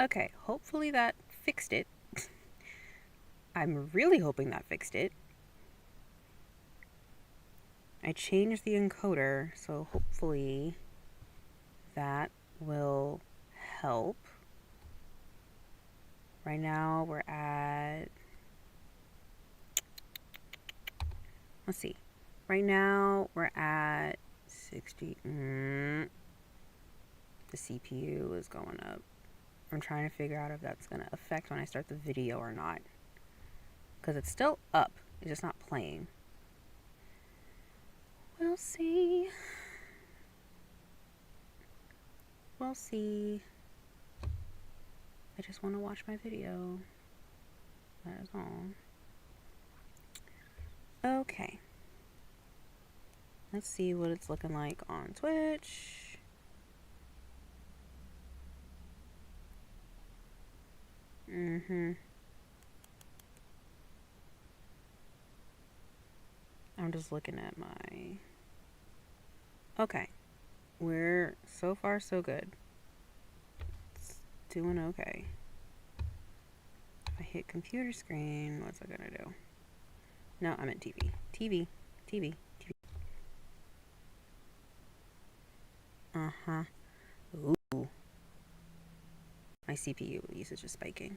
Okay, hopefully that fixed it. I'm really hoping that fixed it. I changed the encoder, so hopefully that will help. Right now we're at, let's see. Right now we're at 60. The CPU is going up. I'm trying to figure out if that's going to affect when I start the video or not. Because it's still up. It's just not playing. We'll see. We'll see. I just want to watch my video. That is all. Okay. Let's see what it's looking like on Twitch. I'm just looking at my... Okay. We're so far so good. It's doing okay. If I hit computer screen, what's it gonna do? No, I'm at TV. TV. TV. TV. Uh-huh. Ooh. My CPU usage is spiking.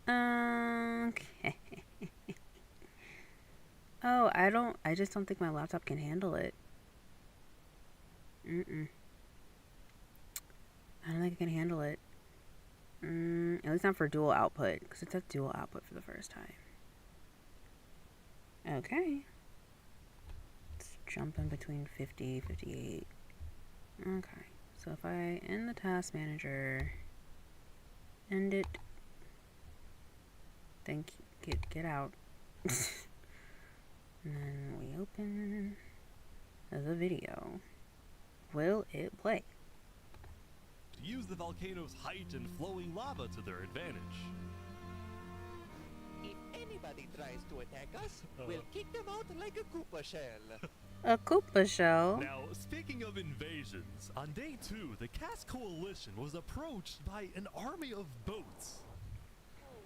Okay. Oh, I just don't think my laptop can handle it. I don't think I can handle it. At least not for dual output, because it's a dual output for the first time. Okay. Let's jump in between 50, 58. Okay. So if I end the task manager, end it, then get out. And then we open the video. Will it play? To use the volcano's height and flowing lava to their advantage. If anybody tries to attack us, we'll kick them out like a Koopa shell. A Koopa shell? Now, speaking of invasions, on day 2, the Cass Coalition was approached by an army of boats. Oh,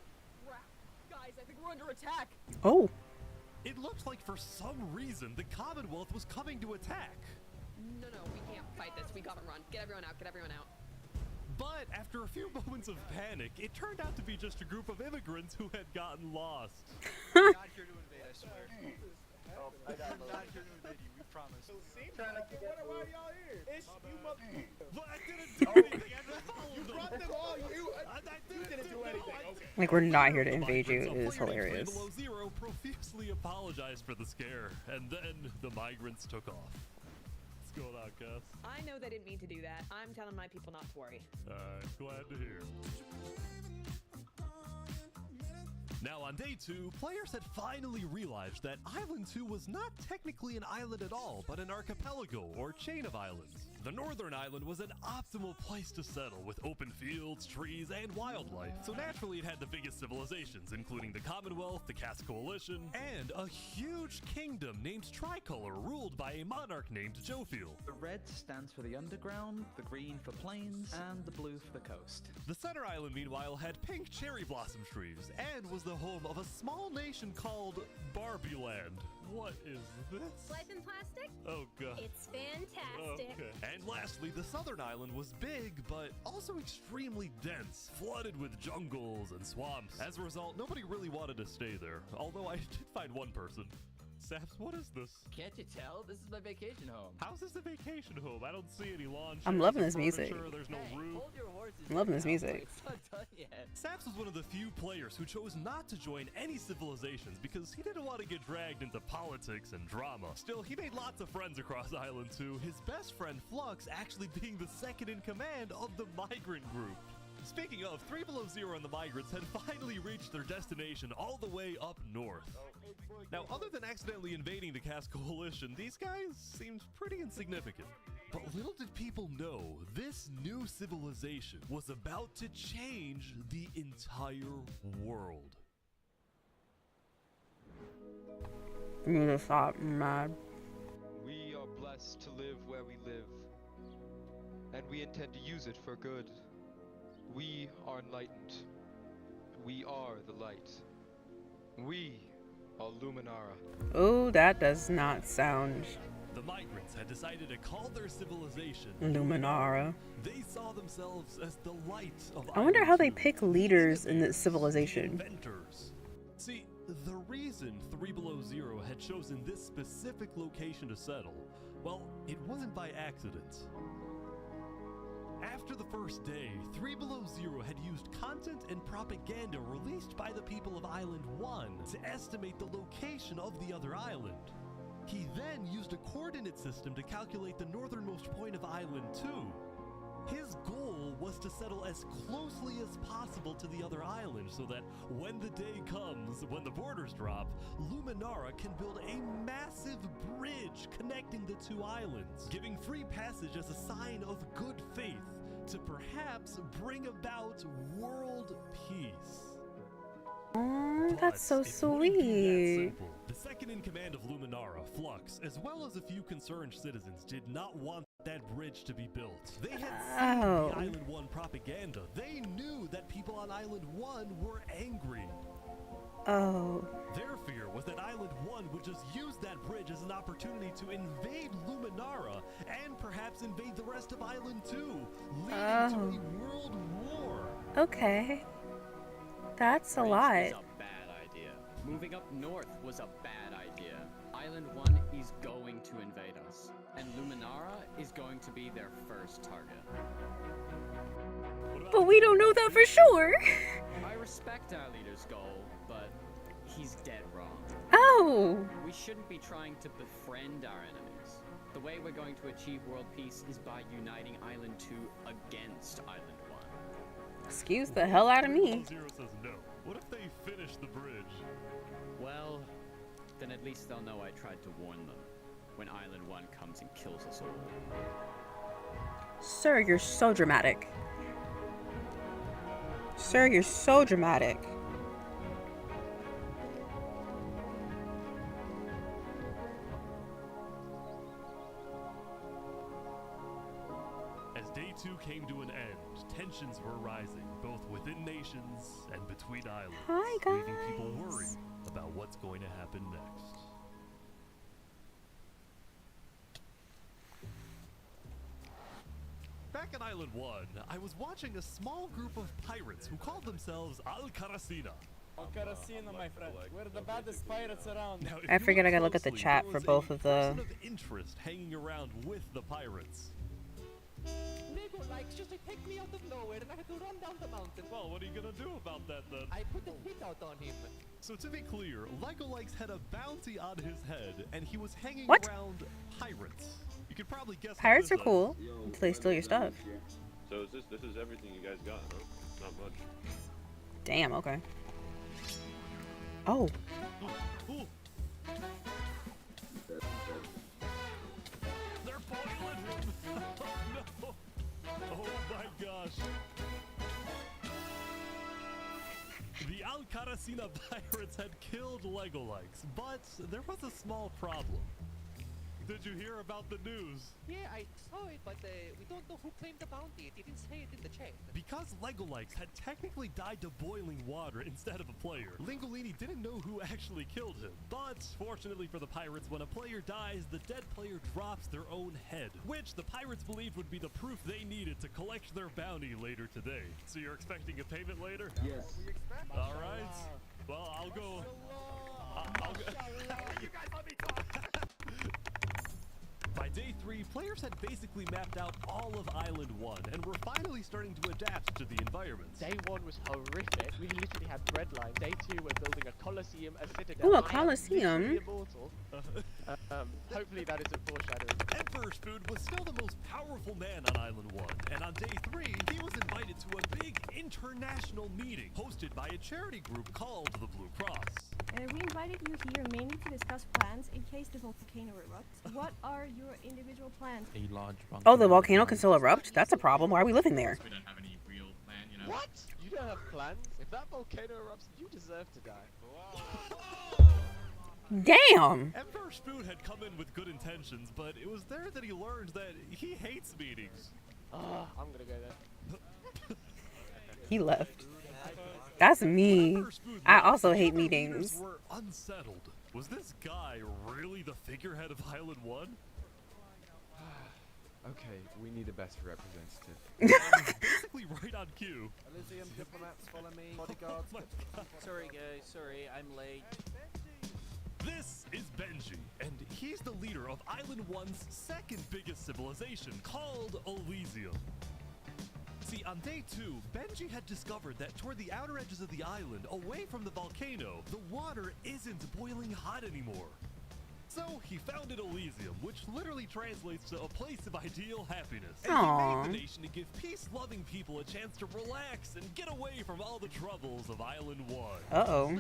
crap. Guys, I think we're under attack. Oh. It looked like for some reason the Commonwealth was coming to attack. No, we can't fight this. We gotta run. Get everyone out. But after a few moments of panic, it turned out to be just a group of immigrants who had gotten lost. Not here to invade, I swear. Not here to invade you, we promise. So see, why are y'all here? It's you motherfucker. But I didn't do anything. I just followed You them. brought them all. You didn't do anything. Okay. Like, we're not here to The invade you. It migrants, is a player named hilarious. Below Zero profusely apologized for the scare, and then the migrants took off. What's going on, Cass? I know they didn't mean to do that. I'm telling my people not to worry. Glad to hear. Now, on day 2, players had finally realized that Island 2 was not technically an island at all, but an archipelago, or chain of islands. The northern island was an optimal place to settle, with open fields, trees, and wildlife. So naturally it had the biggest civilizations, including the Commonwealth, the Cass Coalition, and a huge kingdom named Tricolor, ruled by a monarch named Jofiel. The red stands for the underground, the green for plains, and the blue for the coast. The center island, meanwhile, had pink cherry blossom trees, and was the home of a small nation called Barbieland. What is this? Life in plastic? Oh god. It's fantastic. Okay. And lastly, the southern island was big, but also extremely dense, flooded with jungles and swamps. As a result, nobody really wanted to stay there, although I did find one person. Saps, what is this? Can't you tell? This is my vacation home. How's this a vacation home? I don't see any lawn I'm chairs loving or this music. furniture, There's no roof. Hold your horses. I'm loving this now, music. It's not done yet. Saps was one of the few players who chose not to join any civilizations because he didn't want to get dragged into politics and drama. Still, he made lots of friends across Island 2, his best friend Flux actually being the second in command of the migrant group. Speaking of, 3 Below Zero and the migrants had finally reached their destination all the way up north. Now, other than accidentally invading the Cass Coalition, these guys seemed pretty insignificant. But little did people know, this new civilization was about to change the entire world. You need to stop, I'm mad. We are blessed to live where we live. And we intend to use it for good. We are enlightened. We are the light. We are Luminara. Oh, that does not sound The migrants had decided to call their civilization Luminara. They saw themselves as the light of I wonder how they Island 2, pick leaders in this civilization. inventors. See, the reason 3 Below Zero had chosen this specific location to settle, well, it wasn't by accident. After the first day, 3 Below Zero had used content and propaganda released by the people of Island 1 to estimate the location of the other island. He then used a coordinate system to calculate the northernmost point of Island 2. His goal was to settle as closely as possible to the other island so that when the day comes, when the borders drop, Luminara can build a massive bridge connecting the two islands, giving free passage as a sign of good faith to perhaps bring about world peace. Oh, that's so But it wouldn't be that sweet. simple. The second in command of Luminara, Flux, as well as a few concerned citizens, did not want that bridge to be built. They had seen Oh. the Island 1 propaganda. They knew that people on Island 1 were angry. Oh. Their fear was that Island 1 would just use that bridge as an opportunity to invade Luminara and perhaps invade the rest of Island 2, leading to a world war. Okay. That's a lot. Bridge was a bad idea. Moving up north was a bad idea. Island 1 is going to invade us, and Luminara is going to be their first target. But we don't know that for sure. I respect our leader's goal, but he's dead wrong. Oh. We shouldn't be trying to befriend our enemies. The way we're going to achieve world peace is by uniting Island 2 against Island 1. Excuse the hell out of me. Zero says no. What if they finish the bridge? Well, then at least they'll know I tried to warn them when Island 1 comes and kills us all. Sir, you're so dramatic. Sir, you're so dramatic. As day 2 came to an end, tensions were rising, both within nations and between islands, Hi, leaving people guys. worried about what's going to happen next. Back on Island 1, I was watching a small group of pirates who called themselves Al Karasina. Carasina, my friend. We're the baddest pirates around. Now, if I you forget I look gotta look at the closely, chat there for was both a of the- person of interest hanging around with the pirates. Lego likes just to take me out of nowhere and I had to run down the mountain. Well, what are you gonna do about that then? I put a hit out on him. So to be clear, Lego Likes had a bounty on his head, and he was hanging What? around pirates. You could probably guess. what Pirates this are is. cool until they steal your stuff. So is this is everything you guys got, huh? Not much. Damn, okay. Oh. Ooh. They're boiling him. Oh no! Oh my gosh! The Al Karasina pirates had killed Lego Likes, but there was a small problem. Did you hear about the news? Yeah, I saw it, but we don't know who claimed the bounty. It didn't say it in the chat. Because Lego Likes had technically died to boiling water instead of a player, Lingolini didn't know who actually killed him. But fortunately for the pirates, when a player dies, the dead player drops their own head, which the pirates believed would be the proof they needed to collect their bounty later today. So you're expecting a payment later? Yes. All right. Well, I'll go. I'll go. You guys let me talk. By day 3, players had basically mapped out all of Island 1 and were finally starting to adapt to the environment. Day 1 was horrific. We literally had bread lines. Day 2, we're building a coliseum, a citadel. Ooh, a I am coliseum? literally immortal. Hopefully that isn't foreshadowing. Emperor Spood was still the most powerful man on Island 1, and on day 3, he was invited to a big international meeting hosted by a charity group called the Blue Cross. We invited you here mainly to discuss plans in case the volcano erupts. What are your individual plans? A large Oh, the volcano can still erupt? That's a problem. Why are we living there? We don't have any real plan, you know. What? You don't have plans? If that volcano erupts, you deserve to die. Damn! Emperor Spood had come in with good intentions, but it was there that he learned that he hates meetings. I'm gonna go there. He left. That's me. I also hate meetings. Were unsettled. Was this guy really the figurehead of Island 1? Okay, we need a better representative. Basically right on cue. Elysium diplomats follow me. Bodyguards. Sorry guys, sorry, I'm late. This is Benji, and he's the leader of Island 1's second biggest civilization, called Elysium. See, on day 2, Benji had discovered that toward the outer edges of the island, away from the volcano, the water isn't boiling hot anymore. So he founded Elysium, which literally translates to a place of ideal happiness. And he made the nation to give peace-loving people a chance to relax and get away from all the troubles of Island 1. Uh-oh.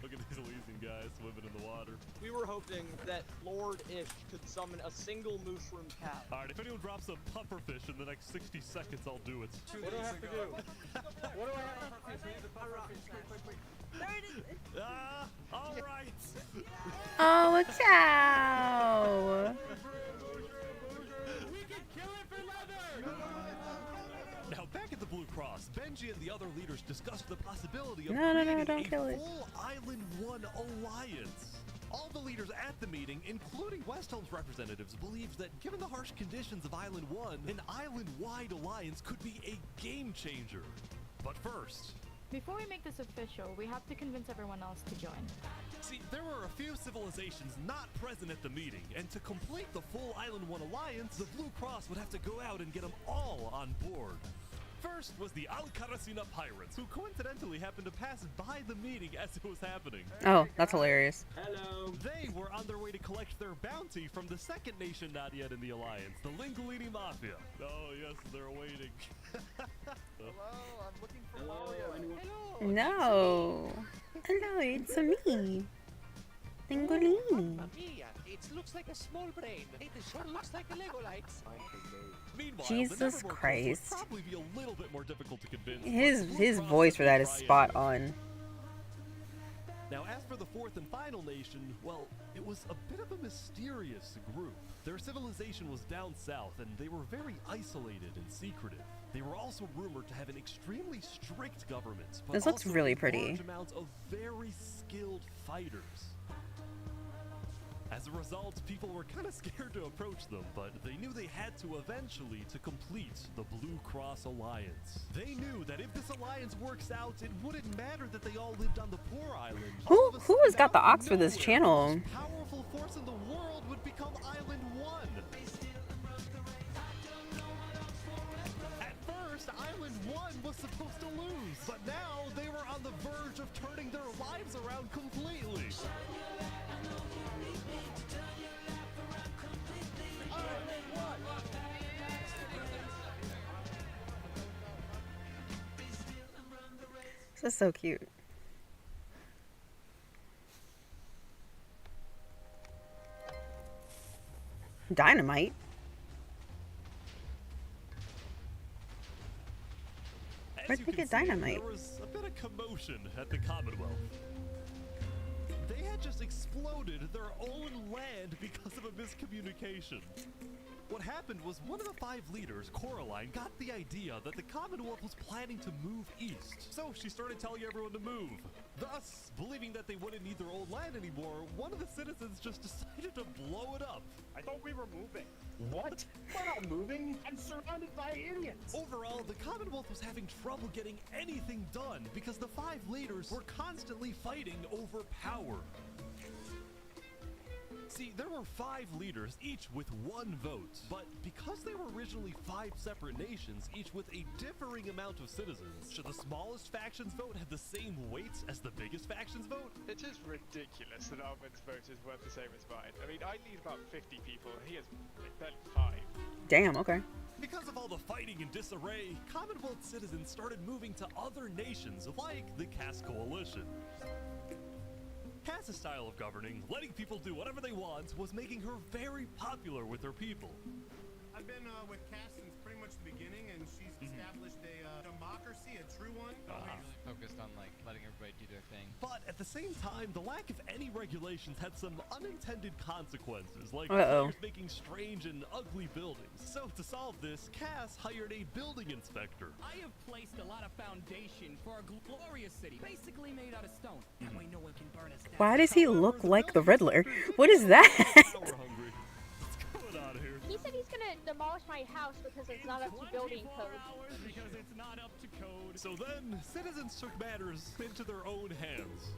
Look at these Elysium guys swimming in the water. We were hoping that Lord Ish could summon a single mushroom cat. Alright, if anyone drops a pufferfish in the next 60 seconds, I'll do it. What do I have to do? What do I have to do? Alright! Oh, a cow! Now, back at the Blue Cross, Benji and the other leaders discussed the possibility of No, creating don't a kill it. full Island 1 alliance. All the leaders at the meeting, including Westholme's representatives, believed that given the harsh conditions of Island 1, an island-wide alliance could be a game changer. But first... Before we make this official, we have to convince everyone else to join. See, there were a few civilizations not present at the meeting, and to complete the full Island 1 alliance, the Blue Cross would have to go out and get them all on board. First was the Al-Karasina Pirates, who coincidentally happened to pass by the meeting as it was happening. Oh, that's hilarious. Hello! They were on their way to collect their bounty from the second nation not yet in the alliance, the Lingolini Mafia. Oh yes, they're waiting. Hello, I'm looking for Mario. Hello. No. Hello, it's me. Lingolini. Mamma mia, it looks like a small brain. It sure looks like a Lego lights. Meanwhile, Jesus the Nevermore Christ. would probably be a little bit more difficult to convince. His voice for that is spot on. Now, as for the fourth and final nation, well, it was a bit of a mysterious group. Their civilization was down south, and they were very isolated and secretive. They were also rumored to have an extremely strict government, but This looks also really a pretty. large amounts of very skilled fighters. As a result, people were kind of scared to approach them, but they knew they had to eventually to complete the Blue Cross Alliance. They knew that if this alliance works out, it wouldn't matter that they all lived on the poor island. Who has got the ox for this channel? The most powerful force in the world would become Island 1. At first, Island 1 was supposed to lose, but now they were on the verge of turning their lives around completely. This is so cute. Dynamite. Where'd we get dynamite? There was a bit of commotion at the Commonwealth. They had just exploded their own land because of a miscommunication. What happened was one of the 5 leaders, Coraline, got the idea that the Commonwealth was planning to move east. So she started telling everyone to move. Thus, believing that they wouldn't need their old land anymore, one of the citizens just decided to blow it up. I thought we were moving. What? We're not moving. I'm surrounded by idiots. Overall, the Commonwealth was having trouble getting anything done because the 5 leaders were constantly fighting over power. See, there were 5 leaders, each with 1 vote. But because they were originally 5 separate nations, each with a differing amount of citizens, should the smallest faction's vote have the same weight as the biggest faction's vote? It is ridiculous that Armin's vote is worth the same as mine. I mean, I need about 50 people, and he has like barely 5. Damn, okay. Because of all the fighting and disarray, Commonwealth citizens started moving to other nations like the Cass Coalition. Cass's style of governing, letting people do whatever they want, was making her very popular with her people. I've been with Cass since pretty much the beginning, and she's established a democracy, a true one. Focused on like letting everybody do their thing. But at the same time, the lack of any regulations had some unintended consequences, like Uh-oh. players making strange and ugly buildings. So to solve this, Cass hired a building inspector. I have placed a lot of foundation for a glorious city, basically made out of stone. That way no one can burn us down. Why does he look like the Riddler? What is that? Power hungry. What's going on here? He said he's gonna demolish my house because it's not up to building code. Because it's not up to code. So then, citizens took matters into their own hands.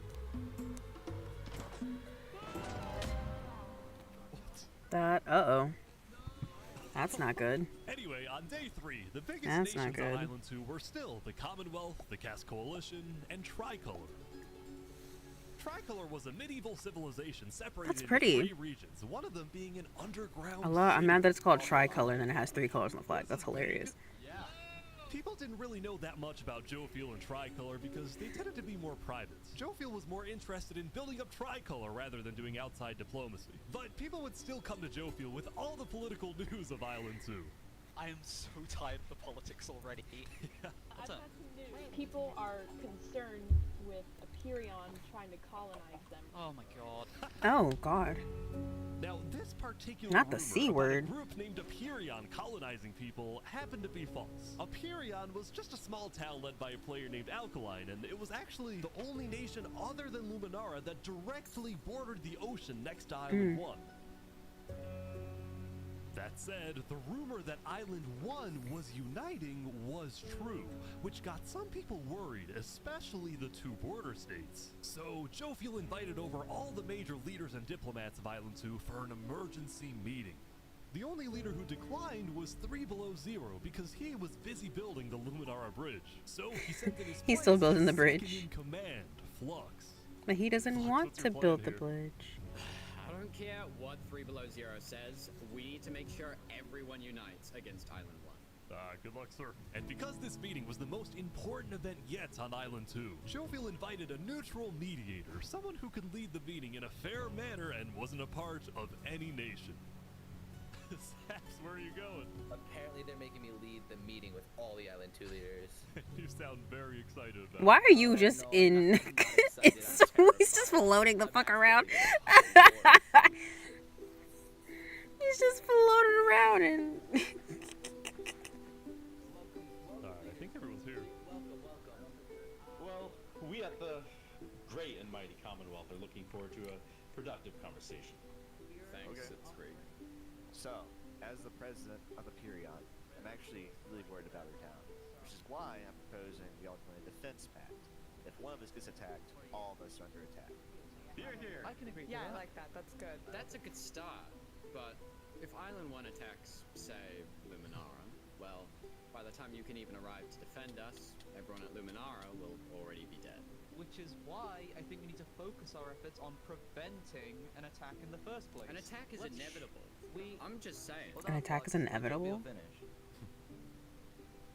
That, uh-oh. That's not good. Anyway, on day 3, the biggest That's not nations on good. Island 2 were still the Commonwealth, the Cass Coalition, and Tricolor. Tricolor was a medieval civilization separated That's into pretty. 3 regions, one of them being an underground I'm mad that it's called tricolor and then it has 3 colors on the flag. That's hilarious. People didn't really know that much about Jofiel and Tricolor because they tended to be more private. Jofiel was more interested in building up Tricolor rather than doing outside diplomacy. But people would still come to Jofiel with all the political news of Island 2. I am so tired of the politics already. What's up? People are concerned with Aperion trying to colonize them. Oh my god. Oh, God. Now, this particular Not the rumor C about word. a group named Aperion colonizing people happened to be false. Aperion was just a small town led by a player named Alkaline, and it was actually the only nation other than Luminara that directly bordered the ocean next to Island 1. That said, the rumor that Island 1 was uniting was true, which got some people worried, especially the 2 border states. So, Jofiel invited over all the major leaders and diplomats of Island 2 for an emergency meeting. The only leader who declined was 3 Below Zero because he was busy building the Luminara Bridge. So he sent in his He's still place building the his bridge. second-in-command, Flux. But he doesn't Flux, want what's to your build plan the here? bridge. I don't care what 3 Below Zero says, we need to make sure everyone unites against Island 1. Good luck, sir. And because this meeting was the most important event yet on Island 2, Jofiel invited a neutral mediator, someone who could lead the meeting in a fair manner and wasn't a part of any nation. Saps, where are you going? Apparently they're making me lead the meeting with all the Island 2 leaders. You sound very excited about Why it. are you just in... He's just floating the fuck around. He's just floating around and... Alright, I think everyone's here. Well, we at the great and mighty Commonwealth are looking forward to a productive conversation. Thanks, it's free. So, as the president of Aperion, I'm actually really worried about our town, which is why I'm proposing the Ultimate Defense Pact. If one of us gets attacked, all of us are under attack. Here, here. I can agree to Yeah, that. I like that. That's good. That's a good start, but if Island 1 attacks, say, Luminara, well, by the time you can even arrive to defend us, everyone at Luminara will already be dead. Which is why I think we need to focus our efforts on preventing an attack in the first place. An attack is inevitable. I'm just saying. An attack is inevitable?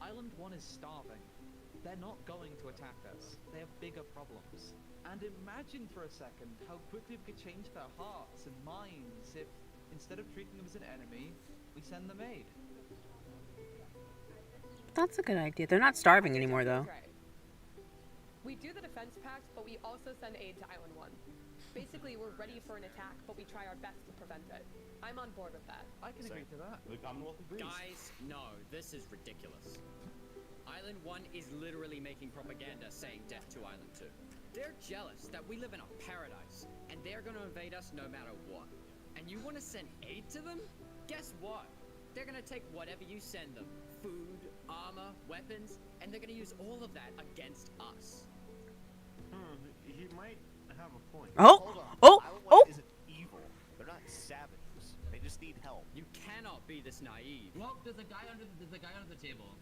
Island 1 is starving. They're not going to attack us. They have bigger problems. And imagine for a second how quickly we could change their hearts and minds if, instead of treating them as an enemy, we send them aid. That's a good idea. They're not starving anymore, though. Right. We do the defense pact, but we also send aid to Island 1. Basically, we're ready for an attack, but we try our best to prevent it. I'm on board with that. I can agree to that. The Commonwealth agrees. Guys, no, this is ridiculous. Island 1 is literally making propaganda saying death to Island 2. They're jealous that we live in a paradise, and they're gonna invade us no matter what. And you wanna send aid to them? Guess what? They're gonna take whatever you send them. Food, armor, weapons, and they're gonna use all of that against us. He might have a point. Oh! Hold on. Oh! Island 1 Oh! isn't evil. They're not savages. They just need help. You cannot be this naive. Well, there's a guy under the table.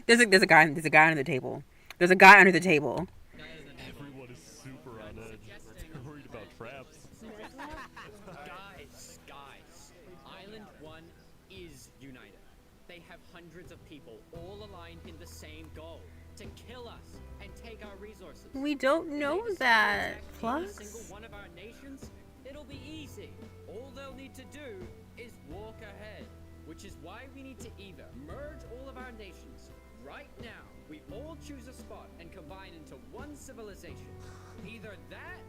There's a guy under the table. There's a guy under the table. Everyone is super on edge. They're worried about traps. Guys, Island 1 is united. They have hundreds of people all aligned in the same goal, to kill us and take our resources. We don't know that, Every Flux. single one of our nations, it'll be easy. All they'll need to do is walk ahead, which is why we need to either merge all of our nations, right now, we all choose a spot and combine into one civilization. Either that,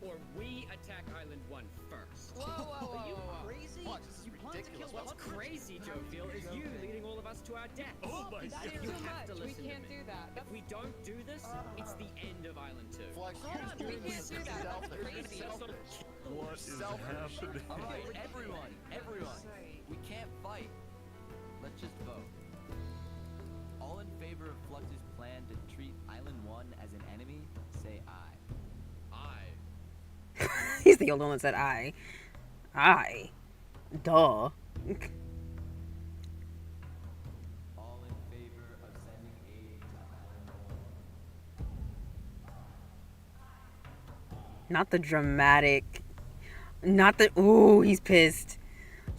or we attack Island 1 first. Whoa, Are you whoa. crazy? Watch, this is You plan to ridiculous. kill What's crazy, Joe Field, is you leading all of us to our death. Oh my That's If too you have to much. We listen to can't me. do that. If we don't do this, it's the end of Island 2. Flex, Hold on, we can't do that. That's crazy. What is happening? Alright, everyone, we can't fight. Let's just vote. All in favor of Flux's plan to treat Island 1 as an enemy, say aye. Aye. He's the only one that said I. Duh. All in favor of sending aid to Island 1. Not the dramatic. Not the. Ooh, he's pissed.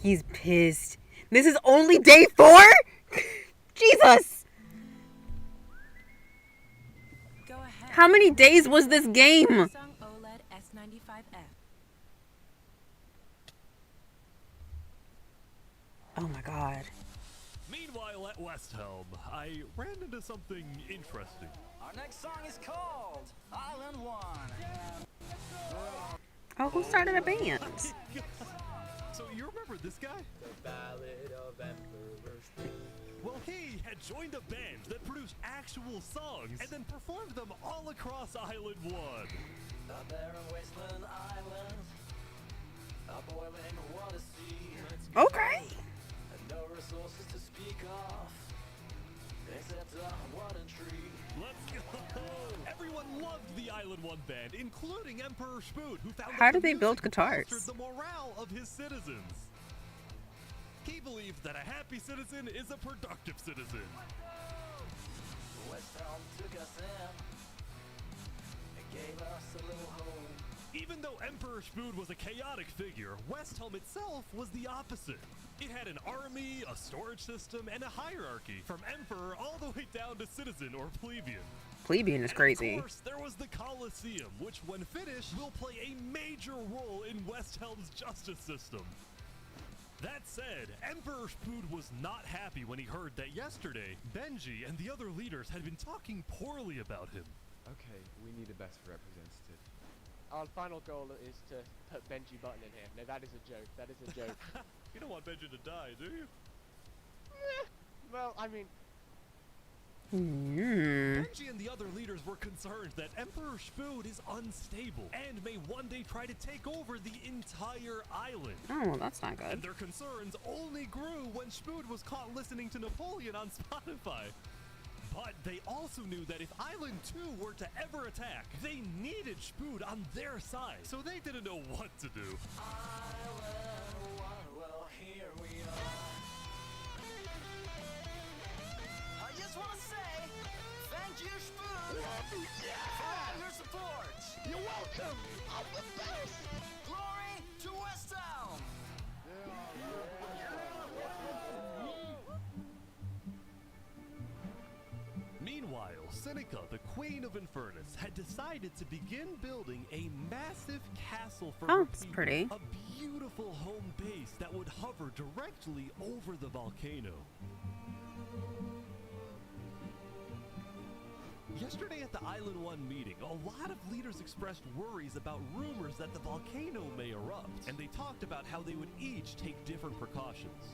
He's pissed. This is only day 4? Jesus! Go ahead. How many days was this game? Samsung OLED S95F. Oh my god. Meanwhile, at West Helm, I ran into something interesting. Our next song is called Island 1. Oh, who started a band? So you remember this guy? The Ballad of Emperor Steve. Well, he had joined a band that produced actual songs and then performed them all across Island 1. A barren wasteland island, a boiling water sea. Okay. And no resources to speak of, except a wooden tree. Let's go! Everyone loved the Island 1 band, including Emperor Spood, who found How that do the they build music guitars? fostered the morale of his citizens. He believed that a happy citizen is a productive citizen. West Helm took us in and gave us a little home. Even though Emperor Spood was a chaotic figure, West Helm itself was the opposite. It had an army, a storage system, and a hierarchy, from emperor all the way down to citizen or plebeian. Plebeian is And crazy. of course, there was the Colosseum, which when finished will play a major role in West Helm's justice system. That said, Emperor Spood was not happy when he heard that yesterday, Benji and the other leaders had been talking poorly about him. Okay, we need a best representative. Our final goal is to put Benji Button in here. No, that is a joke. That is a joke. You don't want Benji to die, do you? Well, I mean, Benji and the other leaders were concerned that Emperor Spood is unstable and may one day try to take over the entire island. Oh, well, that's not And good. their concerns only grew when Spood was caught listening to Napoleon on Spotify. But they also knew that if Island 2 were to ever attack, they needed Spood on their side, so they didn't know what to do. Well, here we are. I just want to say thank you, Spoon, for all your support. You're welcome. I'm the best. Glory to West Helm. Meanwhile, Seneca, the Queen of Infernus, had decided to begin building a massive castle for Oh, her it's people. pretty. A beautiful home base that would hover directly over the volcano. Yesterday at the Island 1 meeting, a lot of leaders expressed worries about rumors that the volcano may erupt, and they talked about how they would each take different precautions.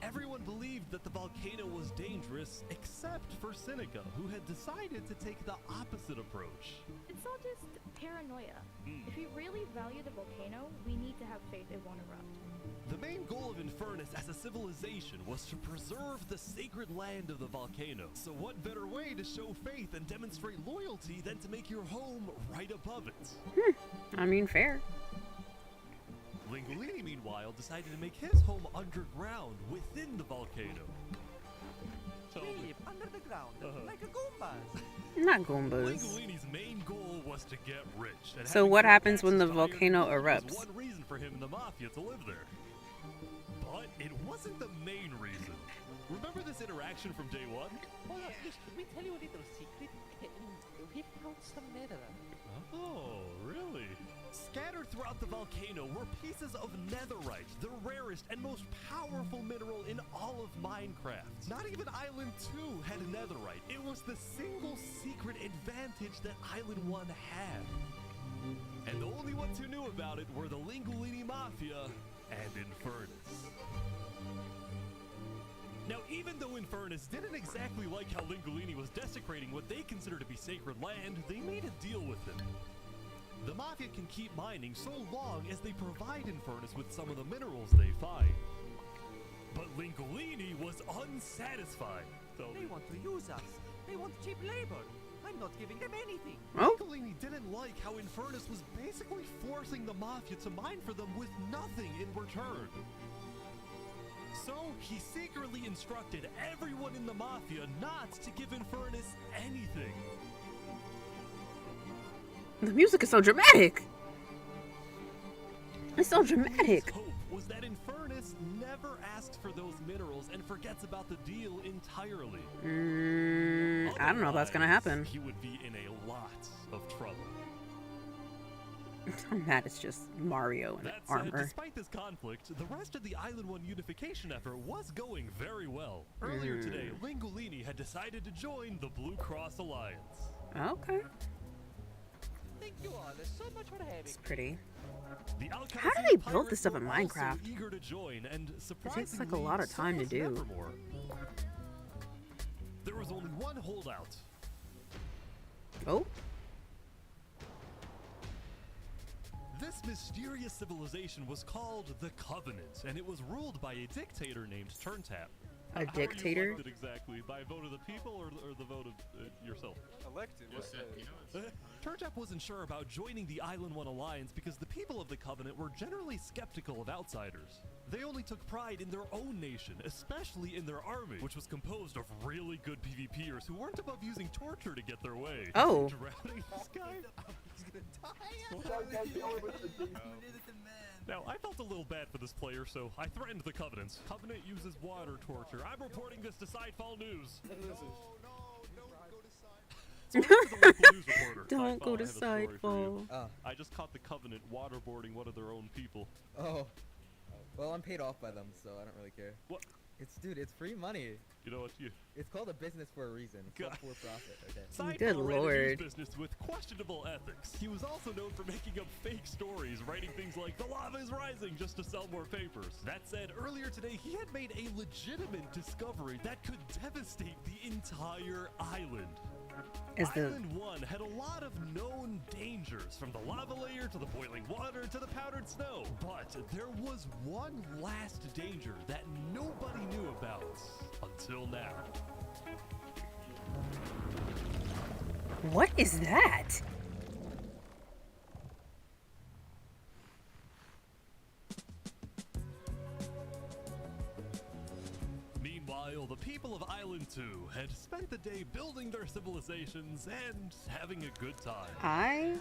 Everyone believed that the volcano was dangerous, except for Seneca, who had decided to take the opposite approach. It's all just paranoia. If we really value the volcano, we need to have faith it won't erupt. The main goal of Infernus as a civilization was to preserve the sacred land of the volcano. So what better way to show faith and demonstrate loyalty than to make your home right above it? I mean, fair. Lingolini, meanwhile, decided to make his home underground within the volcano. under the ground, like a Goombas. Not Goombas. Lingolini's main goal was to get rich. And So having what no happens when the access to iron volcano ore was erupts? one reason for him and the mafia to live there. But it wasn't the main reason. Remember this interaction from day one? Hold on, just let me tell you a little secret. We found some netherite. Oh, really? Scattered throughout the volcano were pieces of netherite, the rarest and most powerful mineral in all of Minecraft. Not even Island 2 had netherite. It was the single secret advantage that Island 1 had. And the only ones who knew about it were the Lingolini Mafia and Infernus. Now, even though Infernus didn't exactly like how Lingolini was desecrating what they consider to be sacred land, they made a deal with him. The Mafia can keep mining so long as they provide Infernus with some of the minerals they find. But Lingolini was unsatisfied. They want to use us. They want cheap labor. I'm not giving them anything. Lingolini didn't like how Infernus was basically forcing the Mafia to mine for them with nothing in return. So he secretly instructed everyone in the Mafia not to give Infernus anything. The music is so dramatic. It's so dramatic. His hope was that Infernus never asks for those minerals and forgets about the deal entirely. I don't know if that's gonna happen. He would be in a lot of trouble. That is just Mario in That armor. said, despite this conflict, the rest of the Island 1 unification effort was going very well. Earlier today, Lingolini had decided to join the Blue Cross Alliance. Okay. Thank you all so much for having It's pretty. The How do they build this stuff in Minecraft? Eager to join, and It takes like a lot of time to do. Nevermore. There was only one holdout. Oh? This mysterious civilization was called the Covenant, and it was ruled by a dictator named Turntap. A dictator? How are you elected exactly? By a vote of the people or the vote of yourself? Elected? Turntap wasn't sure about joining the Island 1 Alliance because the people of the Covenant were generally skeptical of outsiders. They only took pride in their own nation, especially in their army, which was composed of really good PvPers who weren't above using torture to get their way. Oh. Drowning this guy? Now, I felt a little bad for this player, so I threatened the Covenants. Covenant uses water torture. I'm reporting this to Sidefall News. Don't go to Sidefall. Oh. I just caught the Covenant waterboarding one of their own people. Oh. Well, I'm paid off by them, so I don't really care. What? Dude, it's free money. You know what? It's called a business for a reason. It's not for profit, okay? Sidefall ran a news business with questionable ethics. He was also known for making up fake stories, writing things like, "The lava is rising," just to sell more papers. That said, earlier today, he had made a legitimate discovery that could devastate the entire island. Island 1 had a lot of known dangers, from the lava layer to the boiling water to the powdered snow. But there was one last danger that nobody knew about until now. What is that? Meanwhile, the people of Island 2 had spent the day building their civilizations and having a good time. I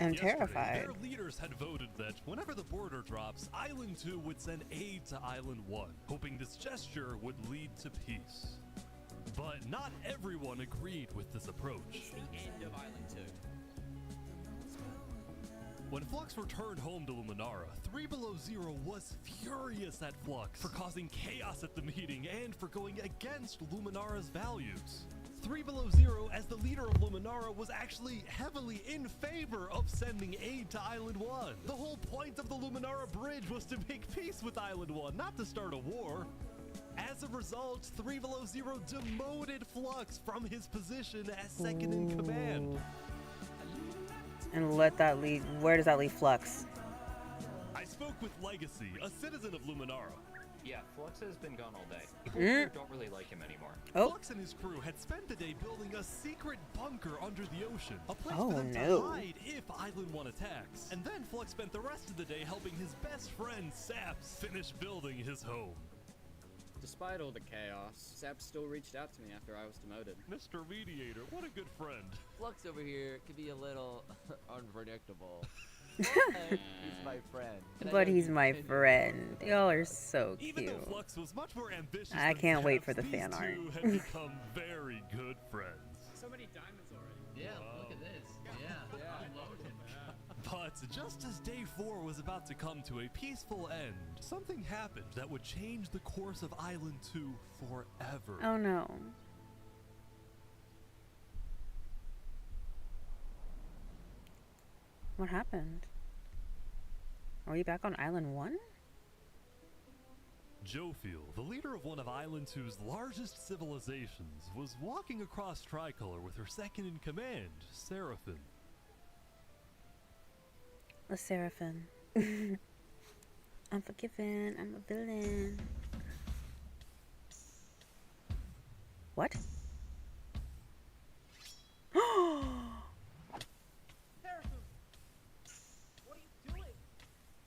am Yesterday, terrified. Their leaders had voted that whenever the border drops, Island 2 would send aid to Island 1, hoping this gesture would lead to peace. But not everyone agreed with this approach. The end of Island 2. When Flux returned home to Luminara, 3 Below Zero was furious at Flux for causing chaos at the meeting and for going against Luminara's values. 3 Below Zero, as the leader of Luminara, was actually heavily in favor of sending aid to Island 1. The whole point of the Luminara Bridge was to make peace with Island 1, not to start a war. As a result, 3 Below Zero demoted Flux from his position as second in command. And let that lead. Where does that leave Flux? I spoke with Legacy, a citizen of Luminara. Yeah, Flux has been gone all day. People Mm. here don't really like him anymore. Oh. Flux and his crew had spent the day building a secret bunker under the ocean, a place Oh, for them no. to hide if Island 1 attacks. And then Flux spent the rest of the day helping his best friend Saps finish building his home. Despite all the chaos, Sap still reached out to me after I was demoted. Mr. Mediator, what a good friend. Flux over here can be a little unpredictable. He's my friend. But he's my friend. Y'all are so Even though cute. Flux was much more ambitious I than can't wait Saps, for the these fan art. two had become very good friends. So many diamonds already. Yeah, look at this. Yeah, I'm loaded. But just as day 4 was about to come to a peaceful end, something happened that would change the course of Island 2 forever. Oh no. What happened? Are we back on Island 1? Jofiel, the leader of one of Island 2's largest civilizations, was walking across Tricolor with her second in command, Seraphim. A Seraphim. Unforgiven. I'm a villain. What?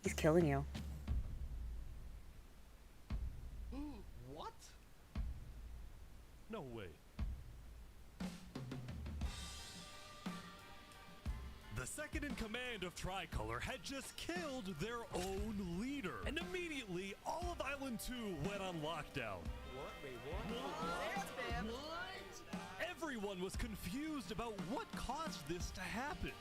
He's killing you. What? No way. The second in command of Tricolor had just killed their own leader. And immediately, all of Island 2 went on lockdown. What? Wait, what? Everyone was confused about what caused this to happen.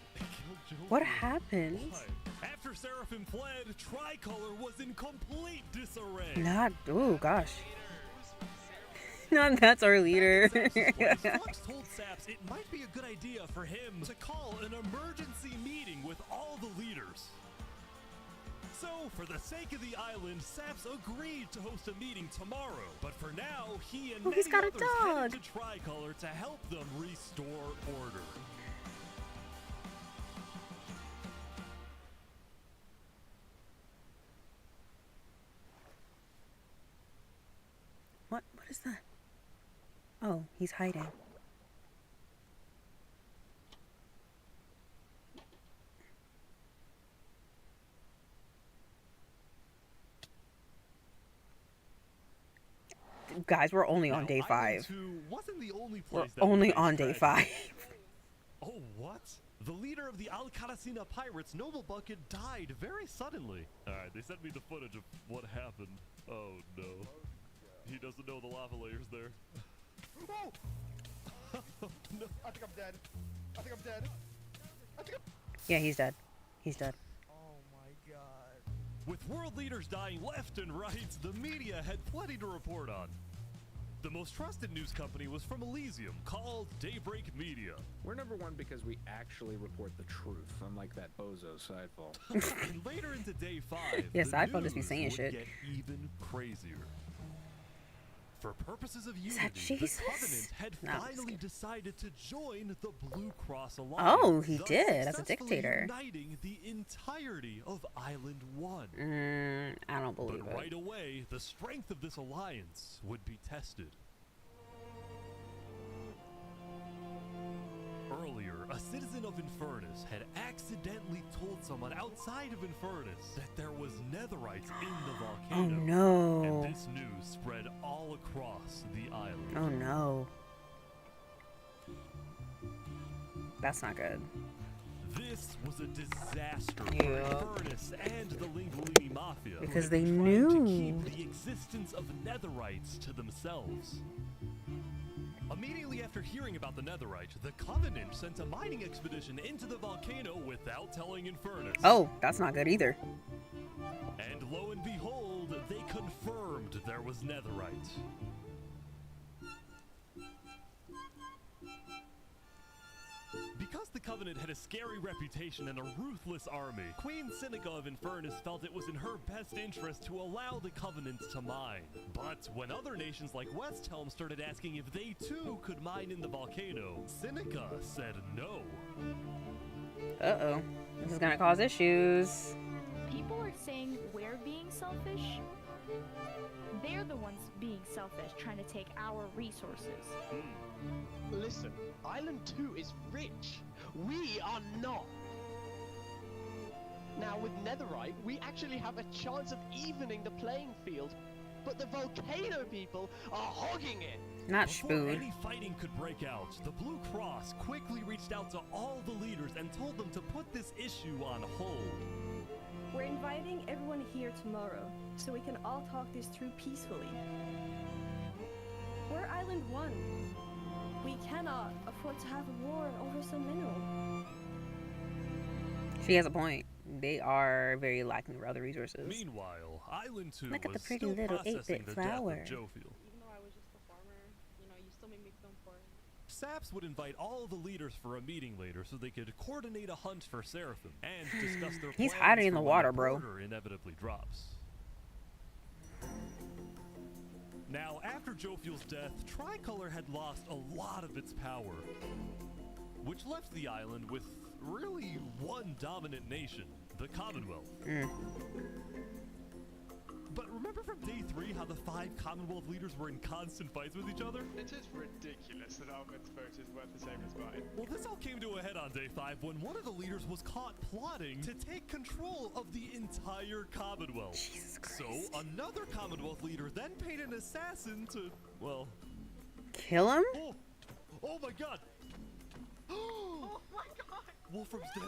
What happened? Why? After Seraphim fled, Tricolor was in complete disarray. Not. Oh gosh. Not that's our leader. Flux told Saps it might be a good idea for him to call an emergency meeting with all the leaders. So, for the sake of the island, Saps agreed to host a meeting tomorrow. But for now, he and many got a others dog. headed to Tricolor to help them restore order. What is that? Oh, he's hiding. Guys, we're only on day 5. Wasn't the only We're place that only we on faced day tragedy. 5. Oh, what? The leader of the Alcaracina Pirates, Noble Bucket, died very suddenly. Alright, they sent me the footage of what happened. Oh no. He doesn't know the lava layer's there. Oh! No. I think I'm dead. I think I'm dead. I think I'm... Yeah, he's dead. He's dead. Oh my god. With world leaders dying left and right, the media had plenty to report on. The most trusted news company was from Elysium, called Daybreak Media. We're number one because we actually report the truth, unlike that bozo Sidefall. And later into day 5, Yeah, the Sidefall just be news saying would shit. get even crazier. For purposes of Is unity, that Jesus? the Covenant had No, I'm just finally kidding. decided to join the Blue Cross Alliance. Oh, he thus did, as a successfully dictator. uniting the entirety of Island 1. I don't believe But it. right away, the strength of this alliance would be tested. Earlier, a citizen of Infernus had accidentally told someone outside of Infernus that there was netherite in the volcano. Oh no. And this news spread all across the island. Oh no. That's not good. This was a disaster Yeah. for Infernus and the Linguini Mafia. who Because had they been trying knew. to keep the existence of netherites to themselves. Immediately after hearing about the netherite, the Covenant sent a mining expedition into the volcano without telling Infernus. Oh, that's not good either. And lo and behold, they confirmed there was netherite. Because the Covenant had a scary reputation and a ruthless army, Queen Seneca of Infernus felt it was in her best interest to allow the Covenant to mine. But when other nations like Westhelm started asking if they too could mine in the volcano, Seneca said no. Uh-oh. This is gonna cause issues. People are saying we're being selfish. They're the ones being selfish, trying to take our resources. Listen, Island 2 is rich. We are not. Now, with Netherite, we actually have a chance of evening the playing field. But the volcano people are hogging it. Not Before Spood. any fighting could break out, the Blue Cross quickly reached out to all the leaders and told them to put this issue on hold. We're inviting everyone here tomorrow, so we can all talk this through peacefully. We're Island 1. We cannot afford to have a war over some mineral. She has a point. They are very lacking for other resources. Meanwhile, Island 2 Look at the was pretty still little processing 8-bit the flower. death of Jofiel. Even though I was just a farmer, you know, you still made me feel important. Saps would invite all the leaders for a meeting later so they could coordinate a hunt for Seraphim and discuss their He's plans hiding in for the when water, bro. border inevitably drops. Now, after Jofiel's death, Tricolor had lost a lot of its power, which left the island with really one dominant nation, the Commonwealth. But remember from day 3 how the 5 Commonwealth leaders were in constant fights with each other? It is ridiculous that Ahmed's vote is worth the same as mine. Well, this all came to a head on day 5 when one of the leaders was caught plotting to take control of the entire Commonwealth. Jesus Christ. So another Commonwealth leader then paid an assassin to, well... Kill him? Oh my god! Oh my god! Wolfram's dead.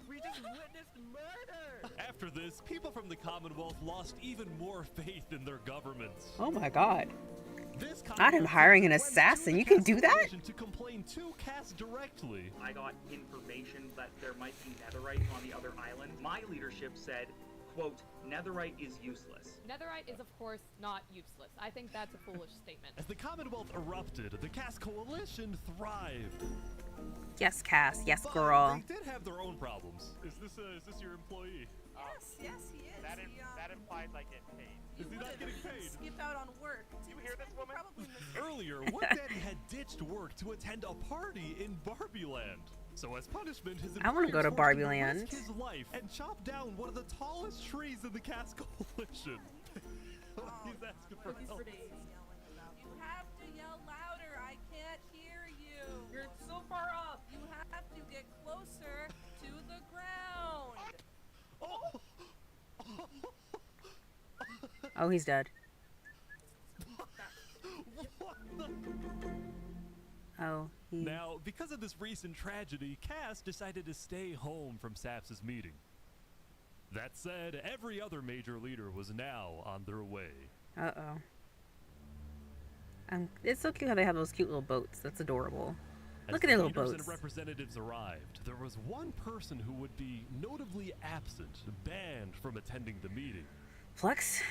We just witnessed murder! After this, people from the Commonwealth lost even more faith in their governments. Oh my god. This Not him hiring an assassin. You can do that? to complain to Cass directly. I got information that there might be netherite on the other island. My leadership said, quote, netherite is useless. Netherite is, of course, not useless. I think that's a foolish statement. As the Commonwealth erupted, the Cass Coalition thrived. Yes, Cass. Yes, But girl. they did have their own problems. Is this your employee? Yes, he is. That implied like getting paid. Is he not getting paid? Skip out on work. You hear this woman? Earlier, One Daddy had ditched work to attend a party in Barbie Land. So as punishment, his I wanna go to employers forced Barbie him to Land. risk his life and chop down one of the tallest trees in the Cass Coalition. He's asking for help. You have to yell louder. I can't hear you. You're so far up. You have to get closer to the ground. Oh, he's dead. Oh, he... Now, because of this recent tragedy, Cass decided to stay home from Saps' meeting. That said, every other major leader was now on their way. Uh-oh. It's so cute how they have those cute little boats. That's adorable. As Look at their the little leaders boats. and representatives arrived, there was one person who would be notably absent, banned from attending the meeting. Flux?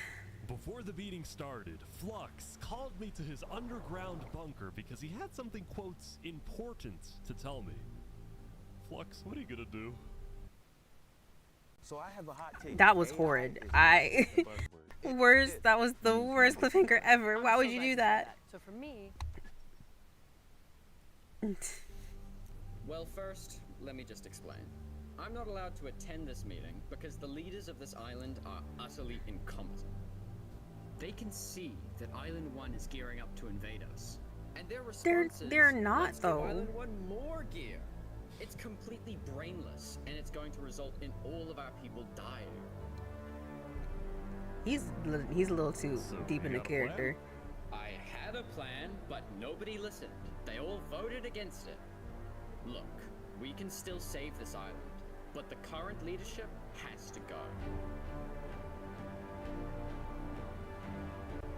Before the meeting started, Flux called me to his underground bunker because he had something, quotes, important to tell me. Flux, what are you gonna do? So I have a hot take. That was horrid. Worst. That was the worst cliffhanger ever. Why would you do that? So for me... Well, first, let me just explain. I'm not allowed to attend this meeting because the leaders of this island are utterly incompetent. They can see that Island 1 is gearing up to invade us. And their response is, they're not, let's give though. Island 1 more gear. It's completely brainless, and it's going to result in all of our people dying. He's a little too deep into character. I had a plan, but nobody listened. They all voted against it. Look, we can still save this island, but the current leadership has to go.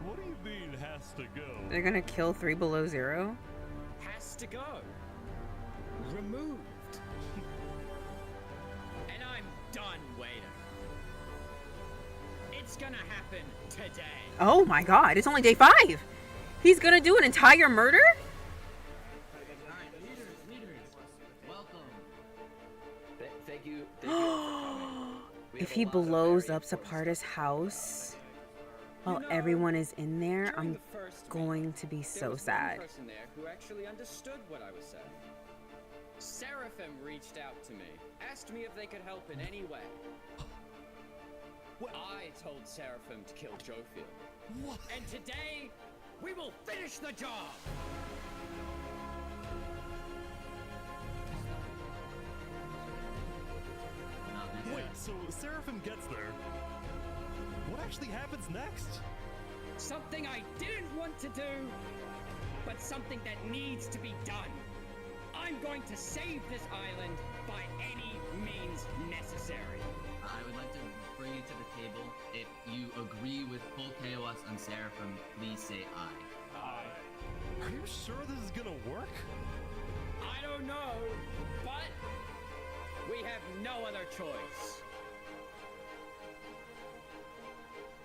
What do you mean, has to go? They're gonna kill 3 Below Zero? Has to go. Removed. And I'm done waiting. It's gonna happen today. Oh my god, it's only day 5! He's gonna do an entire murder? Thank you all for coming. If he blows up Saparda's house while everyone is in there, I'm going to be so There was sad. one person there who actually understood what I was saying. Seraphim reached out to me, asked me if they could help in any way. I told Seraphim to kill Jofiel. And today, we will finish the job! Wait, so Seraphim gets there. What actually happens next? Something I didn't want to do, but something that needs to be done. I'm going to save this island by any means necessary. I would like to bring you to the table. If you agree with full KOS on Seraphim, please say aye. Are you sure this is gonna work? I don't know, but We have no other choice.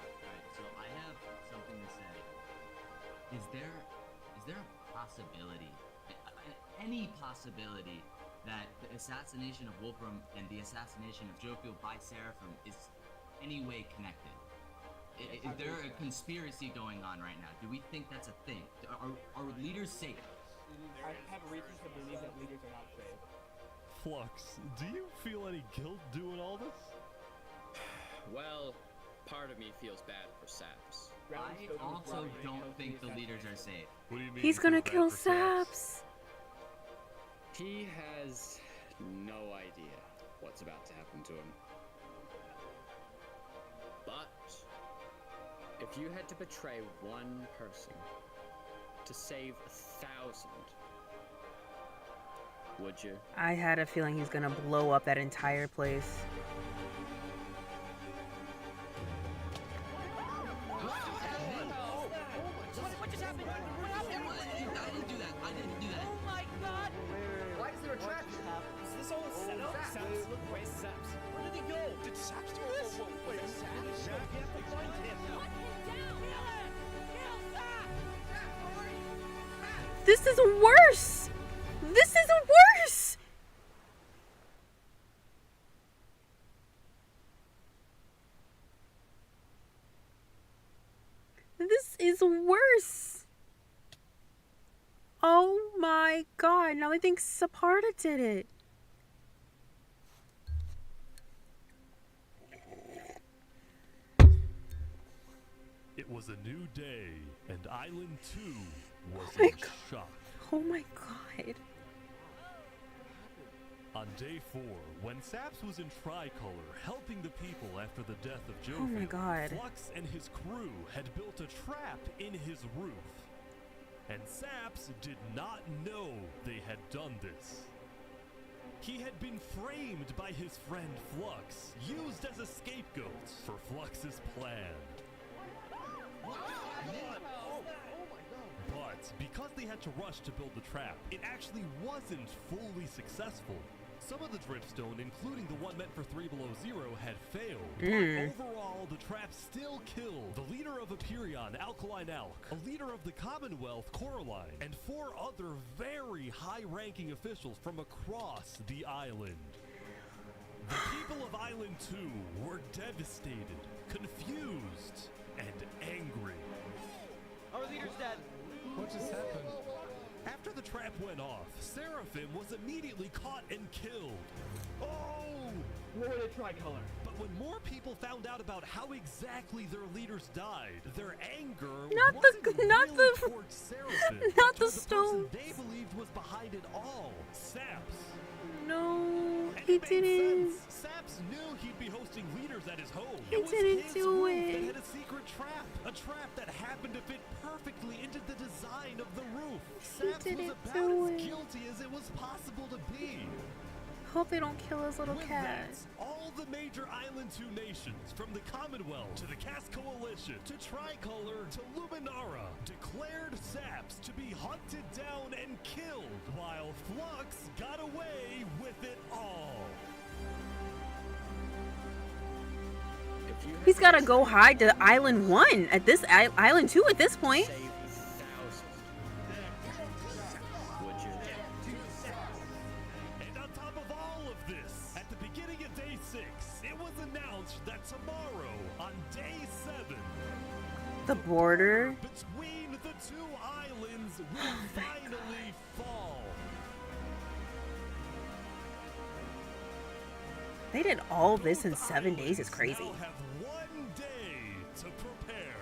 Alright, so I have something to say. Is there a possibility, any possibility, that the assassination of Wolfram and the assassination of Jofiel by Seraphim is any way connected? Is there a conspiracy going on right now? Do we think that's a thing? Are leaders safe? I have reasons to believe that leaders are not safe. Flux, do you feel any guilt doing all this? Well, part of me feels bad for Saps. I also don't think the leaders are safe. What do you mean? He's gonna kill Saps. He has no idea what's about to happen to him. But if you had to betray one person to save 1,000, would you? I had a feeling he's gonna blow up that entire place. What just happened? What happened? I didn't do that. I didn't do that. Oh my god! Why is there a trap? Is this all a setup? Saps, look, where's Saps? Where did he go? Did Saps do this? Wait, Saps? We have to find him. Hunt him down! Kill him! Kill Saps! This is worse! This is worse! This is worse! Oh my god, now I think Saparda did it. It was a new day, and Island 2 was Oh my in God. shock. Oh my god. On day 4, when Saps was in Tricolor helping the people after the death of Jofiel, Oh my God. Flux and his crew had built a trap in his roof. And Saps did not know they had done this. He had been framed by his friend Flux, used as a scapegoat for Flux's plan. But because they had to rush to build the trap, it actually wasn't fully successful. Some of the dripstone, including the one meant for 3 Below Zero, had failed. But overall, the trap still killed the leader of Aperion, Alkaline Alk, a leader of the Commonwealth, Coraline, and 4 other very high-ranking officials from across the island. The people of Island 2 were devastated, confused, and angry. Our leader's dead. What just happened? After the trap went off, Seraphim was immediately caught and killed. Oh! What were they Tricolor? But when more people found out about how exactly their leaders died, their anger Not wasn't the- not really the- towards Seraphim, not but the toward stones. person they believed was behind it all, Saps. No, And he it made didn't. sense. Saps knew he'd be hosting leaders at his home. He It was didn't his do roof it. that had a secret trap. A trap that happened to fit perfectly into the design of the roof. Saps was didn't about do as it. guilty as it was possible to be. Hope they don't kill his little With cat. that, all the major Island 2 nations, from the Commonwealth to the Cass Coalition to Tricolor to Luminara, declared Saps to be hunted down and killed, while Flux got away with it all. He's gotta go hide to Island 1 at this Island 2 at this point. Save 1,000. Would you? And on top of all of this, at the beginning of day 6, it was announced that tomorrow, on day 7, The border. between the 2 islands will finally fall. They did all this in 7 days. It's crazy. Now have 1 day to prepare.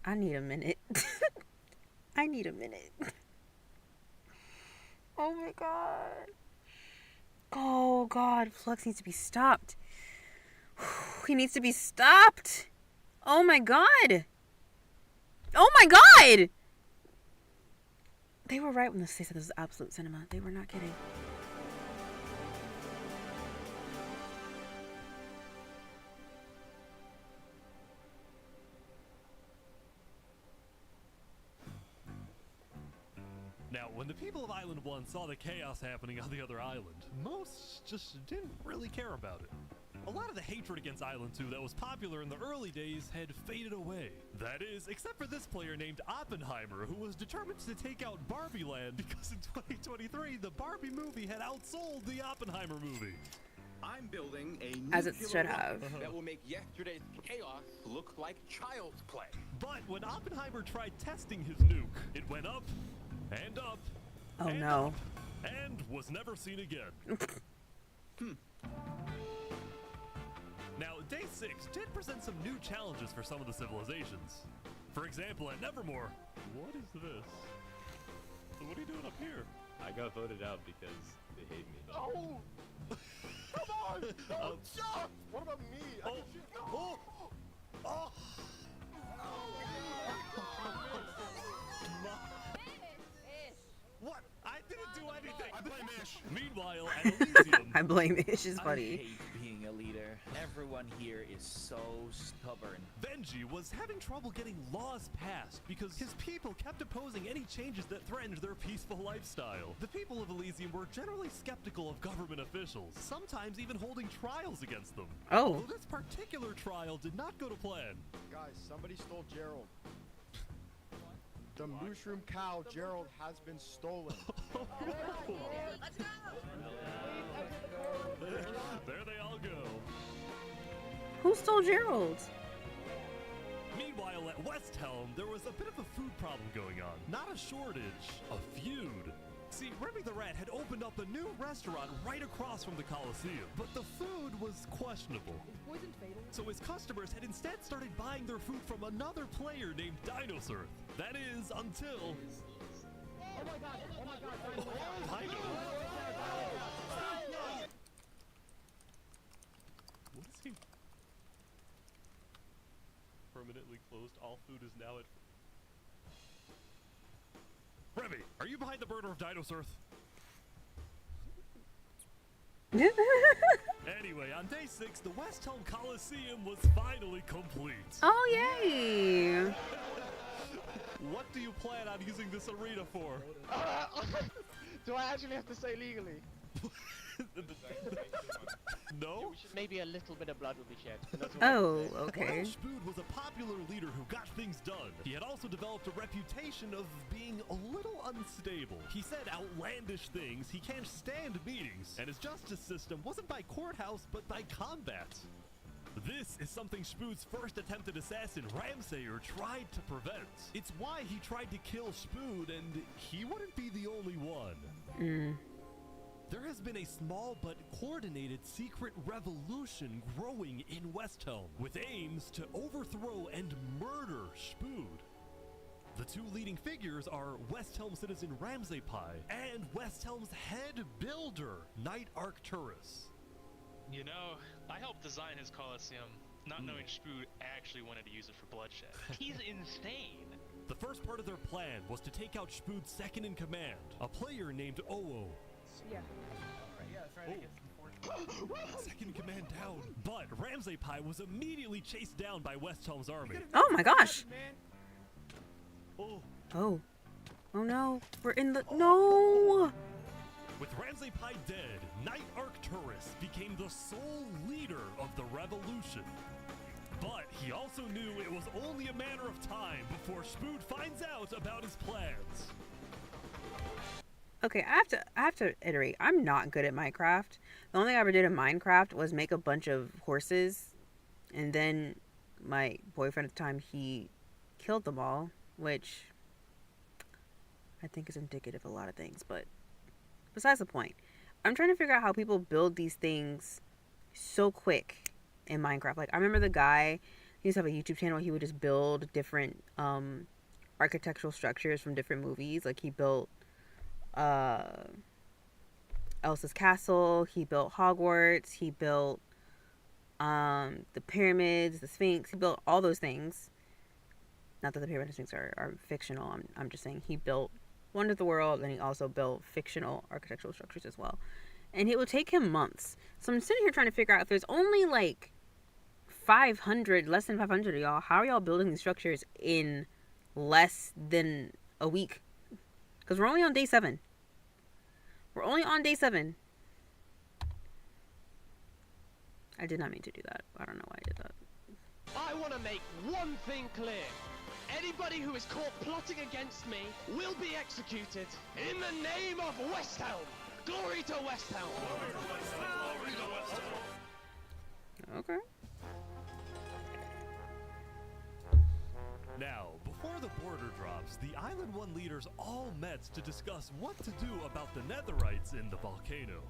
I need a minute. I need a minute. Oh my god. Oh god, Flux needs to be stopped. He needs to be stopped. Oh my god. Oh my god! They were right when they said this was absolute cinema. They were not kidding. Now, when the people of Island 1 saw the chaos happening on the other island, most just didn't really care about it. A lot of the hatred against Island 2 that was popular in the early days had faded away. That is, except for this player named Oppenheimer, who was determined to take out Barbie Land because in 2023, the Barbie movie had outsold the Oppenheimer movie. I'm building a As it nuclear should have. weapon that will make yesterday's chaos look like child's play. But when Oppenheimer tried testing his nuke, it went up and up Oh and no. up and was never seen again. Now, Day 6 did present some new challenges for some of the civilizations. For example, at Nevermore, what is this? What are you doing up here? I got voted out because they hate me. Oh! Come on! Don't jump! What about me? I can shoot. No! Oh! What? I didn't do anything. I blame Ish. Meanwhile, at Elysium, I blame Ish is I funny. hate being a leader. Everyone here is so stubborn. Benji was having trouble getting laws passed because his people kept opposing any changes that threatened their peaceful lifestyle. The people of Elysium were generally skeptical of government officials, sometimes even holding trials against them. Oh. Although this particular trial did not go to plan. Guys, somebody stole Gerald. The mushroom cow, Gerald, has been stolen. There they all go. Who stole Gerald? Meanwhile, at West Helm, there was a bit of a food problem going on. Not a shortage, a feud. See, Remy the Rat had opened up a new restaurant right across from the Coliseum, but the food was questionable. Poison fatal? So his customers had instead started buying their food from another player named Dinosaur. That is, until... Oh my god! Oh my god! Dino? What is he? Permanently closed. All food is now at... Remy, are you behind the murder of Dinosaur? Anyway, on Day 6, the West Helm Coliseum was finally complete. Oh, yay! What do you plan on using this arena for? Do I actually have to say legally? No? Maybe a little bit of blood will be shed. but not too Oh, much. okay. While Spood was a popular leader who got things done, he had also developed a reputation of being a little unstable. He said outlandish things, he can't stand meetings, and his justice system wasn't by courthouse, but by combat. This is something Spood's first attempted assassin, Ramsayer, tried to prevent. It's why he tried to kill Spood, and he wouldn't be the only one. There has been a small but coordinated secret revolution growing in West Helm, with aims to overthrow and murder Spood. The two leading figures are West Helm citizen Ramsay Pi and West Helm's head builder, Knight Arcturus. You know, I helped design his Colosseum, not knowing Spood actually wanted to use it for bloodshed. He's insane. The first part of their plan was to take out Spood's second in command, a player named Oo. Yeah. Second command down. But Ramsay Pi was immediately chased down by West Helm's army. Oh my gosh. Oh. Oh. Oh no. We're in the... No! With Ramsay Pi dead, Knight Arcturus became the sole leader of the revolution. But he also knew it was only a matter of time before Spood finds out about his plans. Okay, I have to iterate. I'm not good at Minecraft. The only thing I ever did in Minecraft was make a bunch of horses, and then my boyfriend at the time, he killed them all, which I think is indicative of a lot of things, but besides the point. I'm trying to figure out how people build these things so quick in Minecraft. Like, I remember the guy, he used to have a YouTube channel, he would just build different architectural structures from different movies. Like, he built Elsa's castle, he built Hogwarts, he built the pyramids, the Sphinx, he built all those things. Not that the pyramids and Sphinx are fictional, I'm just saying he built Wonder of the World, and he also built fictional architectural structures as well. And it would take him months. So I'm sitting here trying to figure out, if there's only like 500, less than 500 of y'all, how are y'all building these structures in less than a week? Because we're only on day 7. We're only on day 7. I did not mean to do that. I don't know why I did that. I want to make one thing clear. Anybody who is caught plotting against me will be executed in the name of West Helm. Glory to West Helm. Glory to West Helm. Okay. Now, before the border drops, the Island 1 leaders all met to discuss what to do about the Netherites in the volcano.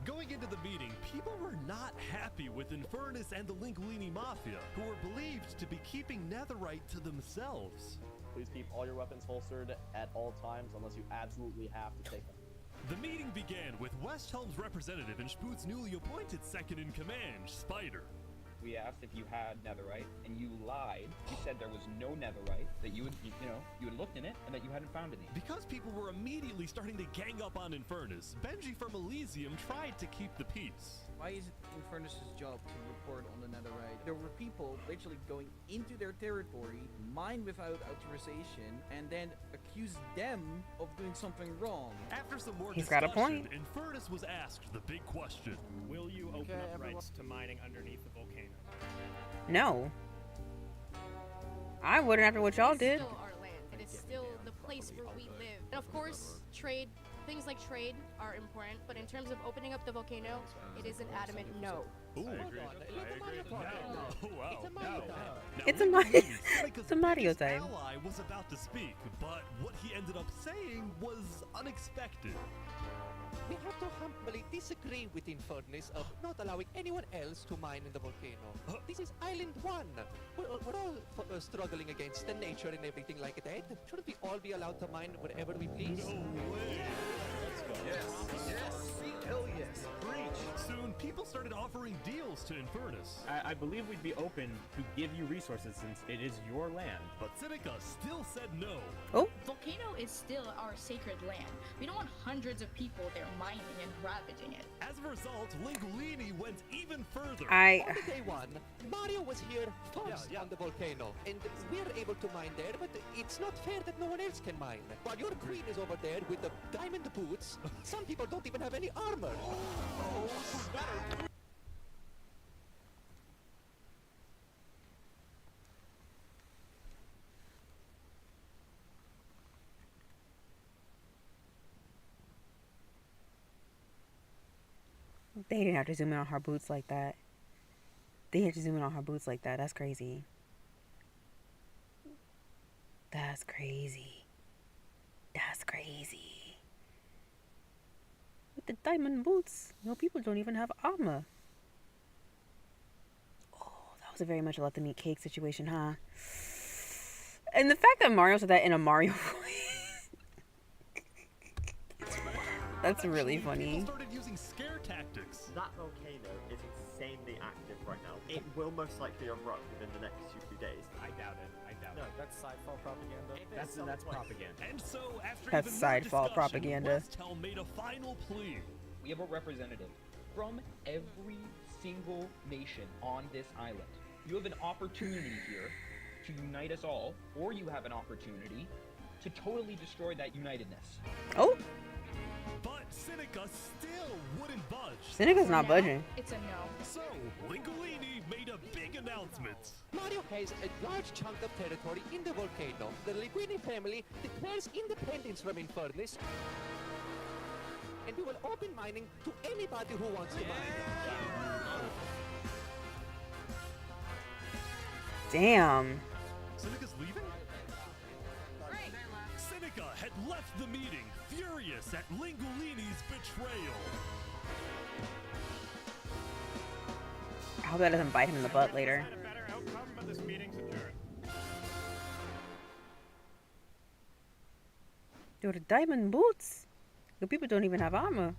Going into the meeting, people were not happy with Infernus and the Linguini Mafia, who were believed to be keeping Netherite to themselves. Please keep all your weapons holstered at all times unless you absolutely have to take them. The meeting began with West Helm's representative and Spoot's newly appointed second-in-command, Spider. We asked if you had netherite, and you lied. You said there was no netherite, that you had looked in it, and that you hadn't found any. Because people were immediately starting to gang up on Infernus, Benji from Elysium tried to keep the peace. Why is it Infernus' job to report on the netherite? There were people literally going into their territory, mine without authorization, and then accuse them of doing something wrong. After some more He's got a point. Infernus was asked the big question. Will you open up rights to mining underneath the volcano? No. I wouldn't after what y'all did. It's still our land. It is still the place where we live. And of course, things like trade are important, but in terms of opening up the volcano, it is an adamant no. Ooh, I agree. Oh, wow. It's a Mario. It's a Mario time. Ally was about to speak, but what he ended up saying was unexpected. We have to humbly disagree with Infernus of not allowing anyone else to mine in the volcano. This is Island 1. We're all struggling against the nature and everything like that. Shouldn't we all be allowed to mine wherever we please? No way. Let's go. Yes. Hell yes. Preach. Soon, people started offering deals to Infernus. I believe we'd be open to give you resources since it is your land. But Seneca still said no. Oh. Volcano is still our sacred land. We don't want hundreds of people there mining and ravaging it. As a result, Linguini went even further. On day 1, Mario was here first on the volcano, and we're able to mine there, but it's not fair that no one else can mine. While your queen is over there with the diamond boots, some people don't even have any armor. They didn't have to zoom in on her boots like that. They had to zoom in on her boots like that. That's crazy. That's crazy. That's crazy. With the diamond boots, you know, people don't even have armor. Oh, that was a very much a let them eat cake situation, huh? And the fact that Mario said that in a Mario voice. That's really funny. People started using scare tactics. That volcano is insanely active right now. It will most likely erupt within the next few days. I doubt it. No, that's sidefall propaganda. That's propaganda. And so, after That's even more sidefall discussion, propaganda. West Helm made a final plea. We have a representative from every single nation on this island. You have an opportunity here to unite us all, or you have an opportunity to totally destroy that unitedness. Oh. But Seneca still wouldn't budge. Seneca's not budging. It's a no. So, Linguini made a big announcement. Mario has a large chunk of territory in the volcano. The Linguini family declares independence from Infernus, and we will open mining to anybody who wants to mine. Damn. Seneca's leaving? Seneca had left the meeting, furious at Linguini's betrayal. I hope that doesn't bite him in the butt later. Yo, the diamond boots. The people don't even have armor.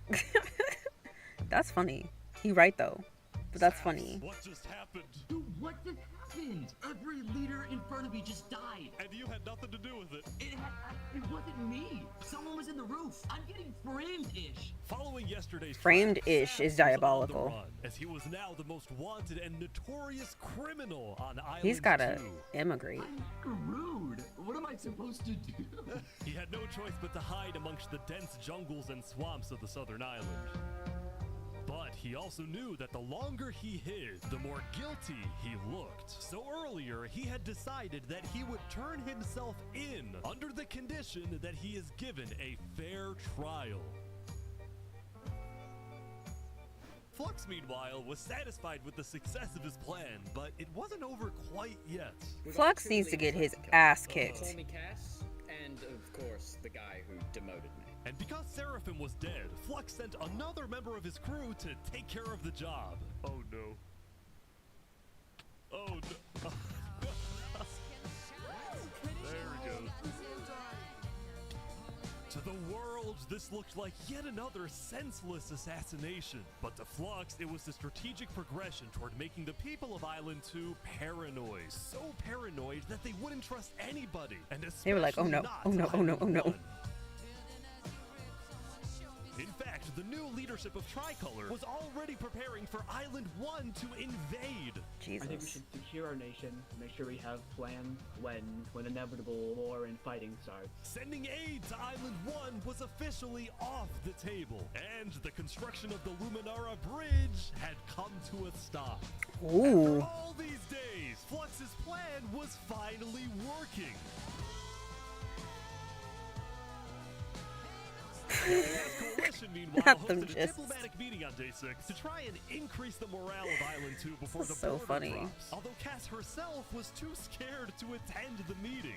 That's funny. He right though, but that's funny. What just happened? Dude, what just happened? happened? Every leader in front of me just died. And you had nothing to do with it. It wasn't me. Someone was in the roof. I'm getting framed-ish. Following yesterday's Framed-ish is diabolical. run, as he was now the most wanted and notorious criminal on Island He's gotta 2. immigrate. Screwed. What am I supposed to do? He had no choice but to hide amongst the dense jungles and swamps of the southern island. But he also knew that the longer he hid, the more guilty he looked. So earlier, he had decided that he would turn himself in under the condition that he is given a fair trial. Flux, meanwhile, was satisfied with the success of his plan, but it wasn't over quite yet. Flux needs to get his ass kicked. Call me Cass, and of course, the guy who demoted me. And because Seraphim was dead, Flux sent another member of his crew to take care of the job. Oh no. Oh no. There he goes. To the world, this looked like yet another senseless assassination. But to Flux, it was the strategic progression toward making the people of Island 2 paranoid. So paranoid that they wouldn't trust anybody. And They were like, oh no, not oh no, oh no, oh no. In fact, the new leadership of Tricolor was already preparing for Island 1 to invade. Jesus. I think we should secure our nation, make sure we have plans when inevitable war and fighting starts. Sending aid to Island 1 was officially off the table, and the construction of the Luminara Bridge had come to a stop. Ooh. After all these days, Flux's plan was finally working. The Coalition, meanwhile, Not them hosted a just- diplomatic meeting on day 6 to try and increase the morale of Island 2 before the So border funny. drops. Although Cass herself was too scared to attend the meeting.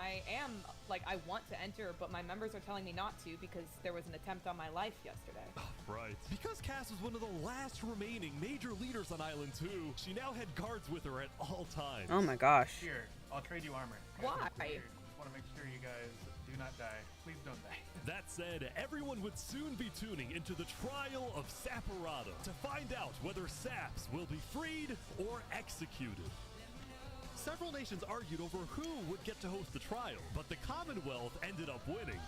I am, I want to enter, but my members are telling me not to because there was an attempt on my life yesterday. Right. Because Cass was one of the last remaining major leaders on Island 2, she now had guards with her at all times. Oh my gosh. Here, I'll trade you armor. Why? Just want to make sure you guys do not die. Please don't die. That said, everyone would soon be tuning into the trial of Saporado to find out whether Saps will be freed or executed. Several nations argued over who would get to host the trial, but the Commonwealth ended up winning.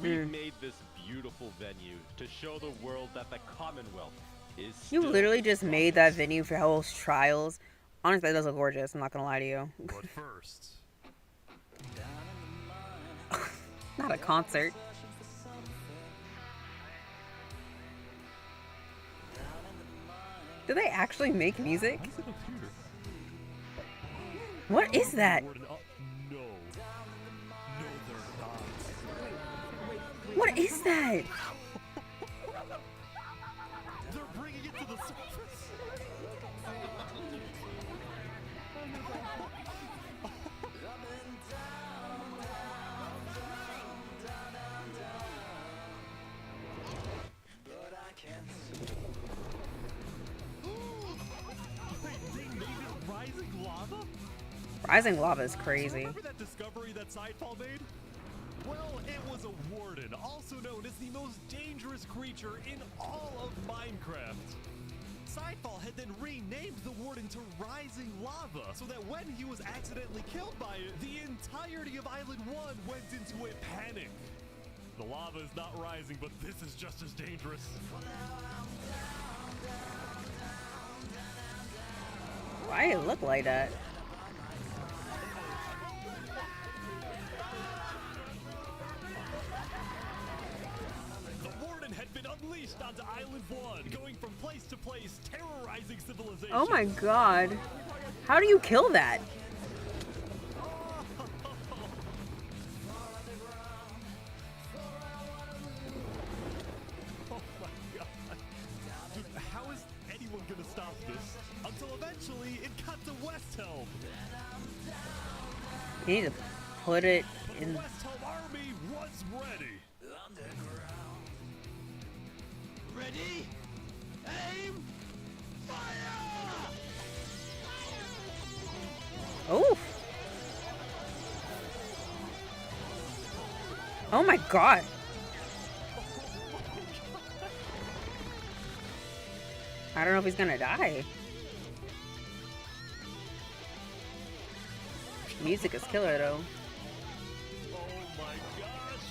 We made this beautiful venue to show the world that the Commonwealth is You still literally just made that venue for host trials. Honestly, that does look gorgeous. I'm not gonna lie to you. But first, Not a concert. Do they actually make music? What is that? No. No, they're not. What is that? They're bringing it to the surface. They made it rising lava? Rising lava is crazy. Remember that discovery that Sidefall made? Well, it was a warden, also known as the most dangerous creature in all of Minecraft. Sidefall had then renamed the warden to Rising Lava, so that when he was accidentally killed by it, the entirety of Island 1 went into a panic. The lava is not rising, but this is just as dangerous. Why did it look like that? The warden had been unleashed onto Island 1, going from place to place, terrorizing civilization. Oh my god. How do you kill that? Oh my god. Dude, how is anyone gonna stop this? Until eventually it got to West Helm. You need to put it The in. West Helm army was ready. Ready? Aim! Oh. Oh my god. I don't know if he's gonna die. Music is killer though. Oh my gosh!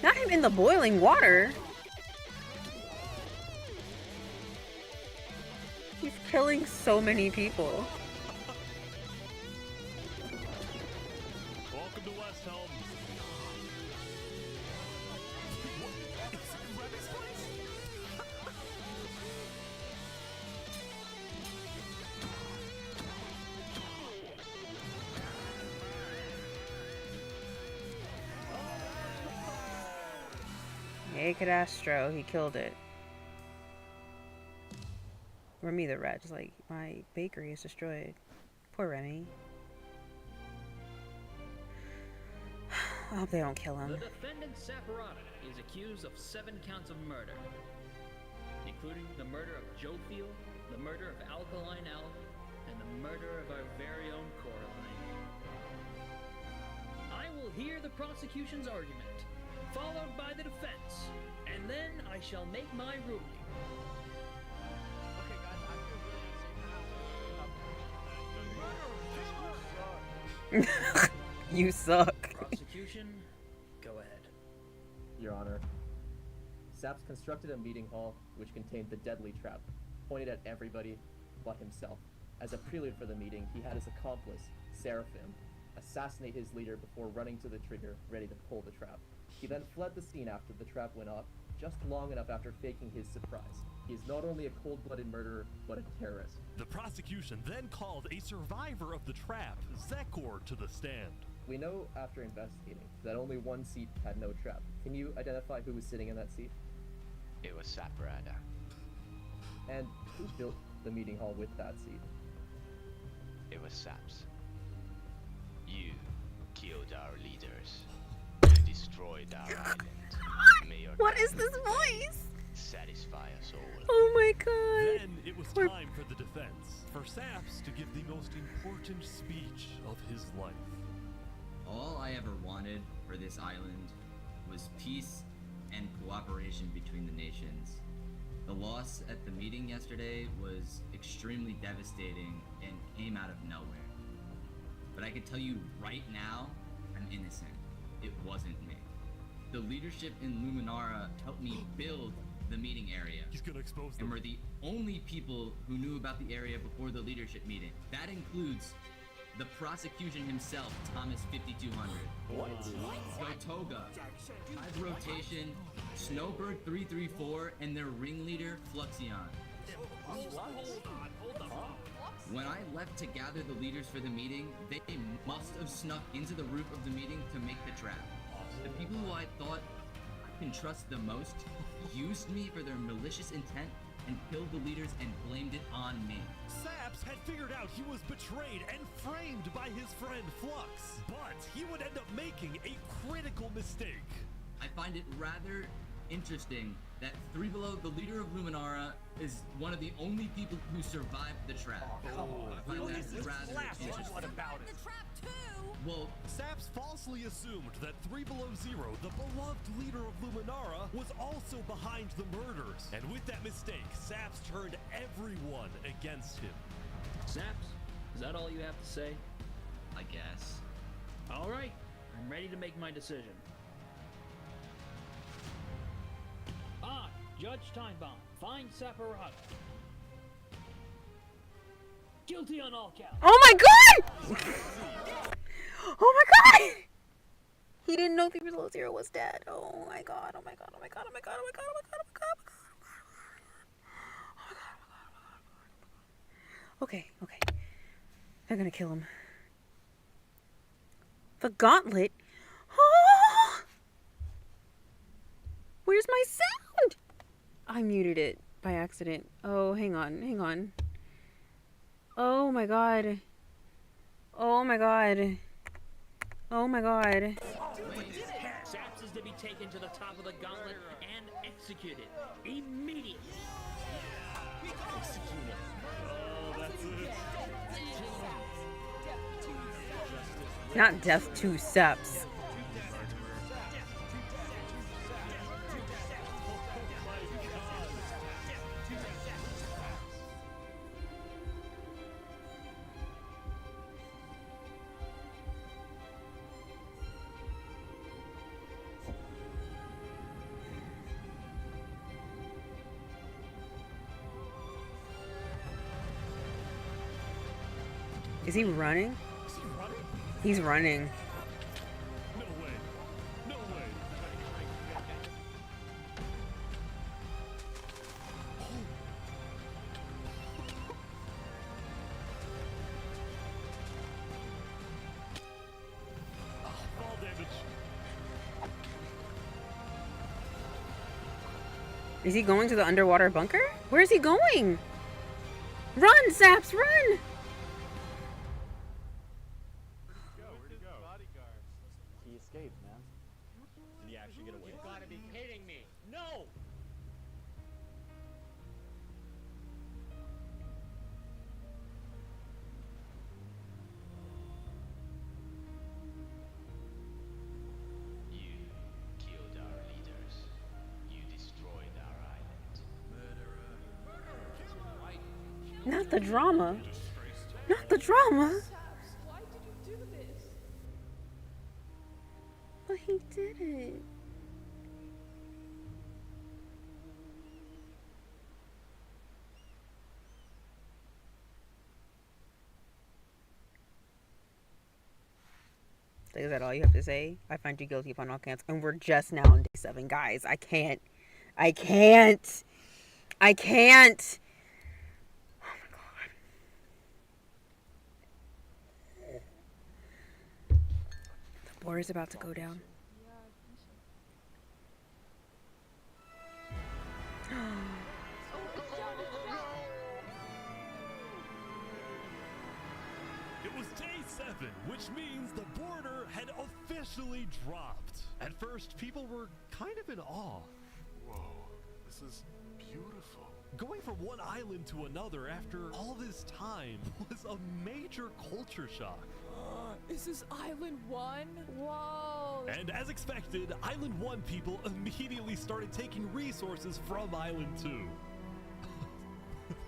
Not him in the boiling water. He's killing so many people. Welcome to West Helm. Naked Astro, he killed it. Remy the rat, just like, my bakery is destroyed. Poor Remy. I hope they don't kill him. The defendant Saporata is accused of 7 counts of murder, including the murder of Joe Field, the murder of Alkaline Elf, and the murder of our very own Coraline. I will hear the prosecution's argument, followed by the defense, and then I shall make my ruling. You suck. Prosecution, go ahead. Your Honor, Saps constructed a meeting hall which contained the deadly trap, pointed at everybody but himself. As a prelude for the meeting, he had his accomplice, Seraphim, assassinate his leader before running to the trigger, ready to pull the trap. He then fled the scene after the trap went off, just long enough after faking his surprise. He is not only a cold-blooded murderer, but a terrorist. The prosecution then called a survivor of the trap, Zekor, to the stand. We know after investigating that only one seat had no trap. Can you identify who was sitting in that seat? It was Saporata. And who built the meeting hall with that seat? It was Saps. You killed our leaders. You destroyed our island. May your What is this voice? satisfy us all. Oh my god. Then it was time for the defense, for Saps to give the most important speech of his life. All I ever wanted for this island was peace and cooperation between the nations. The loss at the meeting yesterday was extremely devastating and came out of nowhere. But I can tell you right now, I'm innocent. It wasn't me. The leadership in Luminara helped me build the meeting area. He's gonna expose them. And we're the only people who knew about the area before the leadership meeting. That includes the prosecution himself, Thomas 5200. What? Gotoga, Hive Rotation, Snowbird 334, and their ringleader, Fluxion. When I left to gather the leaders for the meeting, they must have snuck into the roof of the meeting to make the trap. The people who I thought I can trust the most used me for their malicious intent and killed the leaders and blamed it on me. Saps had figured out he was betrayed and framed by his friend Flux, but he would end up making a critical mistake. I find it rather interesting that Three Below, the leader of Luminara, is one of the only people who survived the trap. I find that rather interesting. What about it? Well, Saps falsely assumed that 3 Below Zero, the beloved leader of Luminara, was also behind the murders. And with that mistake, Saps turned everyone against him. Saps, is that all you have to say? I guess. All right, I'm ready to make my decision. I, Judge Timebomb, find Saporata guilty on all counts. Oh my god! Oh my god! He didn't know 3 Below Zero was dead. Oh my god, oh my god, oh my god, oh my god, oh my god, oh my god, oh my god, oh my god, oh my god, oh my god. Okay, okay. They're gonna kill him. The gauntlet? Oh! Where's my sound? I muted it by accident. Oh, hang on, hang on. Oh my god. Oh my god. Oh my god. Saps is to be taken to the top of the gauntlet and executed immediately. Executed. Oh, that's it. Not death to Saps. Is he running? Is he running? He's running. No way. No way. Oh, fall damage. Is he going to the underwater bunker? Where is he going? Run, Zaps, run! He escaped, man. Did he actually get away? You've got to be kidding me! No! You killed our leaders. You destroyed our island. Not the drama. Not the drama. Why did you do this? But he did it. So is that all you have to say? I find you guilty upon all counts. And we're just now on day 7, guys. I can't. I can't. I can't. Oh my god. The board is about to go down. It was day 7, which means the border had officially dropped. At first, people were kind of in awe. Whoa, this is beautiful. Going from one island to another after all this time was a major culture shock. Is this Island 1? Whoa! And as expected, Island 1 people immediately started taking resources from Island 2.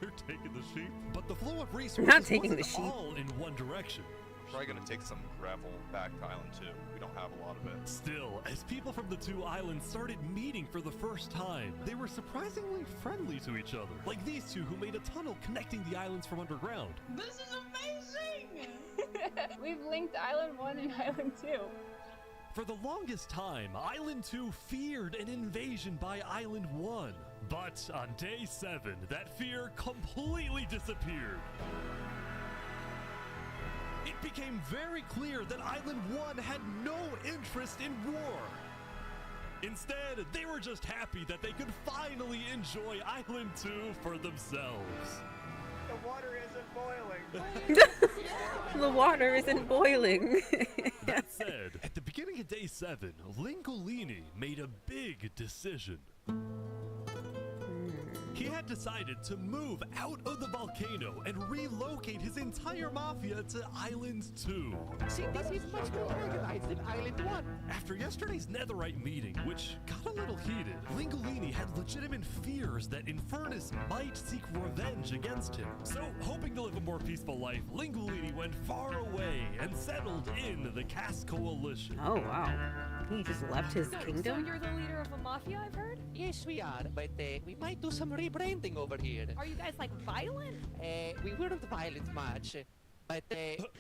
They're taking the sheep. But the flow of resources Not taking wasn't the sheep. all in one direction. Probably gonna take some gravel back to Island 2. We don't have a lot of it. Still, as people from the 2 islands started meeting for the first time, they were surprisingly friendly to each other. Like these two who made a tunnel connecting the islands from underground. This is amazing! We've linked Island 1 and Island 2. For the longest time, Island 2 feared an invasion by Island 1. But on day 7, that fear completely disappeared. It became very clear that Island 1 had no interest in war. Instead, they were just happy that they could finally enjoy Island 2 for themselves. The water isn't boiling. The water isn't boiling. That said, at the beginning of day 7, Lingolini made a big decision. He had decided to move out of the volcano and relocate his entire mafia to Island 2. See, this is much more organized than Island 1. After yesterday's Netherite meeting, which got a little heated, Lingolini had legitimate fears that Infernus might seek revenge against him. So, hoping to live a more peaceful life, Lingolini went far away and settled in the Caste Coalition. Oh, wow. He just left his So kingdom? you're the leader of a mafia, I've heard? Yes, we are, but we might do some rebranding over here. Are you guys like violent? We weren't violent much, but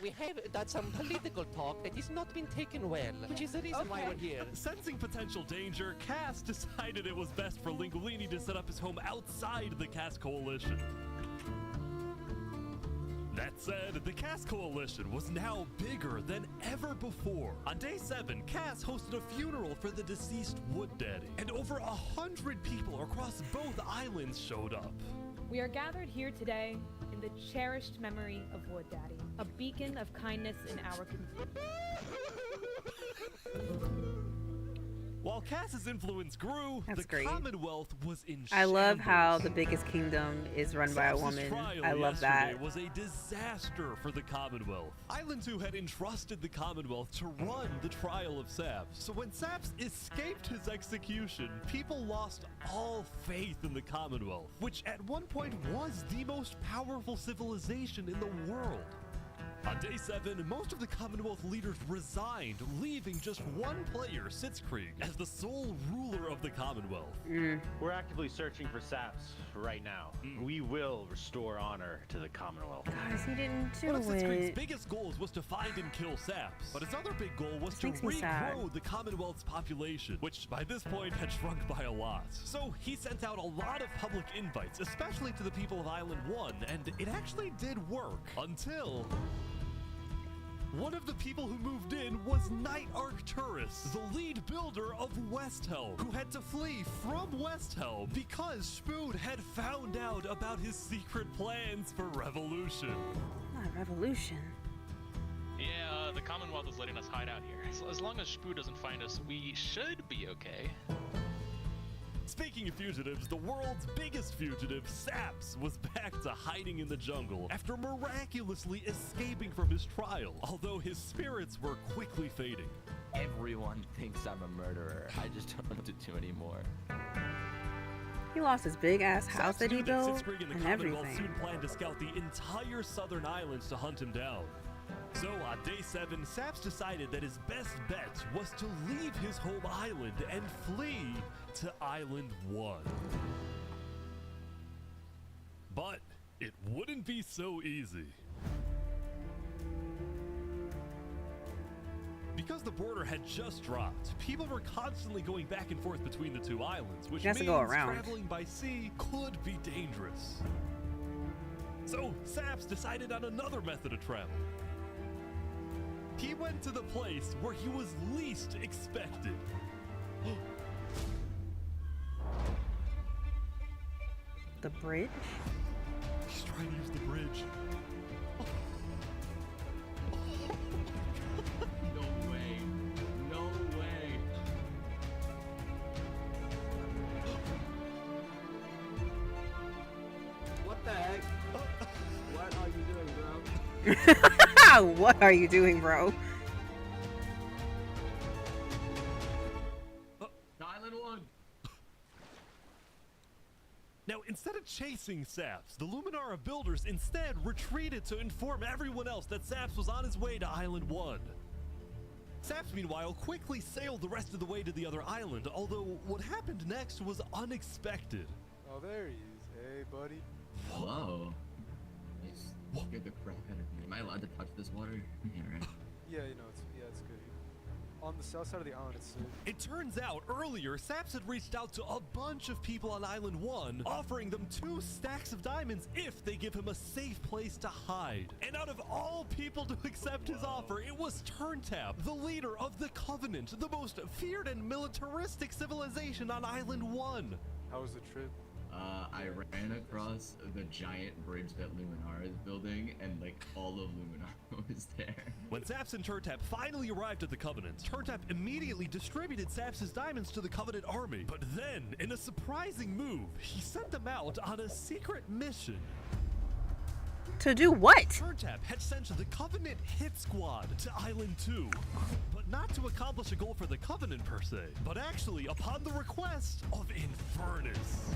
we have done some political talk that has not been taken well, which is the reason why we're here. Sensing potential danger, Cass decided it was best for Lingolini to set up his home outside the Cass Coalition. That said, the Cass Coalition was now bigger than ever before. On day 7, Cass hosted a funeral for the deceased Wood Daddy, and over 100 people across both islands showed up. We are gathered here today in the cherished memory of Wood Daddy, a beacon of kindness in our community. While Cass's influence grew, That's the great. Commonwealth was in I love how shambles. the biggest kingdom is run by a Sap's woman. trial I love that. yesterday was a disaster for the Commonwealth. Island 2 had entrusted the Commonwealth to run the trial of Saps. So when Saps escaped his execution, people lost all faith in the Commonwealth, which at one point was the most powerful civilization in the world. On day 7, most of the Commonwealth leaders resigned, leaving just one player, Sitzkrieg, as the sole ruler of the Commonwealth. We're actively searching for Saps right now. We will restore honor to the Commonwealth. Guys, he didn't do One of Sitzkrieg's it. biggest goals was to find and kill Saps, but his other big goal was to Makes me sad. regrow the Commonwealth's population, which by this point had shrunk by a lot. So he sent out a lot of public invites, especially to the people of Island 1, and it actually did work until one of the people who moved in was Knight Arcturus, the lead builder of Westhelm, who had to flee from Westhelm because Spood had found out about his secret plans for revolution. Not revolution. Yeah, the Commonwealth is letting us hide out here. So as long as Spoo doesn't find us, we should be okay. Speaking of fugitives, the world's biggest fugitive, Saps, was back to hiding in the jungle after miraculously escaping from his trial, although his spirits were quickly fading. Everyone thinks I'm a murderer. I just don't know what to do anymore. He lost his big ass house that he knew that built Sitzkrieg and the and Commonwealth everything. soon planned to scout the entire southern islands to hunt him down. So on day 7, Saps decided that his best bet was to leave his home island and flee to Island 1. But it wouldn't be so easy. Because the border had just dropped, people were constantly going back and forth between the two islands, which He has to means go around. traveling by sea could be dangerous. So Saps decided on another method of travel. He went to the place where he was least expected. The bridge? He's trying to use the bridge. No way. No way. What the heck? What are you doing, bro? What are you doing, bro? Island 1. Now, instead of chasing Saps, the Luminara builders instead retreated to inform everyone else that Saps was on his way to Island 1. Saps, meanwhile, quickly sailed the rest of the way to the other island, although what happened next was unexpected. Oh, there he is. Hey, buddy. Whoa. He's scared the crap out of me. Am I allowed to touch this water? Yeah, right. Yeah, you know, it's good. On the south side of the island, it's safe. It turns out earlier, Saps had reached out to a bunch of people on Island 1, offering them 2 stacks of diamonds if they give him a safe place to hide. And out of all people to accept his offer, it was Turntap, the leader of the Covenant, the most feared and militaristic civilization on Island 1. How was the trip? I ran across the giant bridge that Luminar is building, and like all of Luminar was there. When Saps and Turntap finally arrived at the Covenant, Turntap immediately distributed Saps' diamonds to the Covenant army. But then, in a surprising move, he sent them out on a secret mission. To do what? Turntap had sent the Covenant hit squad to Island 2, but not to accomplish a goal for the Covenant per se, but actually upon the request of Infernus.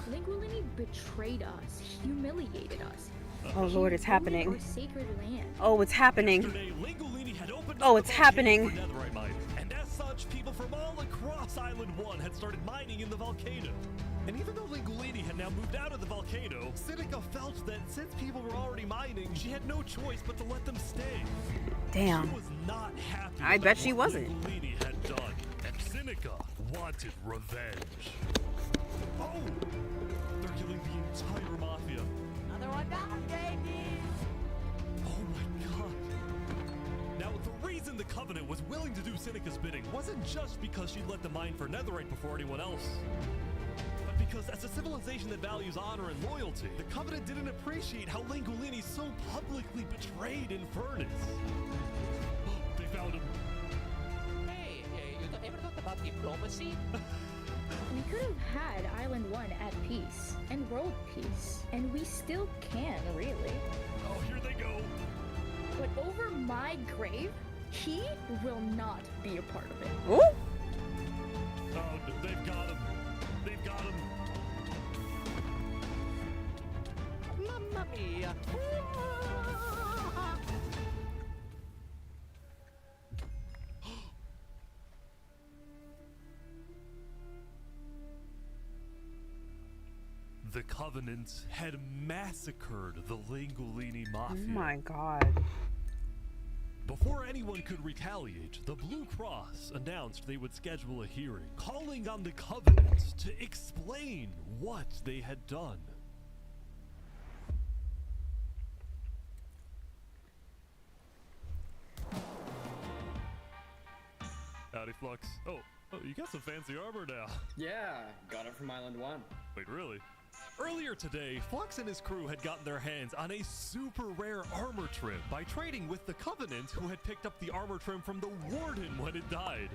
Linguini betrayed us, humiliated us. Oh Lord, it's happening. Our sacred land. Oh, it's happening. Yesterday, Lingolini had opened Oh, up it's the volcano happening. for netherite mining, and as such, people from all across Island 1 had started mining in the volcano. And even though Lingolini had now moved out of the volcano, Sinica felt that since people were already mining, she had no choice but to let them stay. Damn. She was not happy I with bet what she wasn't. Lingolini had done, and Sinica wanted revenge. Oh! They're killing the entire mafia. Another one down, baby! Oh my god. Now, the reason the Covenant was willing to do Sinica's bidding wasn't just because she'd let them mine for netherite before anyone else, but because as a civilization that values honor and loyalty, the Covenant didn't appreciate how Lingolini so publicly betrayed Infernus. They found him. Hey, you ever thought about diplomacy? We could have had Island 1 at peace and world peace, and we still can, really. Oh, here they go. But over my grave, he will not be a part of it. Ooh. Oh, they've got him. They've got him. Mamma mia! The Covenant had massacred the Langolini Oh Mafia. my god. Before anyone could retaliate, the Blue Cross announced they would schedule a hearing, calling on the Covenant to explain what they had done. Howdy, Flux. Oh, you got some fancy armor now. Yeah, got it from Island 1. Wait, really? Earlier today, Flux and his crew had gotten their hands on a super rare armor trim by trading with the Covenant, who had picked up the armor trim from the Warden when it died.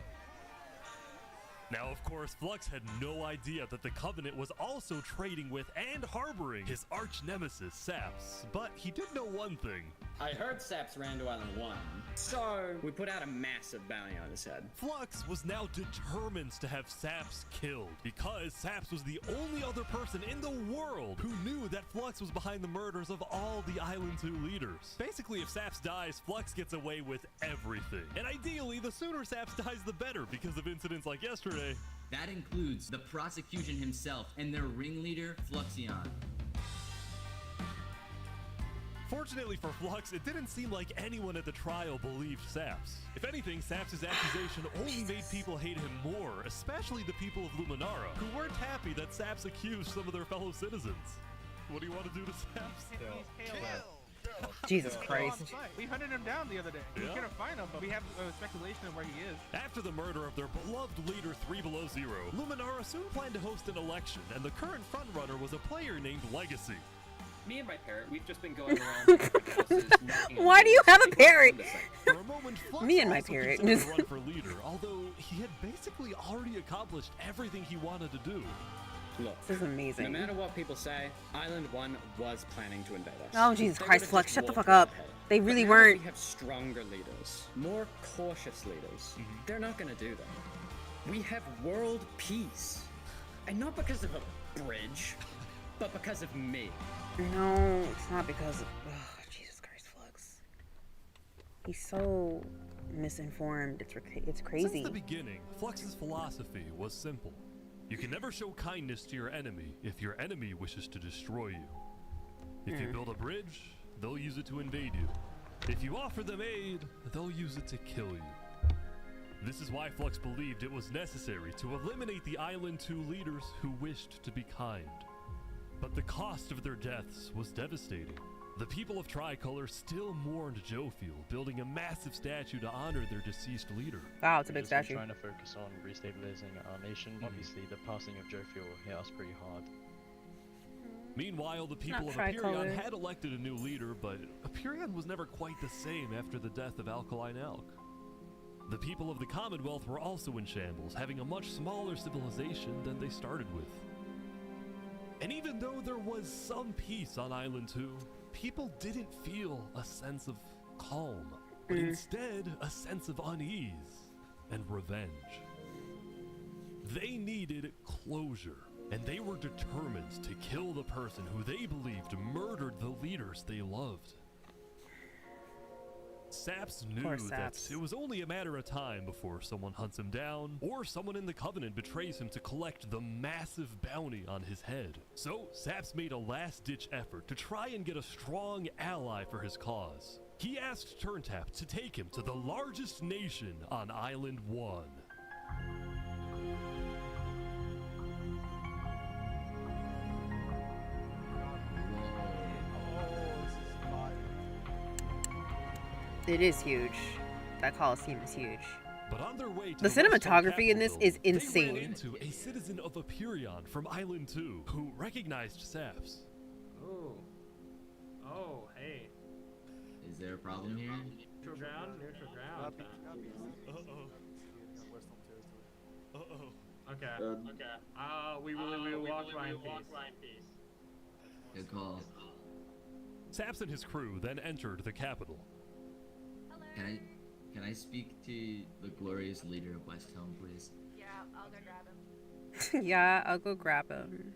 Now, of course, Flux had no idea that the Covenant was also trading with and harboring his arch nemesis, Saps. But he did know one thing. I heard Saps ran to Island 1, so we put out a massive bounty on his head. Flux was now determined to have Saps killed, because Saps was the only other person in the world who knew that Flux was behind the murders of all the Island 2 leaders. Basically, if Saps dies, Flux gets away with everything. And ideally, the sooner Saps dies, the better, because of incidents like yesterday. That includes the prosecution himself and their ringleader, Fluxion. Fortunately for Flux, it didn't seem like anyone at the trial believed Saps. If anything, Saps' accusation only made people hate him more, especially the people of Luminara, who weren't happy that Saps accused some of their fellow citizens. What do you want to do to Saps? Jesus Christ. We hunted him down the other day. We Yeah. couldn't find him, but we have speculation of where he is. After the murder of their beloved leader 3 Below Zero, Luminara soon planned to host an election, and the current frontrunner was a player named Legacy. Me and my parrot, we've just been going around to different houses, knocking on Why do you doors, have a people parrot? to say. For a moment, Flux Me and my also parrot. considered a run for leader, although he had basically already accomplished everything he wanted to do. Look, This is amazing. no matter what people say, Island 1 was planning to invade us. Oh, Jesus They Christ, would've Flux, just shut the walked fuck up. right ahead. They But really now that weren't. We have stronger leaders, more cautious leaders. They're not going to do that. We have world peace. And not because of a bridge, but because of me. No, it's not because of. Oh, Jesus Christ, Flux. He's so misinformed. It's crazy. Since the beginning, Flux's philosophy was simple. You can never show kindness to your enemy if your enemy wishes to destroy you. If you build a bridge, they'll use it to invade you. If you offer them aid, they'll use it to kill you. This is why Flux believed it was necessary to eliminate the Island 2 leaders who wished to be kind. But the cost of their deaths was devastating. The people of Tricolor still mourned Jofiel, building a massive statue to honor their deceased leader. Wow, it's a big We've just statue. been trying to focus on restabilizing our nation. Obviously, the passing of Jofiel hit us pretty hard. Meanwhile, the people of Tricolor. Aperion had elected a new leader, but Aperion was never quite the same after the death of Alkaline Elk. The people of the Commonwealth were also in shambles, having a much smaller civilization than they started with. And even though there was some peace on Island 2, people didn't feel a sense of calm, but instead a sense of unease and revenge. They needed closure, and they were determined to kill the person who they believed murdered the leaders they loved. Saps knew Poor that Saps. it was only a matter of time before someone hunts him down, or someone in the Covenant betrays him to collect the massive bounty on his head. So, Saps made a last-ditch effort to try and get a strong ally for his cause. He asked Turntap to take him to the largest nation on Island 1. It is huge. That Coliseum is huge. But on their way to The Western cinematography in this Capital, is They insane. ran into a citizen of Aperion from Island 2 who recognized Saps. Oh. Oh, hey. Is there a problem here? Neutral ground? Neutral ground. Okay. Okay. We will walk by in peace. Good call. Saps and his crew then entered the capital. Can I speak to the glorious leader of West Helm, please? Yeah, I'll go grab him. Yeah, I'll go grab him.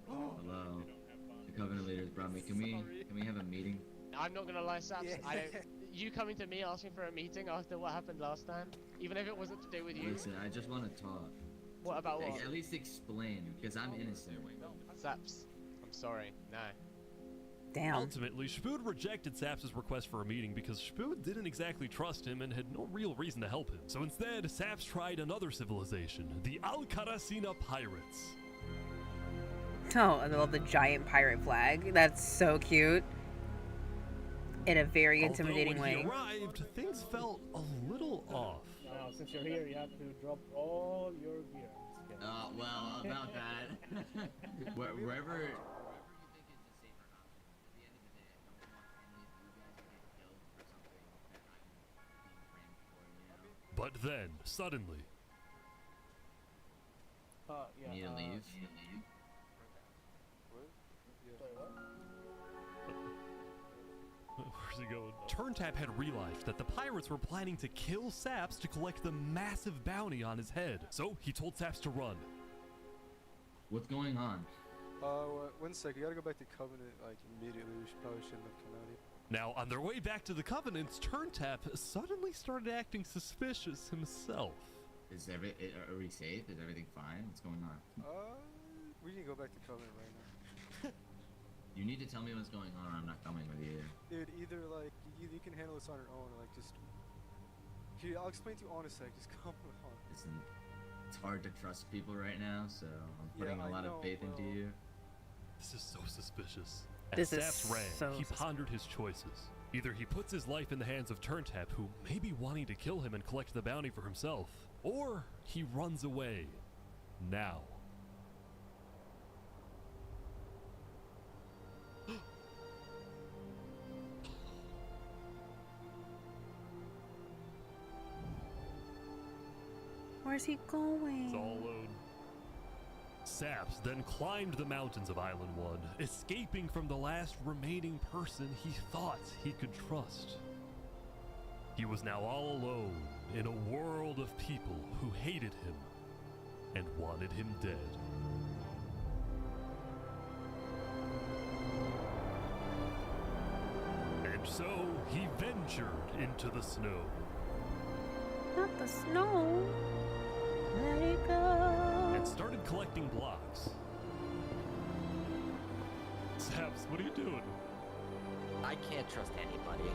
Hello. The Covenant leaders brought me. Can we have a meeting? I'm not gonna lie, Saps. You coming to me asking for a meeting after what happened last time, even if it wasn't to do with you. Listen, I just want to talk. What about what? At least explain, because I'm innocent. Saps, I'm sorry. No. Damn. Ultimately, Shpood rejected Saps' request for a meeting because Shpood didn't exactly trust him and had no real reason to help him. So instead, Saps tried another civilization, the Al-Karasina Pirates. Oh, I love the giant pirate flag. That's so cute. In a very intimidating Although when way. he arrived, things felt a little off. Now, since you're here, you have to drop all your gear. Well, about that. Wherever you think is a safer option. At the end of the day, I don't want any of you guys to get killed for something that I'm being framed for, you know? But then, suddenly... You need to leave? Where's he going? Turntap had realized that the pirates were planning to kill Saps to collect the massive bounty on his head. So he told Saps to run. What's going on? 1 sec. You gotta go back to Covenant like immediately. We probably shouldn't have come out here. Now, on their way back to the Covenants, Turntap suddenly started acting suspicious himself. Are we safe? Is everything fine? What's going on? We can go back to Covenant right now. You need to tell me what's going on or I'm not coming with you. Dude, either like you can handle this on your own, or like just. Here, I'll explain to you on a sec. Just come on. Listen, it's hard to trust people right now, so I'm putting a lot of faith into you. This is so suspicious. This As is Saps ran, so he pondered his choices. Either he puts his life in the hands of Turntap, who may be wanting to kill him and collect the bounty for himself, or he runs away. Now. Where's he going? It's all alone. Saps then climbed the mountains of Island 1, escaping from the last remaining person he thought he could trust. He was now all alone in a world of people who hated him and wanted him dead. And so he ventured into the snow. Not the snow. Let it go. And started collecting blocks. Saps, what are you doing? I can't trust anybody.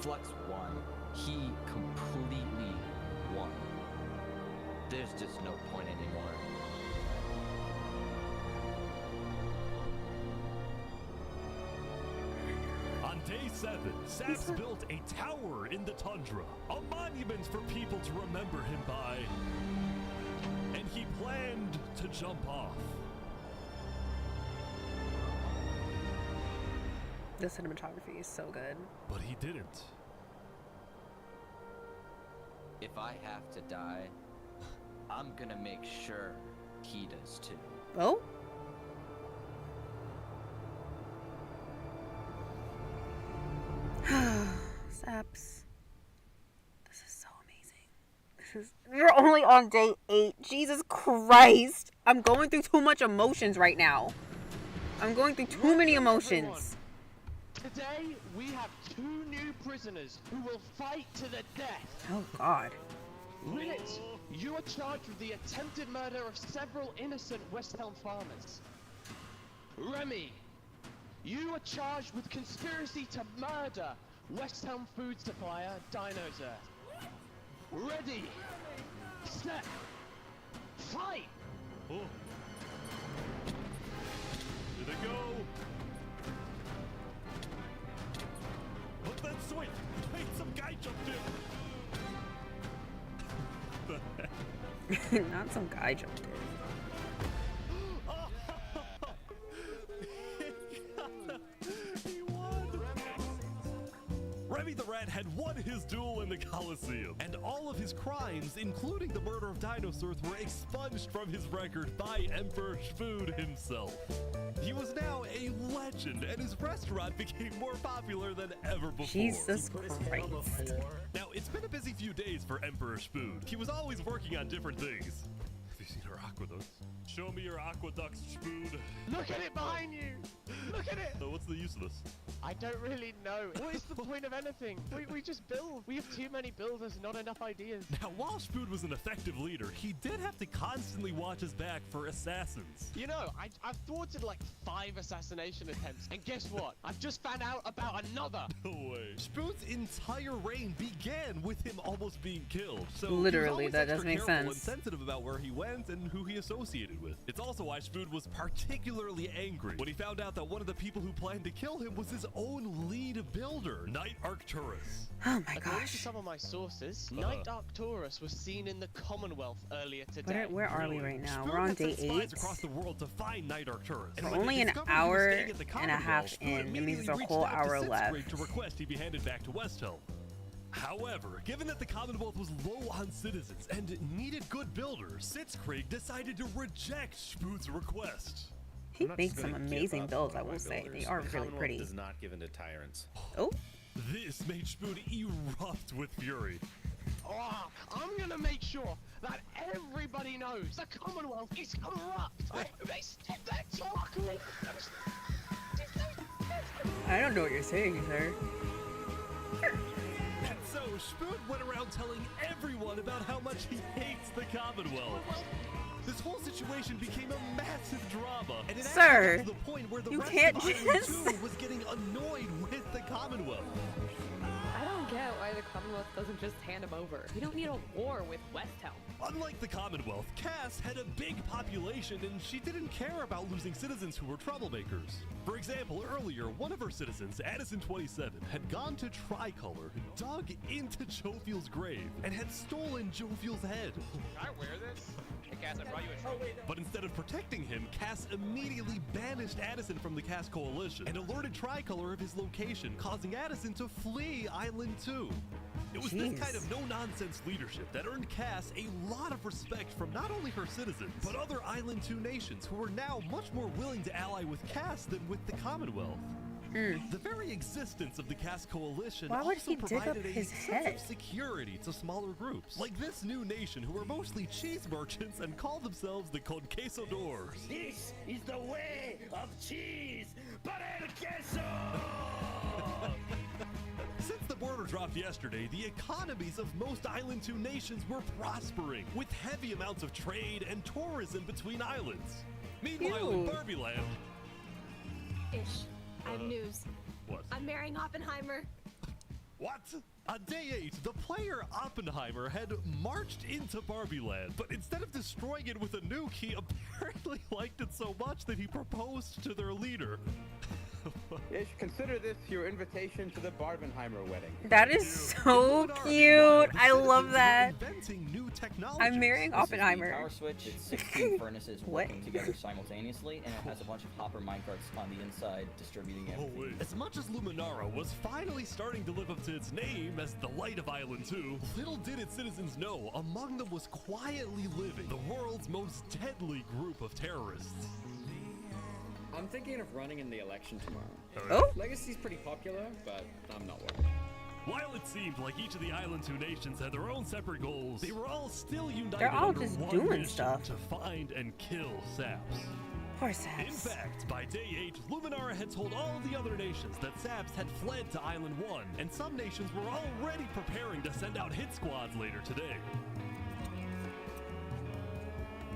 Flux won. He completely won. There's just no point anymore. On day 7, Saps built a tower in the tundra, a monument for people to remember him by. And he planned to jump off. The cinematography is so good. But he didn't. If I have to die, I'm gonna make sure he does too. Oh? Saps. This is so amazing. We're only on day 8. Jesus Christ. I'm going through too much emotions right now. I'm going through too many emotions. Today, we have 2 new prisoners who will fight to the death. Oh, God. Rinnet, you are charged with the attempted murder of several innocent West Helm farmers. Remy, you are charged with conspiracy to murder West Helm food supplier Dinosaur. Ready, set, fight! Oh. Here they go. What's that swing? Wait, some guy jumped in. Not some guy jumped in. He won! Remy the Rat had won his duel in the Colosseum, and all of his crimes, including the murder of Dinosaurs, were expunged from his record by Emperor Shpood himself. He was now a legend, and his restaurant became more popular than ever before. Jesus Christ. Now, it's been a busy few days for Emperor Shpood. He was always working on different things. Have you seen her Aquados? Show me your aqueducts, Spood. Look at it behind you! Look at it! So what's the use of this? I don't really know. What is the point of anything? We just build. We have too many builders, not enough ideas. Now, while Spood was an effective leader, he did have to constantly watch his back for assassins. You know, I've thwarted like 5 assassination attempts, and guess what? I've just found out about another. No way. Spood's entire reign began with him almost being killed. So Literally, that does does make sense. And sensitive about where he went and who he associated with. It's also why Spood was particularly angry when he found out that one of the people who planned to kill him was his own lead builder, Knight Arcturus. Oh my According gosh. to some of my sources, Knight Arcturus was seen in the Commonwealth earlier today. Where are we right now? Spood We're on had day sent spies 8. across the world to find Knight Arcturus. And We're when they only an discovered he was hour staying at the and a half Commonwealth, Spood in. That means immediately there's a reached whole out to hour Sitzcraig left. to request he be handed back to Westhelm. However, given that the Commonwealth was low on citizens and needed good builders, Sitzcraig decided to reject Spood's request. He makes some amazing builds, I will say. They are really pretty. Is not given to tyrants. Oh. This made Spood erupt with fury. Oh, I'm gonna make sure that everybody knows the Commonwealth is corrupt. They stepped their talk. I don't know what you're saying, sir. And so Spood went around telling everyone about how much he hates the Commonwealth. This whole situation became a massive drama, and it Sir, actually got to the point where the you rest can't of Island just- 2 was getting annoyed with the Commonwealth. I don't get why the Commonwealth doesn't just hand him over. We don't need a war with Westhelm. Unlike the Commonwealth, Cass had a big population and she didn't care about losing citizens who were troublemakers. For example, earlier, one of her citizens, Addison27, had gone to Tricolor, dug into Jovial's grave, and had stolen Jovial's head. Can I wear this? Hey, Cass, I brought you a trophy. But instead of protecting him, Cass immediately banished Addison from the Cass Coalition and alerted Tricolor of his location, causing Addison to flee Island 2. It was this kind of no-nonsense leadership that earned Cass a lot of respect from not only her citizens, but other Island 2 nations who were now much more willing to ally with Cass than with the Commonwealth. The very existence of the Cass Coalition Why would also he dig up provided a his sense head? of security to smaller groups, like this new nation who are mostly cheese merchants and call themselves the Conquistadors. This is the way of cheese, para el queso! Since the border dropped yesterday, the economies of most Island 2 nations were prospering, with heavy amounts of trade and tourism between islands. Meanwhile, in Ew. Barbie Land, Ish. I have news. What? I'm marrying Oppenheimer. What? On day 8, the player Oppenheimer had marched into Barbie Land, but instead of destroying it with a nuke, he apparently liked it so much that he proposed to their leader. Ish, consider this your invitation to the Barbenheimer wedding. That is so cute. I love that. I'm marrying Oppenheimer. Power switch, it's 16 furnaces What? working together simultaneously, and it has a bunch of hopper minecarts on the inside distributing everything. As much as Luminara was finally starting to live up to its name as the light of Island 2, little did its citizens know among them was quietly living the world's most deadly group of terrorists. I'm thinking of running in the election tomorrow. Oh? Legacy's pretty popular, but I'm not worried. While it seemed like each of the Island 2 nations had their own separate goals, they were all still united They're all under just one doing mission stuff. to find and kill Saps. Poor In Saps. fact, by day 8, Luminara had told all the other nations that Saps had fled to Island 1, and some nations were already preparing to send out hit squads later today.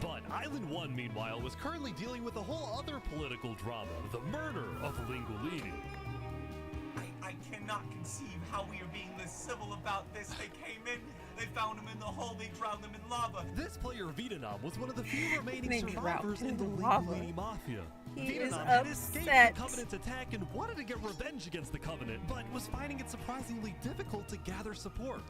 But Island 1, meanwhile, was currently dealing with a whole other political drama, the murder of Lingolini. I cannot conceive how we are being this civil about this. They came in, they found him in the hole, they drowned him in lava. This player, Vietnam, was one of the few remaining They survivors drowned in the in lava. Lingolini Mafia. He Vietnam is had escaped upset. the Covenant's attack and wanted to get revenge against the Covenant, but was finding it surprisingly difficult to gather support.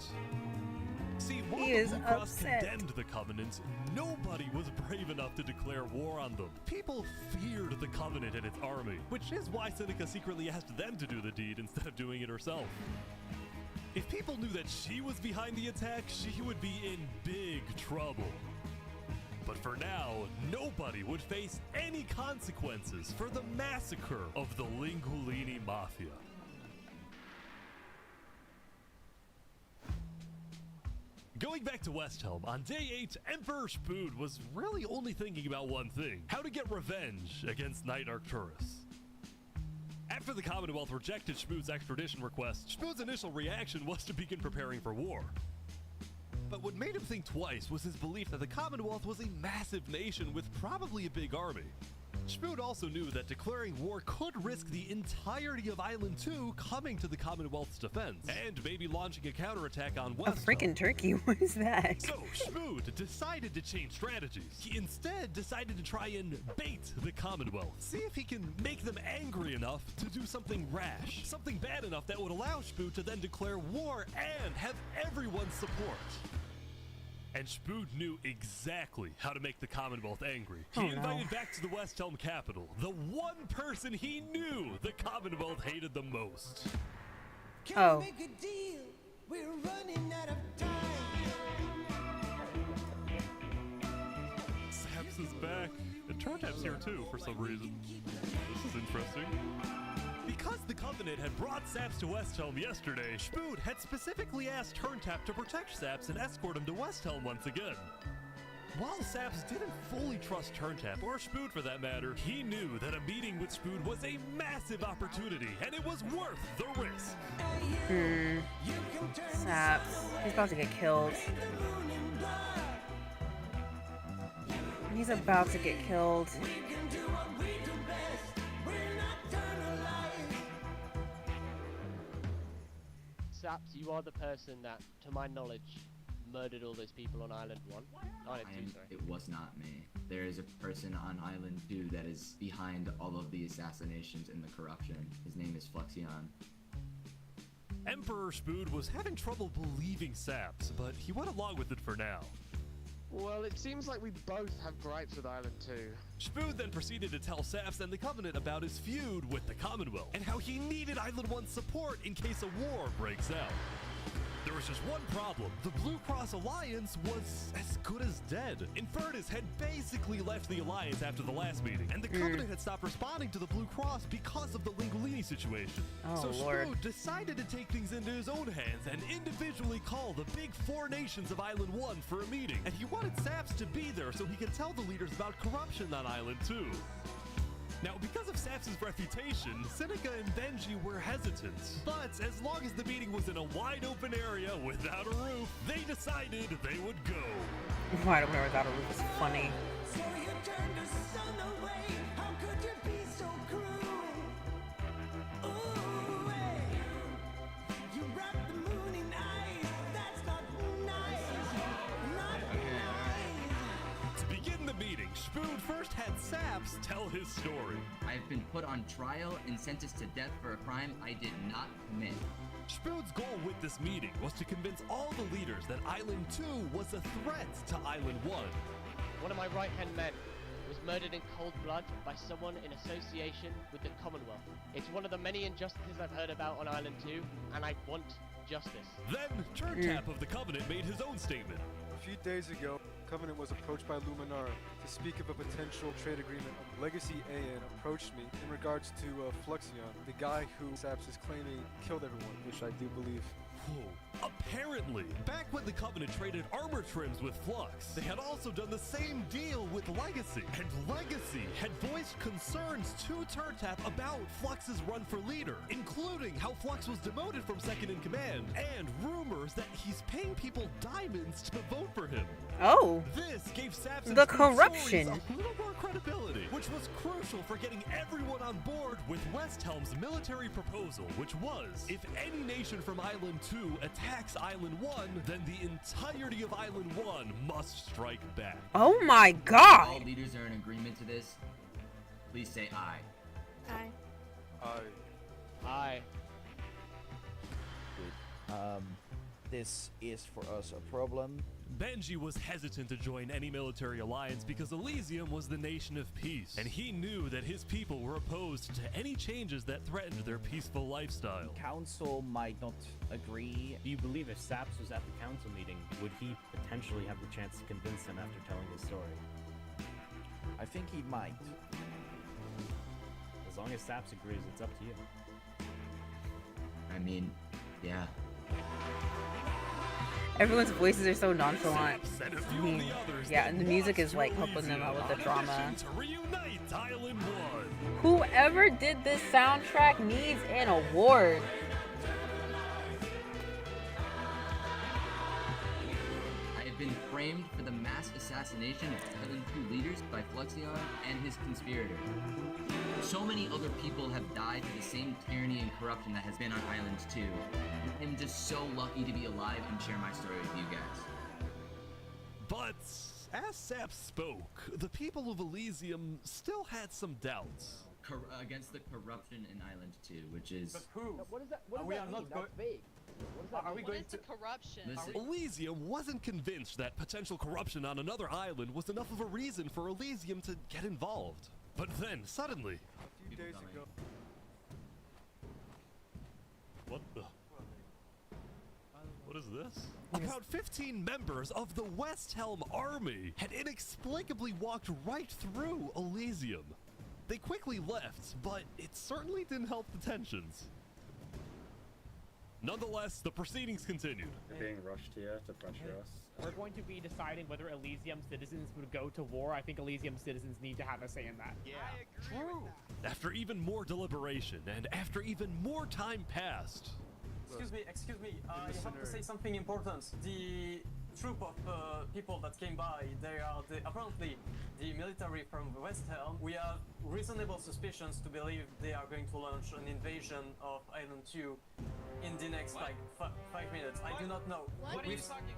See, while He the is Blue Cross upset. condemned the Covenant, nobody was brave enough to declare war on them. People feared the Covenant and its army, which is why Seneca secretly asked them to do the deed instead of doing it herself. If people knew that she was behind the attack, she would be in big trouble. But for now, nobody would face any consequences for the massacre of the Lingolini Mafia. Going back to Westhelm, on day 8, Emperor Spood was really only thinking about one thing: how to get revenge against Knight Arcturus. After the Commonwealth rejected Spood's extradition request, Spood's initial reaction was to begin preparing for war. But what made him think twice was his belief that the Commonwealth was a massive nation with probably a big army. Spood also knew that declaring war could risk the entirety of Island 2 coming to the Commonwealth's defense, and maybe launching a counterattack on A West. freaking turkey? What is that? So Spood decided to change strategies. He instead decided to try and bait the Commonwealth. See if he can make them angry enough to do something rash. Something bad enough that would allow Spood to then declare war and have everyone's support. And Spood knew exactly how to make the Commonwealth angry. He invited back to the Westhelm capital the one person he knew the Commonwealth hated the most. Oh. Make a deal. We're running out of time. Saps is back. And Turntap's here too for some reason. This is interesting. Because the Covenant had brought Saps to Westhelm yesterday, Spood had specifically asked Turntap to protect Saps and escort him to Westhelm once again. While Saps didn't fully trust Turntap, or Spood for that matter, he knew that a meeting with Spood was a massive opportunity, and it was worth the risk. Saps. He's about to get killed. He's about to get killed. Saps, you are the person that, to my knowledge, murdered all those people on Island 1? Island 2, sorry. It was not me. There is a person on Island 2 that is behind all of the assassinations and the corruption. His name is Fluxion. Emperor Spood was having trouble believing Saps, but he went along with it for now. Well, it seems like we both have gripes with Island 2. Spood then proceeded to tell Saps and the Covenant about his feud with the Commonwealth, and how he needed Island 1's support in case a war breaks out. There was just one problem. The Blue Cross Alliance was as good as dead. Infernus had basically left the Alliance after the last meeting, and the Covenant had stopped responding to the Blue Cross because of the Lingolini situation. Oh, so Lord. Spood decided to take things into his own hands and individually call the big 4 nations of Island 1 for a meeting. And he wanted Saps to be there so he could tell the leaders about corruption on Island 2. Now, because of Saps' reputation, Seneca and Benji were hesitant. But as long as the meeting was in a wide open area without a roof, they decided they would go. Wide open area without a roof is funny. So you turned the sun away. How could you be so cruel? Ooh, hey. You wrapped the moon in ice. That's not nice. Not nice. To begin the meeting, Spood first had Saps tell his story. I've been put on trial and sentenced to death for a crime I did not commit. Spood's goal with this meeting was to convince all the leaders that Island 2 was a threat to Island 1. One of my right-hand men was murdered in cold blood by someone in association with the Commonwealth. It's one of the many injustices I've heard about on Island 2, and I want justice. Then, Turntap of the Covenant made his own statement. A few days ago, Covenant was approached by Luminara to speak of a potential trade agreement. Legacy AN approached me in regards to Fluxion, the guy who Saps is claiming killed everyone, which I do believe. Whoa. Apparently, back when the Covenant traded armor trims with Flux, they had also done the same deal with Legacy. And Legacy had voiced concerns to Turntap about Flux's run for leader, including how Flux was demoted from second in command, and rumors that he's paying people diamonds to vote for him. Oh. This gave Saps The corruption. a little more credibility, which was crucial for getting everyone on board with Westhelm's military proposal, which was, if any nation from Island 2 attacks Island 1, then the entirety of Island 1 must strike back. Oh my If god! all leaders are in agreement to this, please say aye. Aye. Aye. This is for us a problem. Benji was hesitant to join any military alliance because Elysium was the nation of peace, and he knew that his people were opposed to any changes that threatened their peaceful lifestyle. Council might not agree. Do you believe if Saps was at the council meeting, would he potentially have the chance to convince them after telling his story? I think he might. As long as Saps agrees, it's up to you. I mean, yeah. Everyone's voices are so nonchalant. Saps and a I few of mean, the others yeah, then and the music watched is like helping them out with the Elysium on a drama. mission to reunite Island 1. Whoever did this soundtrack needs an award. I have been framed for the mass assassination of Island 2 leaders by Fluxion and his conspirator. So many other people have died to the same tyranny and corruption that has been on Island 2. I'm just so lucky to be alive and share my story with you guys. But as Saps spoke, the people of Elysium still had some doubts. Against the corruption in Island 2, which is... But who? What does that? What does we that are mean? not That's go- vague. Are we going to corruption? Elysium wasn't convinced that potential corruption on another island was enough of a reason for Elysium to get involved. But then, suddenly... A few days ago. What the... What is this? About 15 members of the West Helm Army had inexplicably walked right through Elysium. They quickly left, but it certainly didn't help the tensions. Nonetheless, the proceedings continued. They're being rushed here to pressure us. We're going to be deciding whether Elysium citizens would go to war. I think Elysium citizens need to have a say in that. Yeah, true. After even more deliberation and after even more time passed, Excuse me, I have to say something important. The troop of people that came by, they are apparently the military from West Helm. We have reasonable suspicions to believe they are going to launch an invasion of Island 2 in the next, 5 minutes. I do not know. What are you talking?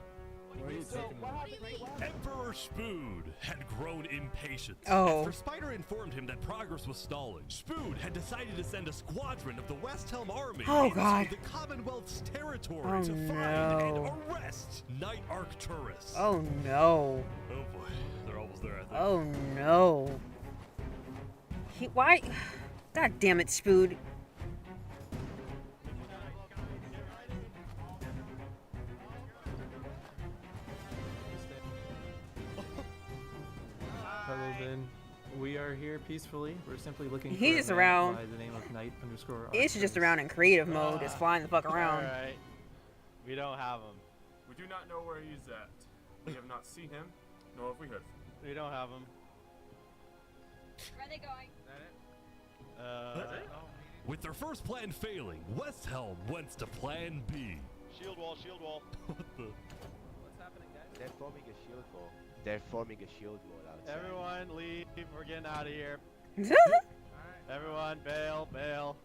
Emperor Spood had grown impatient. Oh. After Spider informed him that progress was stalling, Spood had decided to send a squadron of the West Helm Army Oh, into God. the Commonwealth's territory Oh, to find no. and arrest Night Arcturus. Oh no. Oh boy, they're almost there, I think. Oh no. Why? God damn it, Spood. Hello, Ben. We are here peacefully. We're simply looking He's for just a man around. by the name of Knight _ It's just around in creative mode, just flying the fuck around. Alright. We don't have him. We do not know where he's at. We have not seen him, nor have we heard from him. We don't have him. Where are they going? With their first plan failing, West Helm went to plan B. Shield wall, shield wall. What the? What's happening, guys? They're forming a shield wall. They're forming a shield wall outside. Everyone leave. We're getting out of here. Everyone, bail, bail.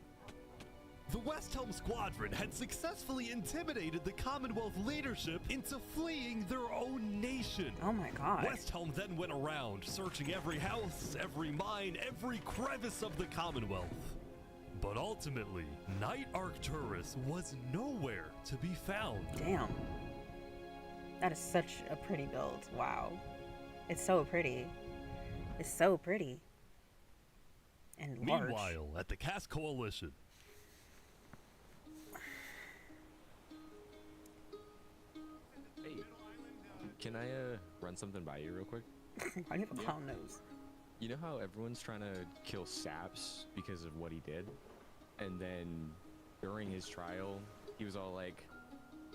The West Helm Squadron had successfully intimidated the Commonwealth leadership into fleeing their own nation. Oh my god. West Helm then went around, searching every house, every mine, every crevice of the Commonwealth. But ultimately, Night Arcturus was nowhere to be found. Damn. That is such a pretty build. Wow. It's so pretty. It's so pretty. And large. Meanwhile, at the Cass Coalition, Hey, can I run something by you real quick? Why do you have a clown nose? You know how everyone's trying to kill Saps because of what he did? And then during his trial, he was all like,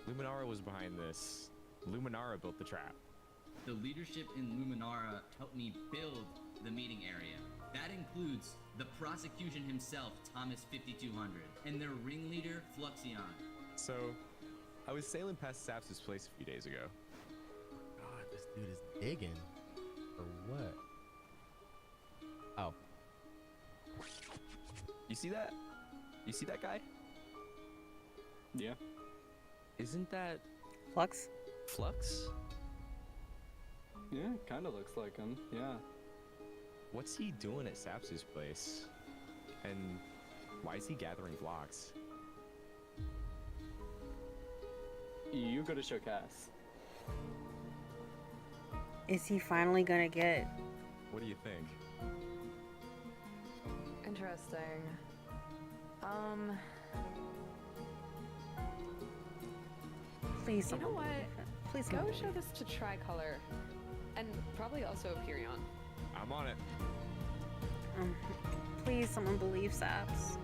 Luminara was behind this. Luminara built the trap. The leadership in Luminara helped me build the meeting area. That includes the prosecution himself, Thomas 5200, and their ringleader, Fluxion. So, I was sailing past Saps' place a few days ago. God, this dude is digging. For what? Oh. You see that? You see that guy? Yeah. Isn't that Flux? Flux? Yeah, kind of looks like him. Yeah. What's he doing at Saps' place? And why is he gathering blocks? You go to show Cass. Is he finally gonna get... What do you think? Interesting. Please, You know someone what? believe it. Please, Go someone show believe this to Tricolor. And probably also Perion. I'm on it. it. Please, someone believe Saps.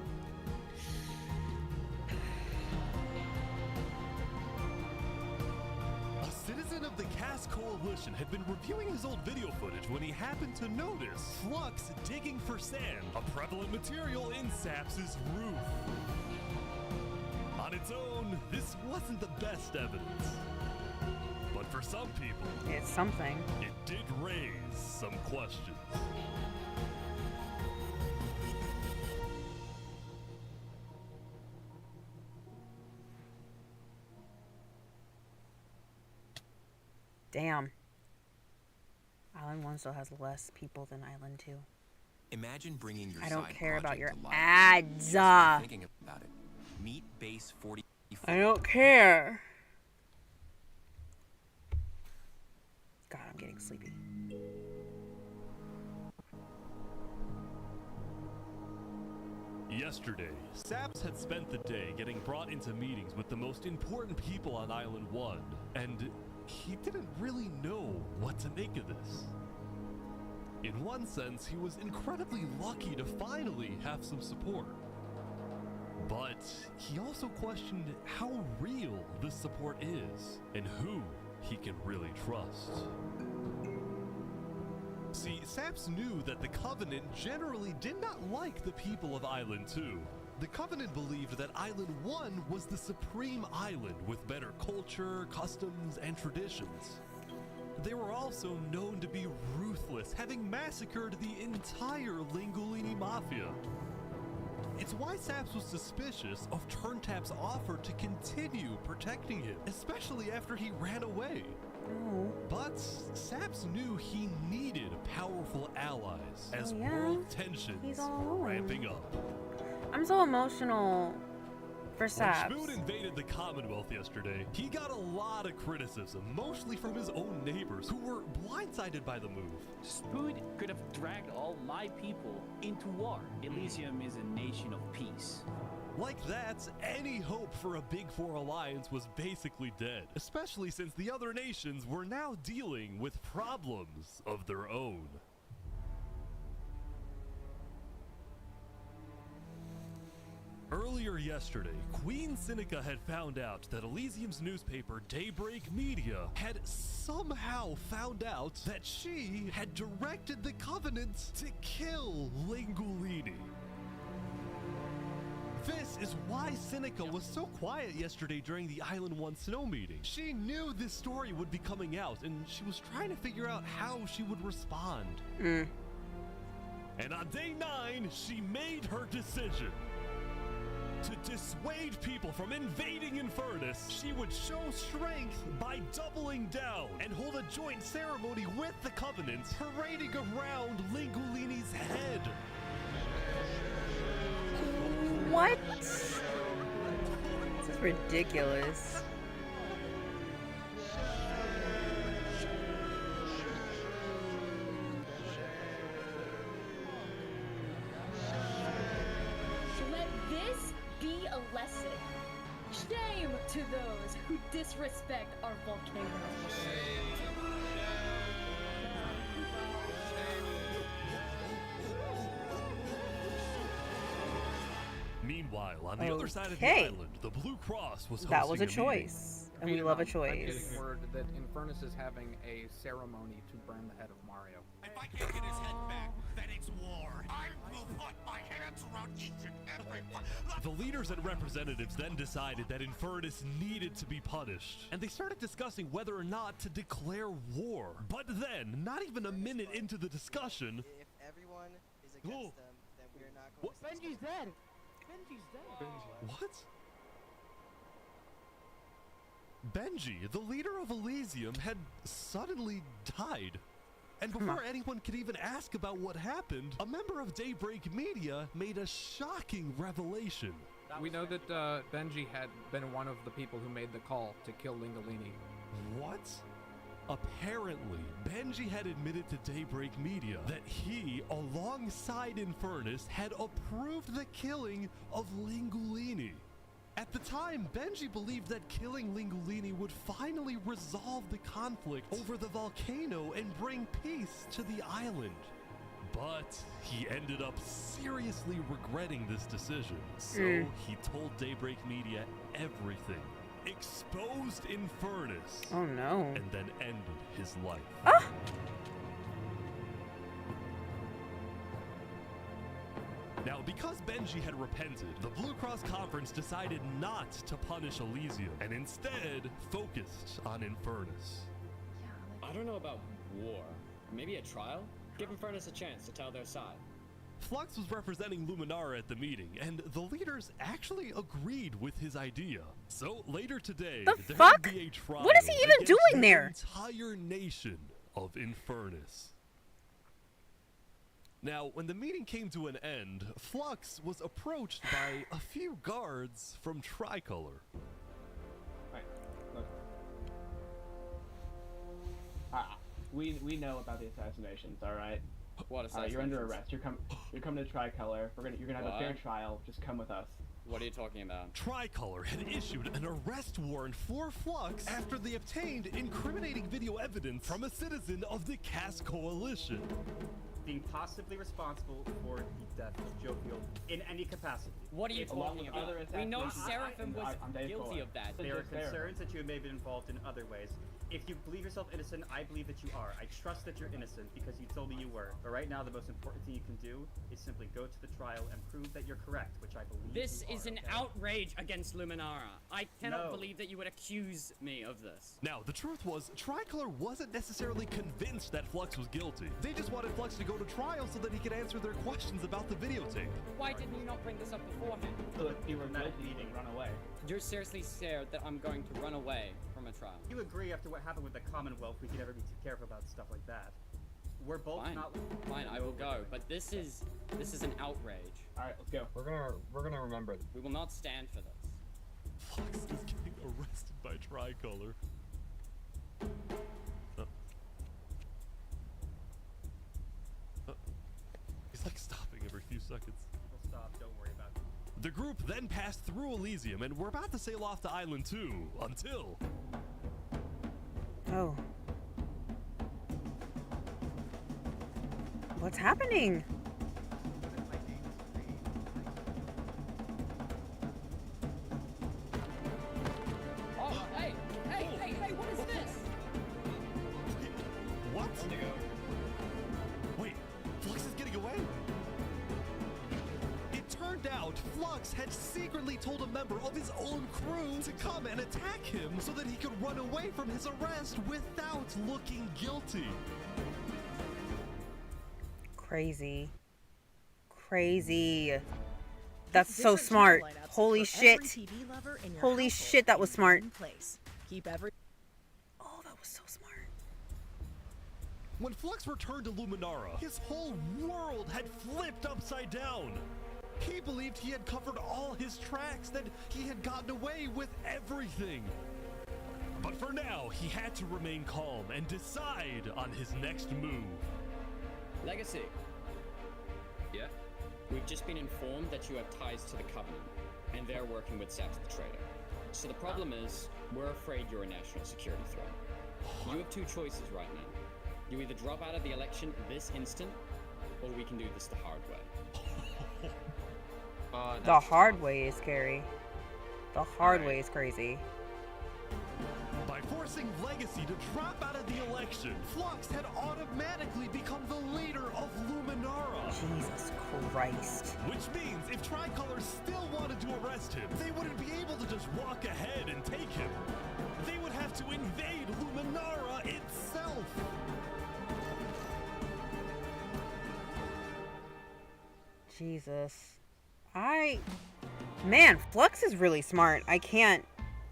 vast coalition had been reviewing his old video footage when he happened to notice Flux digging for sand, a prevalent material in Saps' roof. On its own, this wasn't the best evidence. But for some people, it's something. It did raise some questions. Damn. Island 1 still has less people than Island 2. Imagine bringing your I don't side care about project your to life. ads. Just by thinking about it. Meet Base 40. I don't care. God, I'm getting sleepy. Yesterday, Saps had spent the day getting brought into meetings with the most important people on Island 1, and he didn't really know what to make of this. In one sense, he was incredibly lucky to finally have some support. But he also questioned how real this support is, and who he can really trust. See, Saps knew that the Covenant generally did not like the people of Island 2. The Covenant believed that Island 1 was the supreme island with better culture, customs, and traditions. They were also known to be ruthless, having massacred the entire Lingolini Mafia. It's why Saps was suspicious of Turntap's offer to continue protecting him, especially after he ran away. But Saps knew he needed powerful allies as world tensions were ramping up. I'm so emotional for Saps. When Schmoot invaded the Commonwealth yesterday, he got a lot of criticism, mostly from his own neighbors, who were blindsided by the move. Spood could have dragged all my people into war. Elysium is a nation of peace. Like that, any hope for a Big Four alliance was basically dead, especially since the other nations were now dealing with problems of their own. Earlier yesterday, Queen Seneca had found out that Elysium's newspaper, Daybreak Media, had somehow found out that she had directed the Covenant to kill Lingolini. This is why Seneca was so quiet yesterday during the Island 1 snow meeting. She knew this story would be coming out, and she was trying to figure out how she would respond. And on day 9, she made her decision. To dissuade people from invading Infernus, she would show strength by doubling down and hold a joint ceremony with the Covenant, parading around Lingolini's head. What? This is ridiculous. Let this be a lesson. Shame to those who disrespect our volcano. Meanwhile, on the other side of the Okay. island, the Blue Cross was hosting That was a meeting. choice, and we love a choice. I'm getting word that Infernus is having a ceremony to burn the head of Mario. If I can't get his head back, then it's war. I will put my hands around each and every one. The leaders and representatives then decided that Infernus needed to be punished, and they started discussing whether or not to declare war. But then, not even a minute into the discussion, If everyone is against them, then we're not going to. Benji's dead. Benji's dead. What? Benji, the leader of Elysium, had suddenly died. And before anyone could even ask about what happened, a member of Daybreak Media made a shocking revelation. We know that Benji had been one of the people who made the call to kill Lingolini. What? Apparently, Benji had admitted to Daybreak Media that he, alongside Infernus, had approved the killing of Lingolini. At the time, Benji believed that killing Lingolini would finally resolve the conflict over the volcano and bring peace to the island. But he ended up seriously regretting this decision, so he told Daybreak Media everything, exposed Infernus. Oh no. And then ended his life. Ah! Now, because Benji had repented, the Blue Cross Conference decided not to punish Elysium and instead focused on Infernus. I don't know about war. Maybe a trial? Give Infernus a chance to tell their side. Flux was representing Luminara at the meeting, and the leaders actually agreed with his idea. So later today, The there fuck? would be a trial What is he even against doing the there? entire nation of Infernus. Now, when the meeting came to an end, Flux was approached by a few guards from Tricolor. Right, look. We know about the assassinations, all right? What assassinations? You're under arrest. You're coming to Tricolor. You're gonna have a fair trial. Just come with us. What are you talking about? Tricolor had issued an arrest warrant for Flux after they obtained incriminating video evidence from a citizen of the Cass Coalition. Being possibly responsible for the death of Jovial in any capacity. What are you talking about? We know Seraphim was guilty of that. There are concerns that you may have been involved in other ways. If you believe yourself innocent, I believe that you are. I trust that you're innocent because you told me you were. But right now, the most important thing you can do is simply go to the trial and prove that you're correct, which I believe This you is are, an okay? outrage against Luminara. I cannot No. believe that you would accuse me of this. Now, the truth was, Tricolor wasn't necessarily convinced that Flux was guilty. They just wanted Flux to go to trial so that he could answer their questions about the videotape. Why didn't you not bring this up beforehand? So if you were guilty, run away. You're seriously scared that I'm going to run away from a trial. You agree after what happened with the Commonwealth, we can never be too careful about stuff like that. We're both Fine. not. Fine, I will go. But this is an outrage. All right, let's go. We're gonna remember this. We will not stand for this. Flux is getting arrested by Tricolor. He's like stopping every few seconds. We'll stop. Don't worry about it. The group then passed through Elysium and were about to sail off to Island 2 until... Oh. What's happening? Oh, hey, what is this? What? Wait, Flux is getting away? It turned out Flux had secretly told a member of his own crew to come and attack him so that he could run away from his arrest without looking guilty. Crazy. Crazy. That's so smart. Holy shit. Holy shit, that was smart. Keep every. Oh, that was so smart. When Flux returned to Luminara, his whole world had flipped upside down. He believed he had covered all his tracks, that he had gotten away with everything. But for now, he had to remain calm and decide on his next move. Legacy. Yeah? We've just been informed that you have ties to the Covenant, and they're working with Saps the Traitor. So the problem is, we're afraid you're a national security threat. You have two choices right now. You either drop out of the election this instant, or we can do this the hard way. The hard way is scary. The hard way is crazy. By forcing Legacy to drop out of the election, Flux had automatically become the leader of Luminara. Jesus Christ. Which means if Tricolor still wanted to arrest him, they wouldn't be able to just walk ahead and take him. They would have to invade Luminara itself. Jesus. Man, Flux is really smart. I can't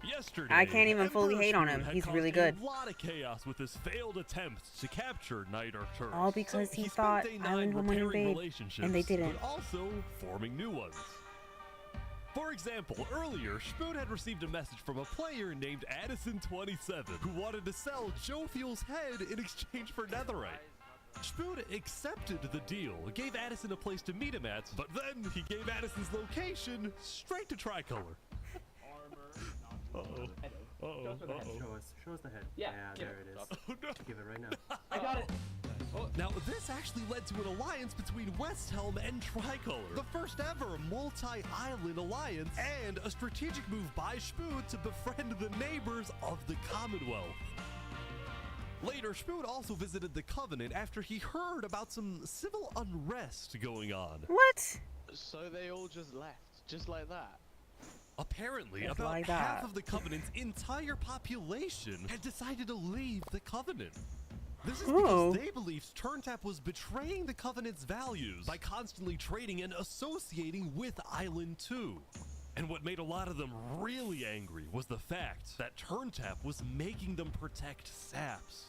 even fully hate on him. He's really good. A lot of chaos with his failed attempts to capture Night Arcturus. All because he thought spent day Island 9 would repairing invade, and they relationships, didn't. But also forming new ones. For example, earlier, Spoon had received a message from a player named Addison27 who wanted to sell Joe Fuel's head in exchange for Netherite. Spoon accepted the deal, gave Addison a place to meet him at, but then he gave Addison's location straight to Tricolor. Uh-oh. Show us the head. Show us the head. Yeah, there it is. Oh, no. Give it right now. I got it. Now, this actually led to an alliance between West Helm and Tricolor, the first ever multi-island alliance, and a strategic move by Spood to befriend the neighbors of the Commonwealth. Later, Spood also visited the Covenant after he heard about some civil unrest going on. What? So they all just left, just like that? Apparently, Just about like half that. of the Covenant's entire population had decided to leave the Covenant. This is Oh. because they believed Turntap was betraying the Covenant's values by constantly trading and associating with Island 2. And what made a lot of them really angry was the fact that Turntap was making them protect Saps.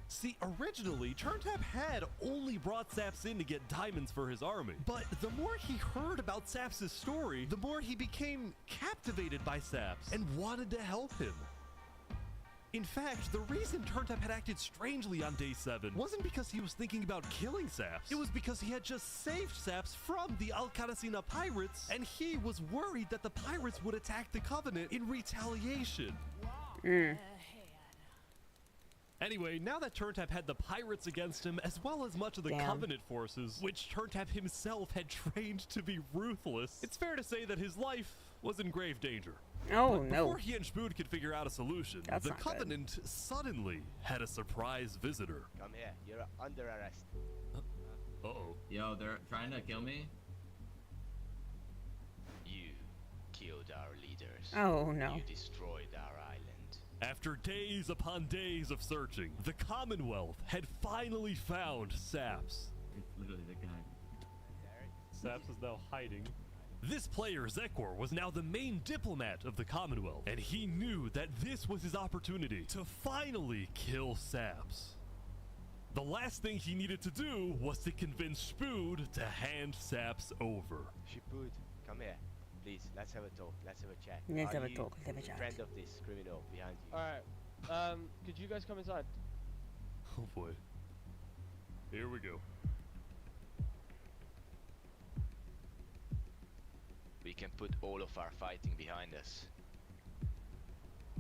See, originally, Turntap had only brought Saps in to get diamonds for his army. But the more he heard about Saps' story, the more he became captivated by Saps and wanted to help him. In fact, the reason Turntap had acted strangely on day 7 wasn't because he was thinking about killing Saps. It was because he had just saved Saps from the Alcaracina pirates, and he was worried that the pirates would attack the Covenant in retaliation. Anyway, now that Turntap had the pirates against him, as well as much of the Damn. Covenant forces, which Turntap himself had trained to be ruthless, it's fair to say that his life was in grave danger. Oh, But no. before he and Spood could figure out a solution, That's the not good. Covenant suddenly had a surprise visitor. Come here. You're under arrest. Uh-oh. Yo, they're trying to kill me? You killed our leaders. Oh, no. You destroyed our island. After days upon days of searching, the Commonwealth had finally found Saps. It's literally the guy. Saps is now hiding. This player, Zekor, was now the main diplomat of the Commonwealth, and he knew that this was his opportunity to finally kill Saps. The last thing he needed to do was to convince Spood to hand Saps over. Spood, come here. Please, let's have a talk. Let's have a chat. Let's Are have a you talk, let's have a chat. friend of this criminal behind you? Alright, could you guys come inside? Oh boy. Here we go. We can put all of our fighting behind us.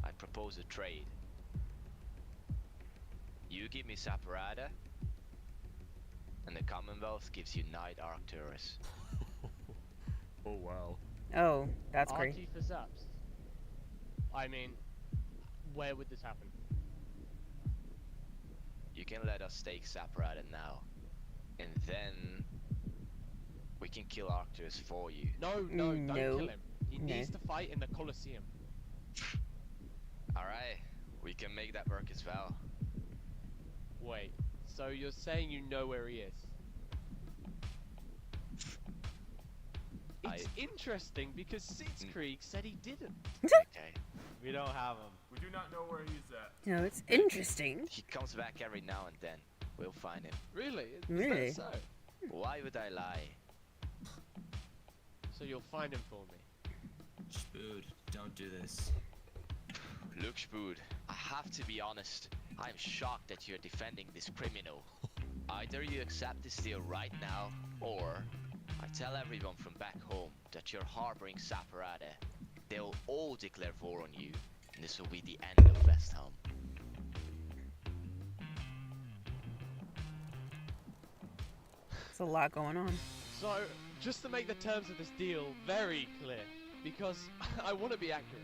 I propose a trade. You give me Saparada, and the Commonwealth gives you Knight Arcturus. Oh wow. Oh, that's great. RT for Zaps. I mean, where would this happen? You can let us take Saparada now, and then we can kill Arcturus for you. No, don't No. kill him. He No. needs to fight in the Colosseum. Alright, we can make that work as well. Wait, so you're saying you know where he is? It's interesting because Sitzkrieg said he didn't. Okay. We don't have him. We do not know where he's at. No, it's interesting. He comes back every now and then. We'll find him. Really? Is Really? that so? Why would I lie? So you'll find him for me. Spood, don't do this. Look, Spood, I have to be honest. I'm shocked that you're defending this criminal. Either you accept this deal right now, or I tell everyone from back home that you're harboring Saparada. They'll all declare war on you, and this will be the end of West Helm. There's a lot going on. So, just to make the terms of this deal very clear, because I want to be accurate.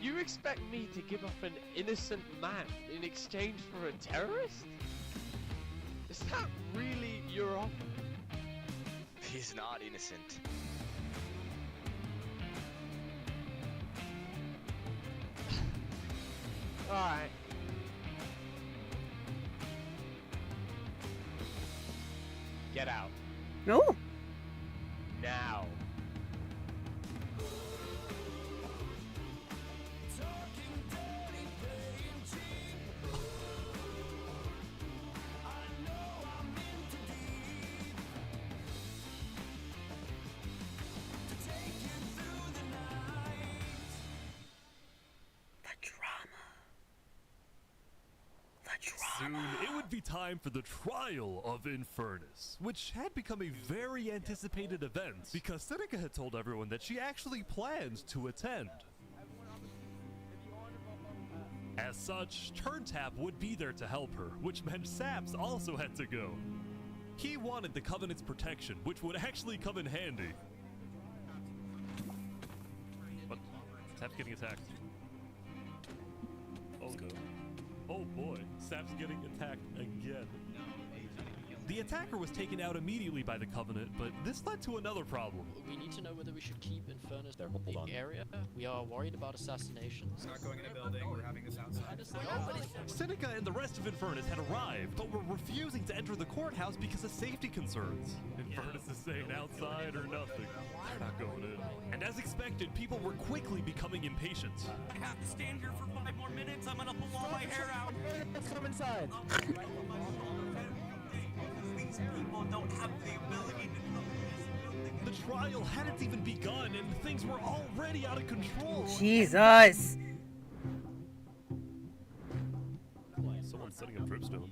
You expect me to give up an innocent man in exchange for a terrorist? Is that really your offer? He's not innocent. Alright. Get out. No. Now. Soon, it would be time for the trial of Infernus, which had become a very anticipated event because Seneca had told everyone that she actually planned to attend. As such, Turntap would be there to help her, which meant Saps also had to go. He wanted the Covenant's protection, which would actually come in handy. What? Sap's getting attacked. Oh no. Oh boy, Sap's getting attacked again. The attacker was taken out immediately by the Covenant, but this led to another problem. We need to know whether we should keep Infernus in the area. We are worried about assassinations. Not going in a building, we're having this outside. Seneca and the rest of Infernus had arrived, but were refusing to enter the courthouse because of safety concerns. Infernus is saying outside or nothing. They're not going in. And as expected, people were quickly becoming impatient. I have to stand here for 5 more minutes. I'm gonna pull all my hair out. Let's come inside. These people don't have the ability to come in this building. The trial hadn't even begun, and things were already out of control. Jesus. Someone's setting up dripstone.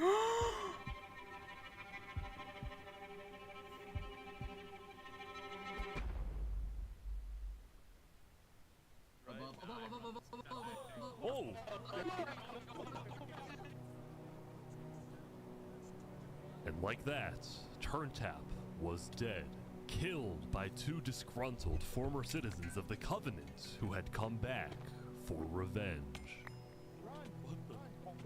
Oh! And like that, Turntap was dead, killed by 2 disgruntled former citizens of the Covenant who had come back for revenge.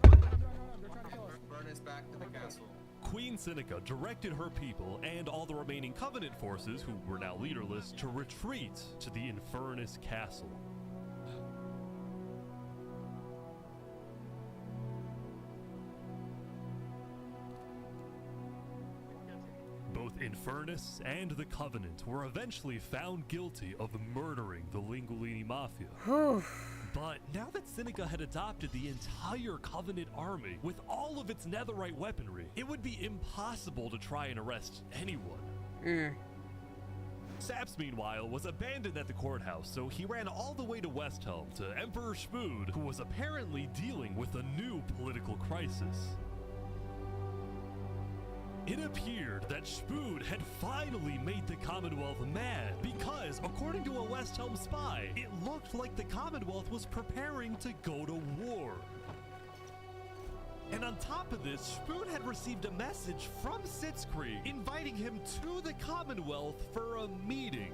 Burn us back to the castle. Queen Seneca directed her people and all the remaining Covenant forces, who were now leaderless, to retreat to the Infernus Castle. Both Infernus and the Covenant were eventually found guilty of murdering the Lingolini Mafia. But now that Seneca had adopted the entire Covenant army with all of its netherite weaponry, it would be impossible to try and arrest anyone. Saps, meanwhile, was abandoned at the courthouse, so he ran all the way to Westhelm to Emperor Spud, who was apparently dealing with a new political crisis. It appeared that Spud had finally made the Commonwealth mad because, according to a Westhelm spy, it looked like the Commonwealth was preparing to go to war. And on top of this, Spud had received a message from Sitzkrieg inviting him to the Commonwealth for a meeting.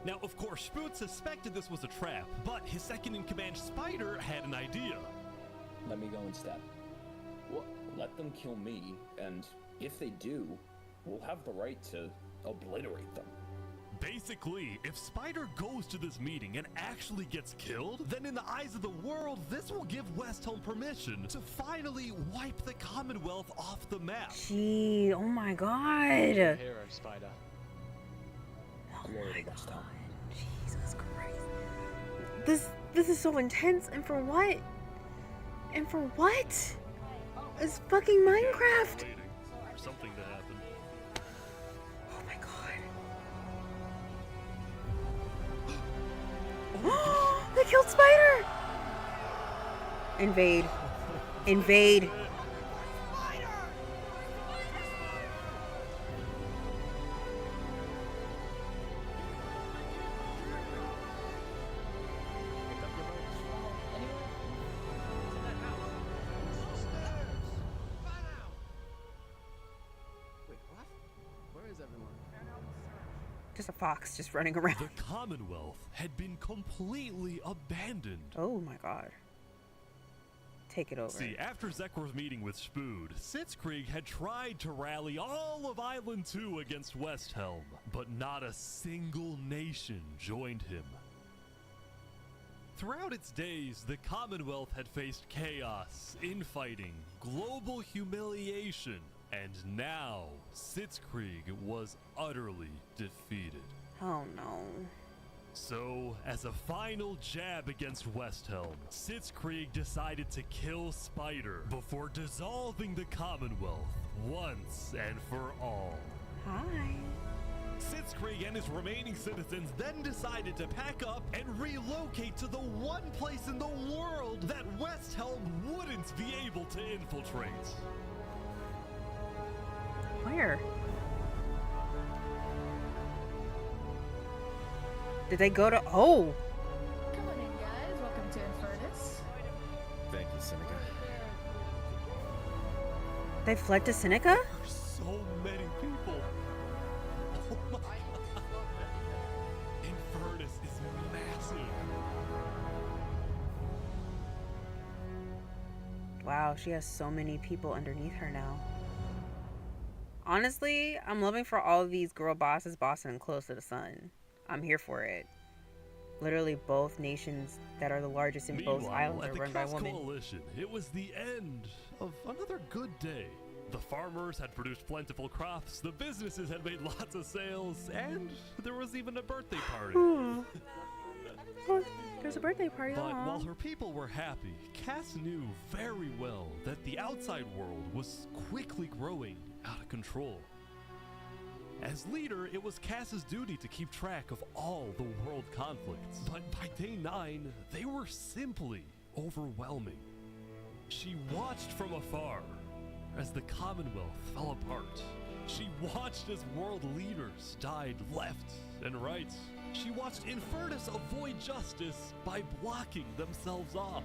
Now, of course, Spud suspected this was a trap, but his second-in-command Spider had an idea. Let me go instead. Let them kill me, and if they do, we'll have the right to obliterate them. Basically, if Spider goes to this meeting and actually gets killed, then in the eyes of the world, this will give Westhelm permission to finally wipe the Commonwealth off the map. Gee, oh my god. Hero, Spider. Oh my god. Jesus Christ. This is so intense, and for what? And for what? It's fucking Minecraft. Waiting for something to happen. Oh my god. They killed Spider. Invade. Invade. Just a fox just running around. The Commonwealth had been completely abandoned. Oh my god. Take it over. See, after Zekor's meeting with Spud, Sitzkrieg had tried to rally all of Island 2 against Westhelm, but not a single nation joined him. Throughout its days, the Commonwealth had faced chaos, infighting, global humiliation, and now Sitzkrieg was utterly defeated. Oh no. So, as a final jab against Westhelm, Sitzkrieg decided to kill Spider before dissolving the Commonwealth once and for all. Hi. Sitzkrieg and his remaining citizens then decided to pack up and relocate to the one place in the world that Westhelm wouldn't be able to infiltrate. Where? Did they go to? Oh, Come on in, guys. Welcome to Infernus. Thank you, Seneca. they fled to Seneca. So many people. Oh my god. Infernus is massive. Wow, she has so many people underneath her now. Honestly, I'm loving for all of these girl bosses bossing close to the sun. I'm here for it. Literally, both nations that are the largest in both Meanwhile, islands at are the run by Cass women. Coalition, it was the end of another good day. The farmers had produced plentiful crops, the businesses had made lots of sales, and there was even a birthday party. There's a birthday party. But aw. while her people were happy, Cass knew very well that the outside world was quickly growing out of control. As leader, it was Cass's duty to keep track of all the world conflicts. But by day 9, they were simply overwhelming. She watched from afar as the Commonwealth fell apart. She watched as world leaders died left and right. She watched Infernus avoid justice by blocking themselves off,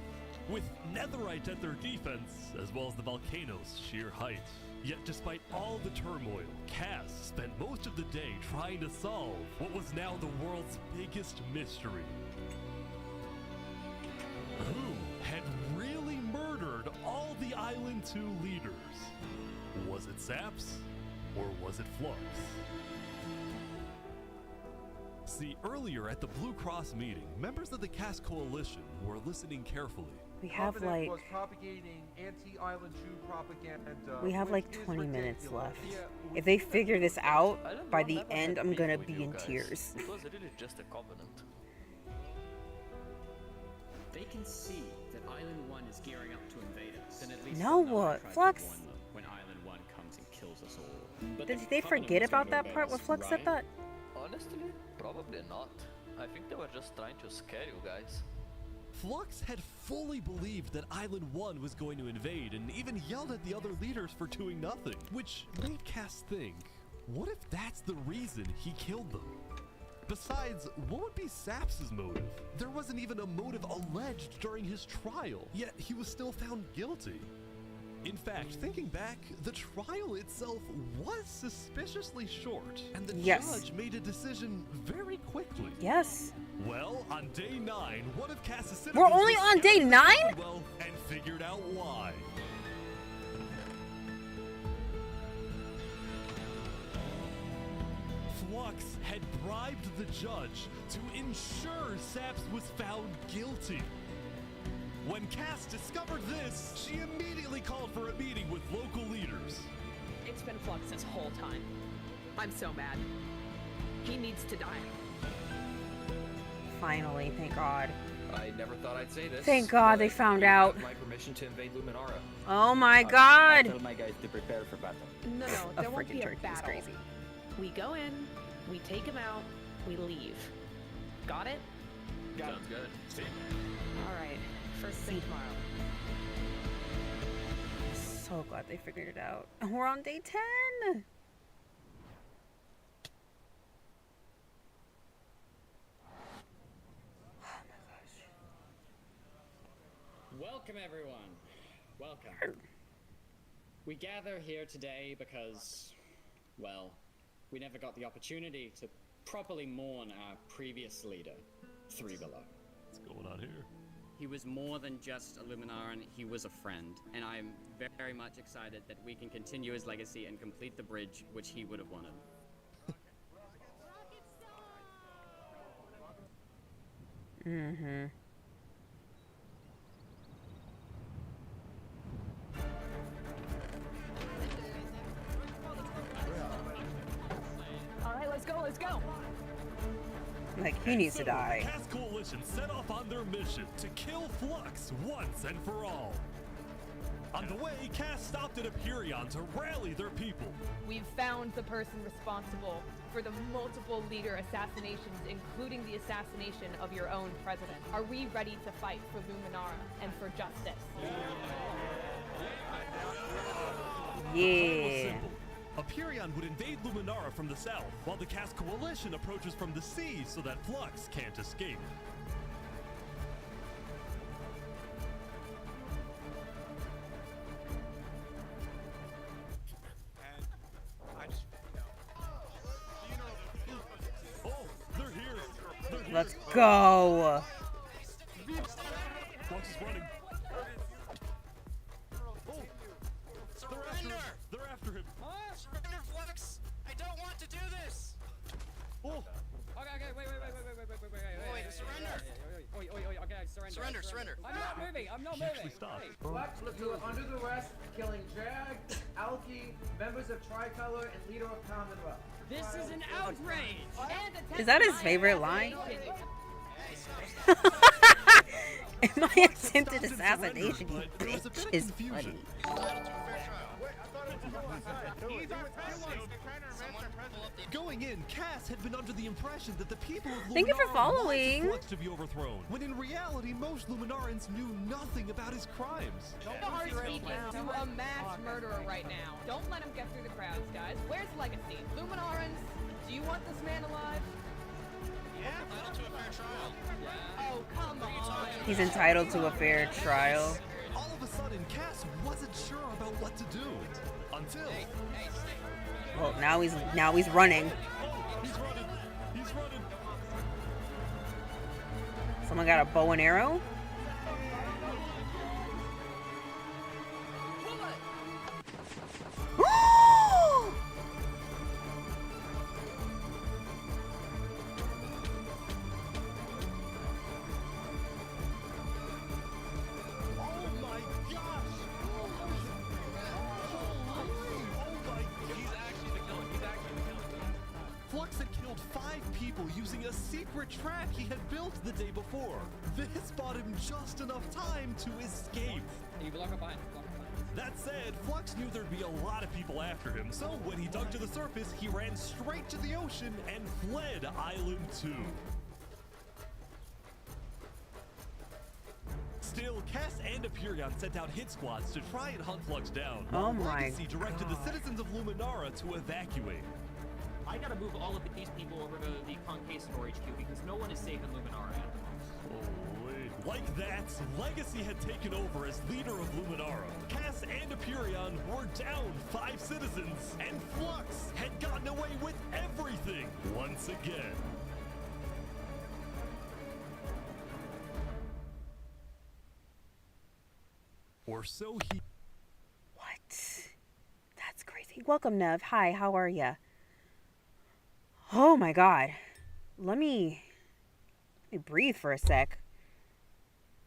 with Netherite at their defense, as well as the volcano's sheer height. Yet despite all the turmoil, Cass spent most of the day trying to solve what was now the world's biggest mystery. Who had really murdered all the Island 2 leaders? Was it Saps, or was it Flux? See, earlier at the Blue Cross meeting, members of the Cass Coalition were listening carefully. We have Covenant like was propagating anti-Island 2 propaganda. we have which like is 20 minutes ridiculous. left. Yeah, If they figure this out by the end, I'm gonna be in tears. It was really just a covenant. They can see that Island 1 is gearing up to invade us. Then at least No, they'll know what? to try to Flux? warn them when Island 1 comes and kills us all. But Did the they Covenant forget was gonna about that invade part where us, Flux said right? that? Honestly, probably not. I think they were just trying to scare you guys. Flux had fully believed that Island 1 was going to invade and even yelled at the other leaders for doing nothing, which made Cass think, what if that's the reason he killed them? Besides, what would be Saps' motive? There wasn't even a motive alleged during his trial, yet he was still found guilty. In fact, thinking back, the trial itself was suspiciously short, and the Yes. judge made a decision very quickly. Yes. Well, on day 9, one of Cass's We're only on day 9? Well, and figured out why. Flux had bribed the judge to ensure Saps was found guilty. When Cass discovered this, she immediately called for a meeting with local leaders. It's been Flux this whole time. I'm so mad. He needs to die. Finally, thank God. I never thought I'd say this. Thank God they but found you out. have my permission to invade Luminara. Oh my I God. tell my guys to prepare for battle. No, A there won't freaking be a turkey is battle. crazy. We go in, we take him out, we leave. Got it? Sounds good. See? All right. First thing tomorrow. So glad they figured it out. And we're on day 10. Welcome, everyone. Welcome. We gather here today because, well, we never got the opportunity to properly mourn our previous leader, Three Below. What's going on here? He was more than just a Luminaran, he was a friend, and I'm very much excited that we can continue his legacy and complete the bridge which he would have wanted. Mm-hmm. All right, let's go, let's go. Like, he needs to die. Cass Coalition set off on their mission to kill Flux once and for all. On the way, Cass stopped at Empyreon to rally their people. We've found the person responsible for the multiple leader assassinations, including the assassination of your own president. Are we ready to fight for Luminara and for justice? The plan was Yeah. simple. Aperion would invade Luminara from the south, while the Cast Coalition approaches from the sea so that Flux can't escape. Oh, they're here! They're here! Let's go! Flux is running. Oh! They're after him! Surrender, Flux! I don't want to do this! Oh! Okay, wait, surrender! Surrender, surrender! I'm not moving, I'm not He actually stopped. Flux was under the arrest, killing Jag, Alki, members of Tricolor, and leader of Commonwealth. This is an outrage! Is that his favorite line? My attempted assassination, you bitch, is funny. Going in, Cass had been under the impression that the people of Luminara Thank you for following. wanted Flux to be overthrown, when in reality most Luminarans knew nothing about his crimes. Don't speak to a mass murderer right now. Don't let him get through the crowds, guys. Where's Legacy? Luminarans, do you want this man alive? Yeah, entitled to a fair trial. Oh, come on. He's entitled to a fair trial. All of a sudden, Cass wasn't sure about what to do. Until... Well, now he's running. He's running! He's running! Someone got a bow and arrow? Flux had killed 5 people using a secret trap he had built the day before. This bought him just enough time to escape. You block up behind. That said, Flux knew there'd be a lot of people after him, so when he dug to the surface, he ran straight to the ocean and fled Island 2. Still, Cass and Aperion sent out hit squads to try and hunt Flux down. Oh while my Legacy directed the citizens of Luminara to evacuate. I gotta move all of these people over to the Conquistador HQ because no one is safe in Luminara at the moment. Holy. Like that, Legacy had taken over as leader of Luminara. Cass and Aperion were down 5 citizens, and Flux had gotten away with everything once again. Or so he... What? That's crazy. Welcome, Nev. Hi, how are ya? Oh my god. Let me breathe for a sec.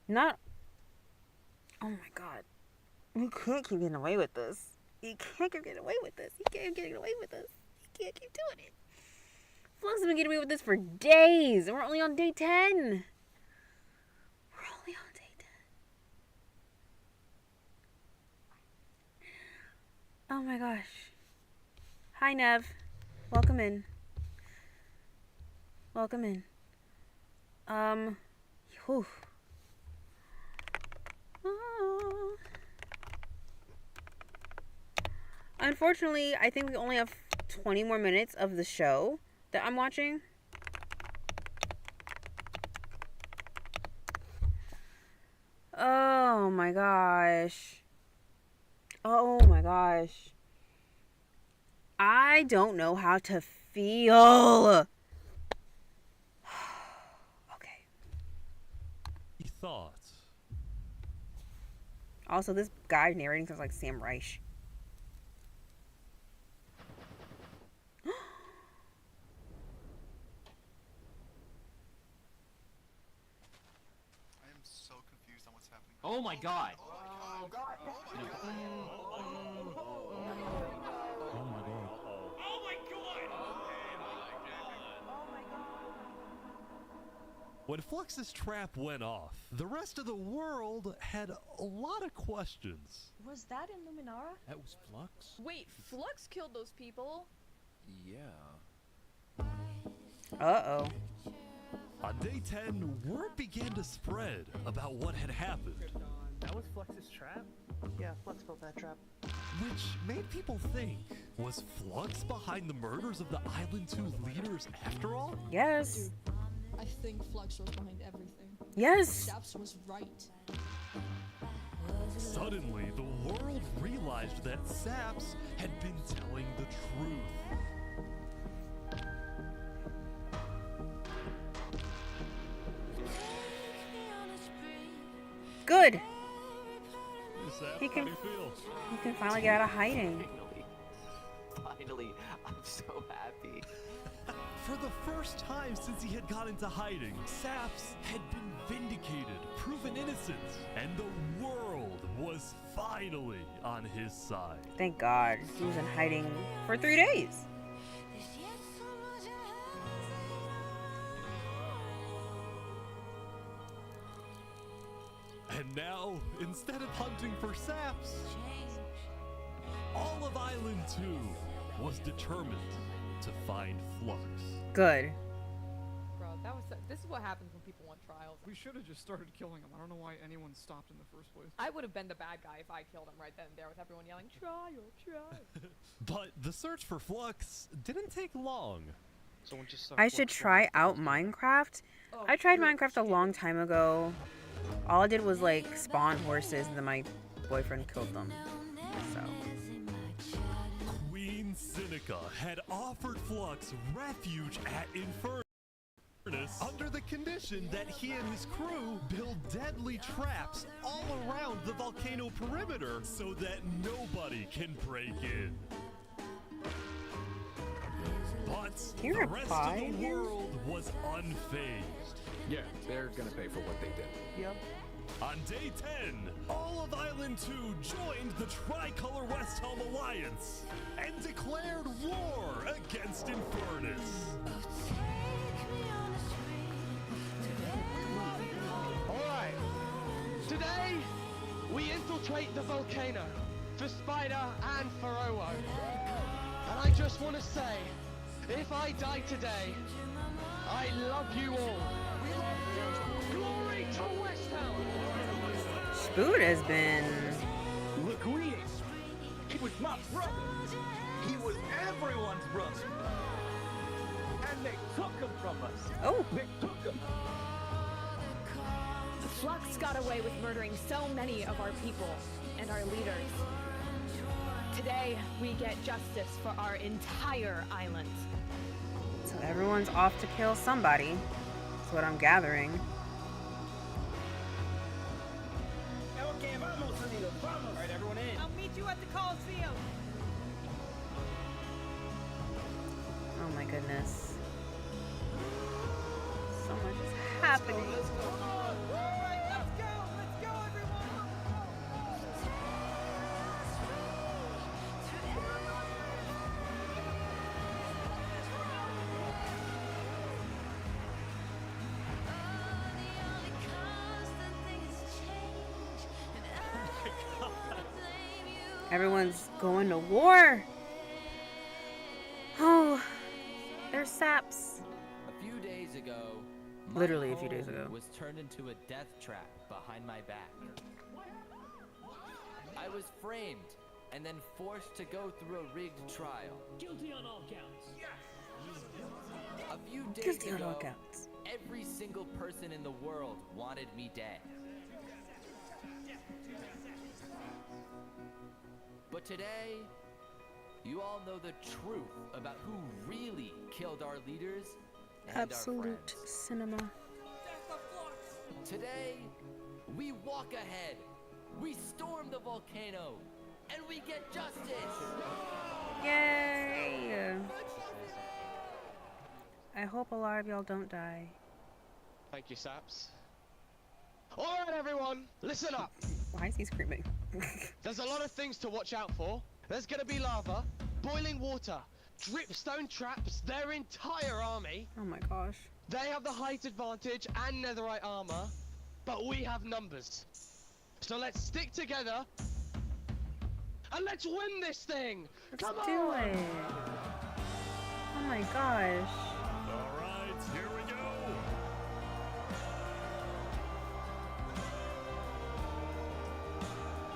Oh my god. You can't keep getting away with this. You can't keep getting away with this. You can't keep getting away with this. You can't keep doing it. Flux has been getting away with this for days, and we're only on day 10. We're only on day 10. Oh my gosh. Hi, Nev. Welcome in. Welcome in. Whew. Unfortunately, I think we only have 20 more minutes of the show that I'm watching. Oh my gosh. Oh my gosh. I don't know how to feel. He thought. Also, this guy narrating sounds like Sam Reich. I am so confused on what's happening. Oh my god! Oh god! When Flux's trap went off, the rest of the world had a lot of questions. Was that in Luminara? That was Flux? Wait, Flux killed those people? Yeah. Uh-oh. On day 10, word began to spread about what had happened. That was Flux's trap? Yeah, Flux built that trap. Which made people think, Was Flux behind the murders of the Island 2 leaders after all? Yes. I think Flux was behind everything. Yes. Saps was right. Suddenly, the world realized that Saps had been telling the truth. Good. Saps, He can- how do you feel? You can finally get out of hiding. Finally, I'm so happy. For the first time since he had gone into hiding, Saps had been vindicated, proven innocent, and the world was finally on his side. Thank God. He was in hiding for 3 days. And now, instead of hunting for Saps, all of Island 2 was determined to find Flux. Good. Bro, this is what happens when people want trials. We should have just started killing him. I don't know why anyone stopped in the first place. I would have been the bad guy if I killed him right then and there with everyone yelling, trial, trial. But the search for Flux didn't take long. I should try out Minecraft. I tried Minecraft a long time ago. All I did was like spawn horses and then my boyfriend killed them. So. Queen Seneca had offered Flux refuge at Infernus under the condition that he and his crew build deadly traps all around the volcano perimeter so that nobody can break in. But He the rest of replied the him? world was unfazed. Yeah, they're gonna pay for what they did. Yep. On day 10, all of Island 2 joined the Tricolor West Helm Alliance and declared war against Infernus. Alright. Today, we infiltrate the volcano for Spider and for Owo. And I just want to say, if I die today, I love you all. Glory to West Helm! Spood has been. Liquidating. He was my brother. He was everyone's brother. And they took him from us. Oh. They took him. Flux got away with murdering so many of our people and our leaders. Today, we get justice for our entire island. So everyone's off to kill somebody. That's what I'm gathering. Alright, everyone in. I'll meet you at the Coliseum. Oh my goodness. So much is happening. Let's go, everyone. Everyone's going to war. Oh, there's Saps. A few days ago, my Literally a few days home ago. was turned into a death trap behind my back. I was framed and then forced to go through a rigged trial. Guilty on all counts. A few days Guilty on all ago, counts. every single person in the world wanted me dead. But today, you all know the truth about who really killed our leaders and Absolute our friends. cinema. Today, we walk ahead, we storm the volcano, and we get justice! Yay! I hope a lot of y'all don't die. Thank you, Saps. Alright, everyone, listen up. Why is he screaming? There's a lot of things to watch out for. There's gonna be lava, boiling water, dripstone traps, their entire army. Oh my gosh. They have the height advantage and netherite armor, but we have numbers. So let's stick together and let's win this thing! Come Let's do on! it. Oh my gosh. Alright, here we go.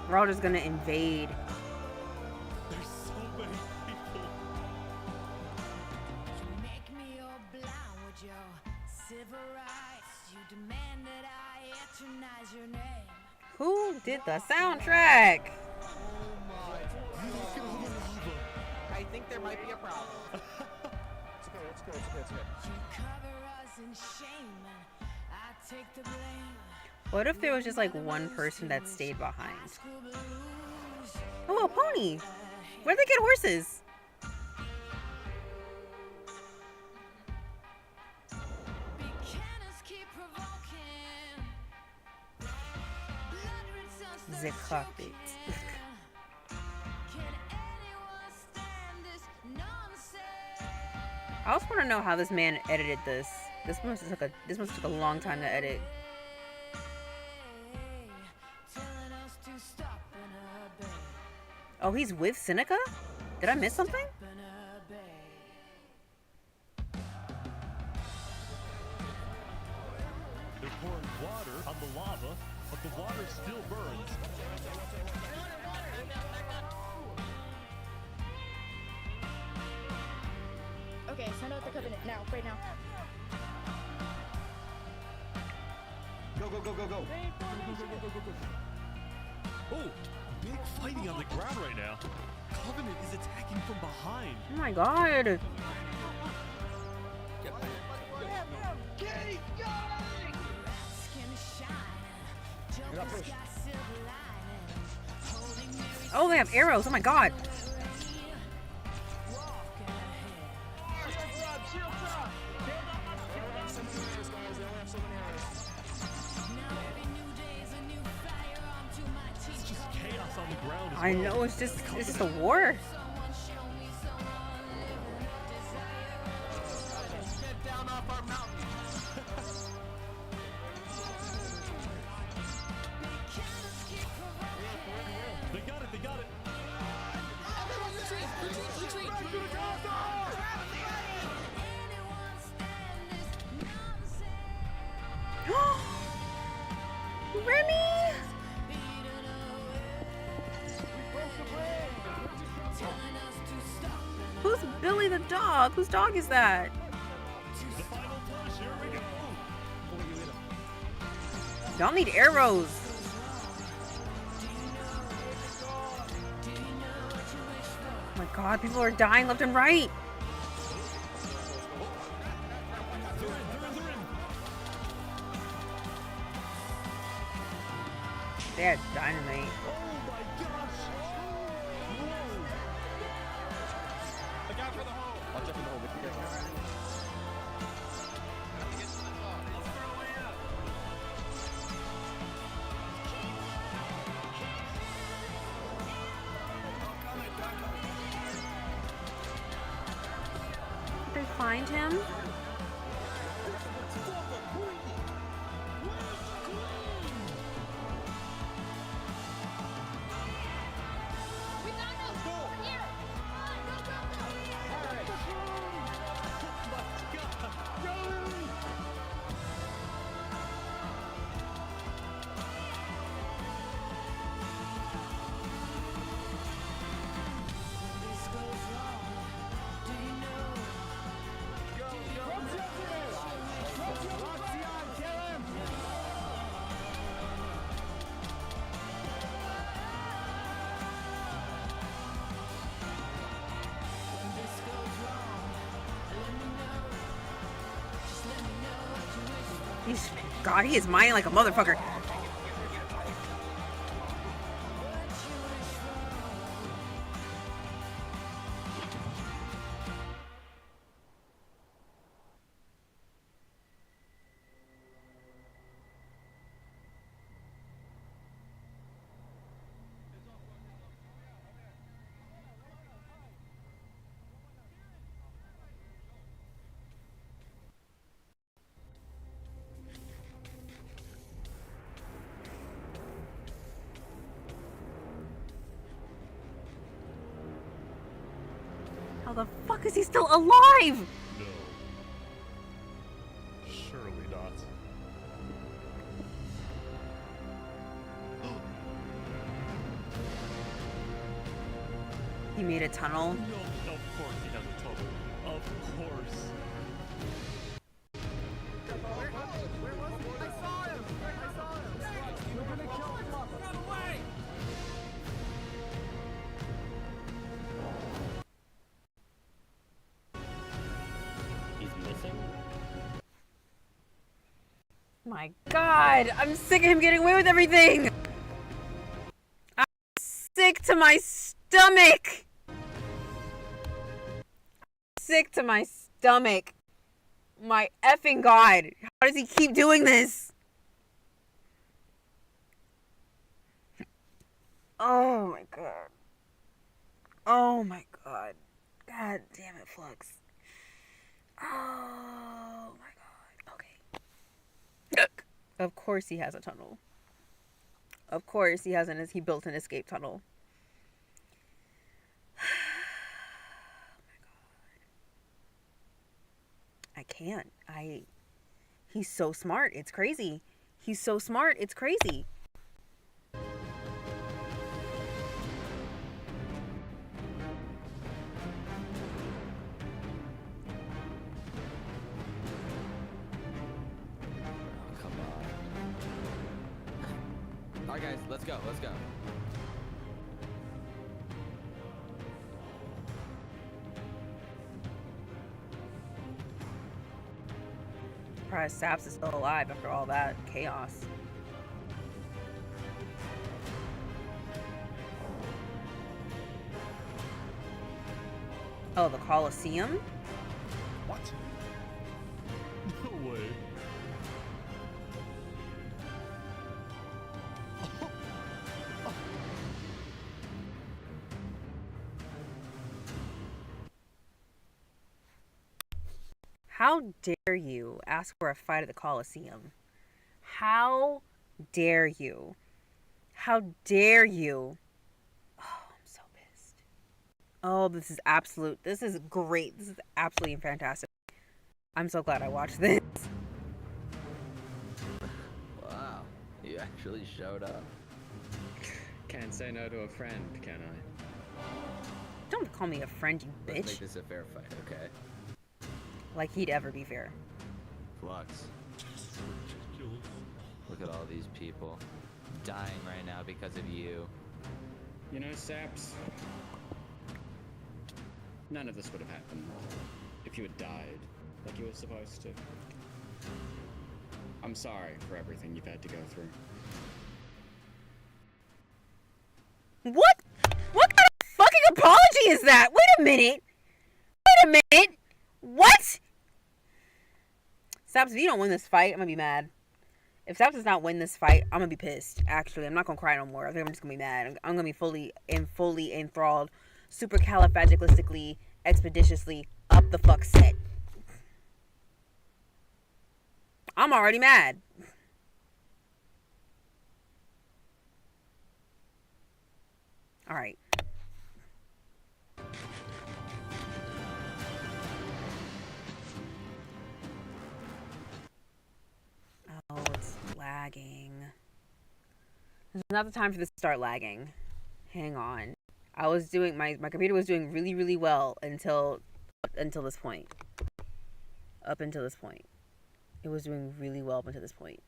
We're all just gonna invade. There's so many people Who did the soundtrack? I think there might be a problem. It's okay. What if there was just like one person that stayed behind? Oh, a pony! Where'd they get horses? The cockpit. I also want to know how this man edited this. This must have took a long time to edit. Oh, he's with Seneca? Did I miss something? They're pouring water on the lava, but the water still burns. Okay, send out the covenant now, right now. Go. Oh, big fighting on the ground right now. Covenant is attacking from behind. Oh my god. Oh, they have arrows. Oh my god. I know, it's just a war. Get down off our mountain. They got it. Remy! Who's Billy the dog? Whose dog is that? The final push, here we go. Y'all need arrows. Oh my god, people are dying left and right. They had dynamite. Did they find him? God, he is mining like a motherfucker. How the fuck is he still alive? No. Surely not. He made a tunnel. No, of course he has a tunnel. Of course. My God, I'm sick of him getting away with everything. I'm sick to my stomach. Sick to my stomach. My effing God. How does he keep doing this? Oh my God. Oh my God. God damn it, Flux. Oh my God. Okay. Of course he has a tunnel. Of course he he built an escape tunnel. I can't. He's so smart. It's crazy. He's so smart. It's crazy. Come on. Alright guys, let's go, let's go. Surprised Saps is still alive after all that chaos. Oh, the Colosseum? What? No way. How dare you ask for a fight at the Colosseum? How dare you? How dare you? Oh, I'm so pissed. Oh, this is great. This is absolutely fantastic. I'm so glad I watched this. Wow, you actually showed up. Can't say no to a friend, can I? Don't call me a friend, you bitch. Let's make this a fair fight, okay? Like he'd ever be fair. Flux. Look at all these people dying right now because of you. You know, Saps, none of this would have happened if you had died like you were supposed to. I'm sorry for everything you've had to go through. What? What kind of fucking apology is that? Wait a minute. Wait a minute. What? Saps, if you don't win this fight, I'm gonna be mad. If Saps does not win this fight, I'm gonna be pissed. Actually, I'm not gonna cry no more. I think I'm just gonna be mad. I'm gonna be fully enthralled, supercalifragilistically, expeditiously up the fuck set. I'm already mad. All right. Oh, it's lagging. This is not the time for this to start lagging. Hang on. I was doing my computer was doing really well until this point. Up until this point. It was doing really well up until this point.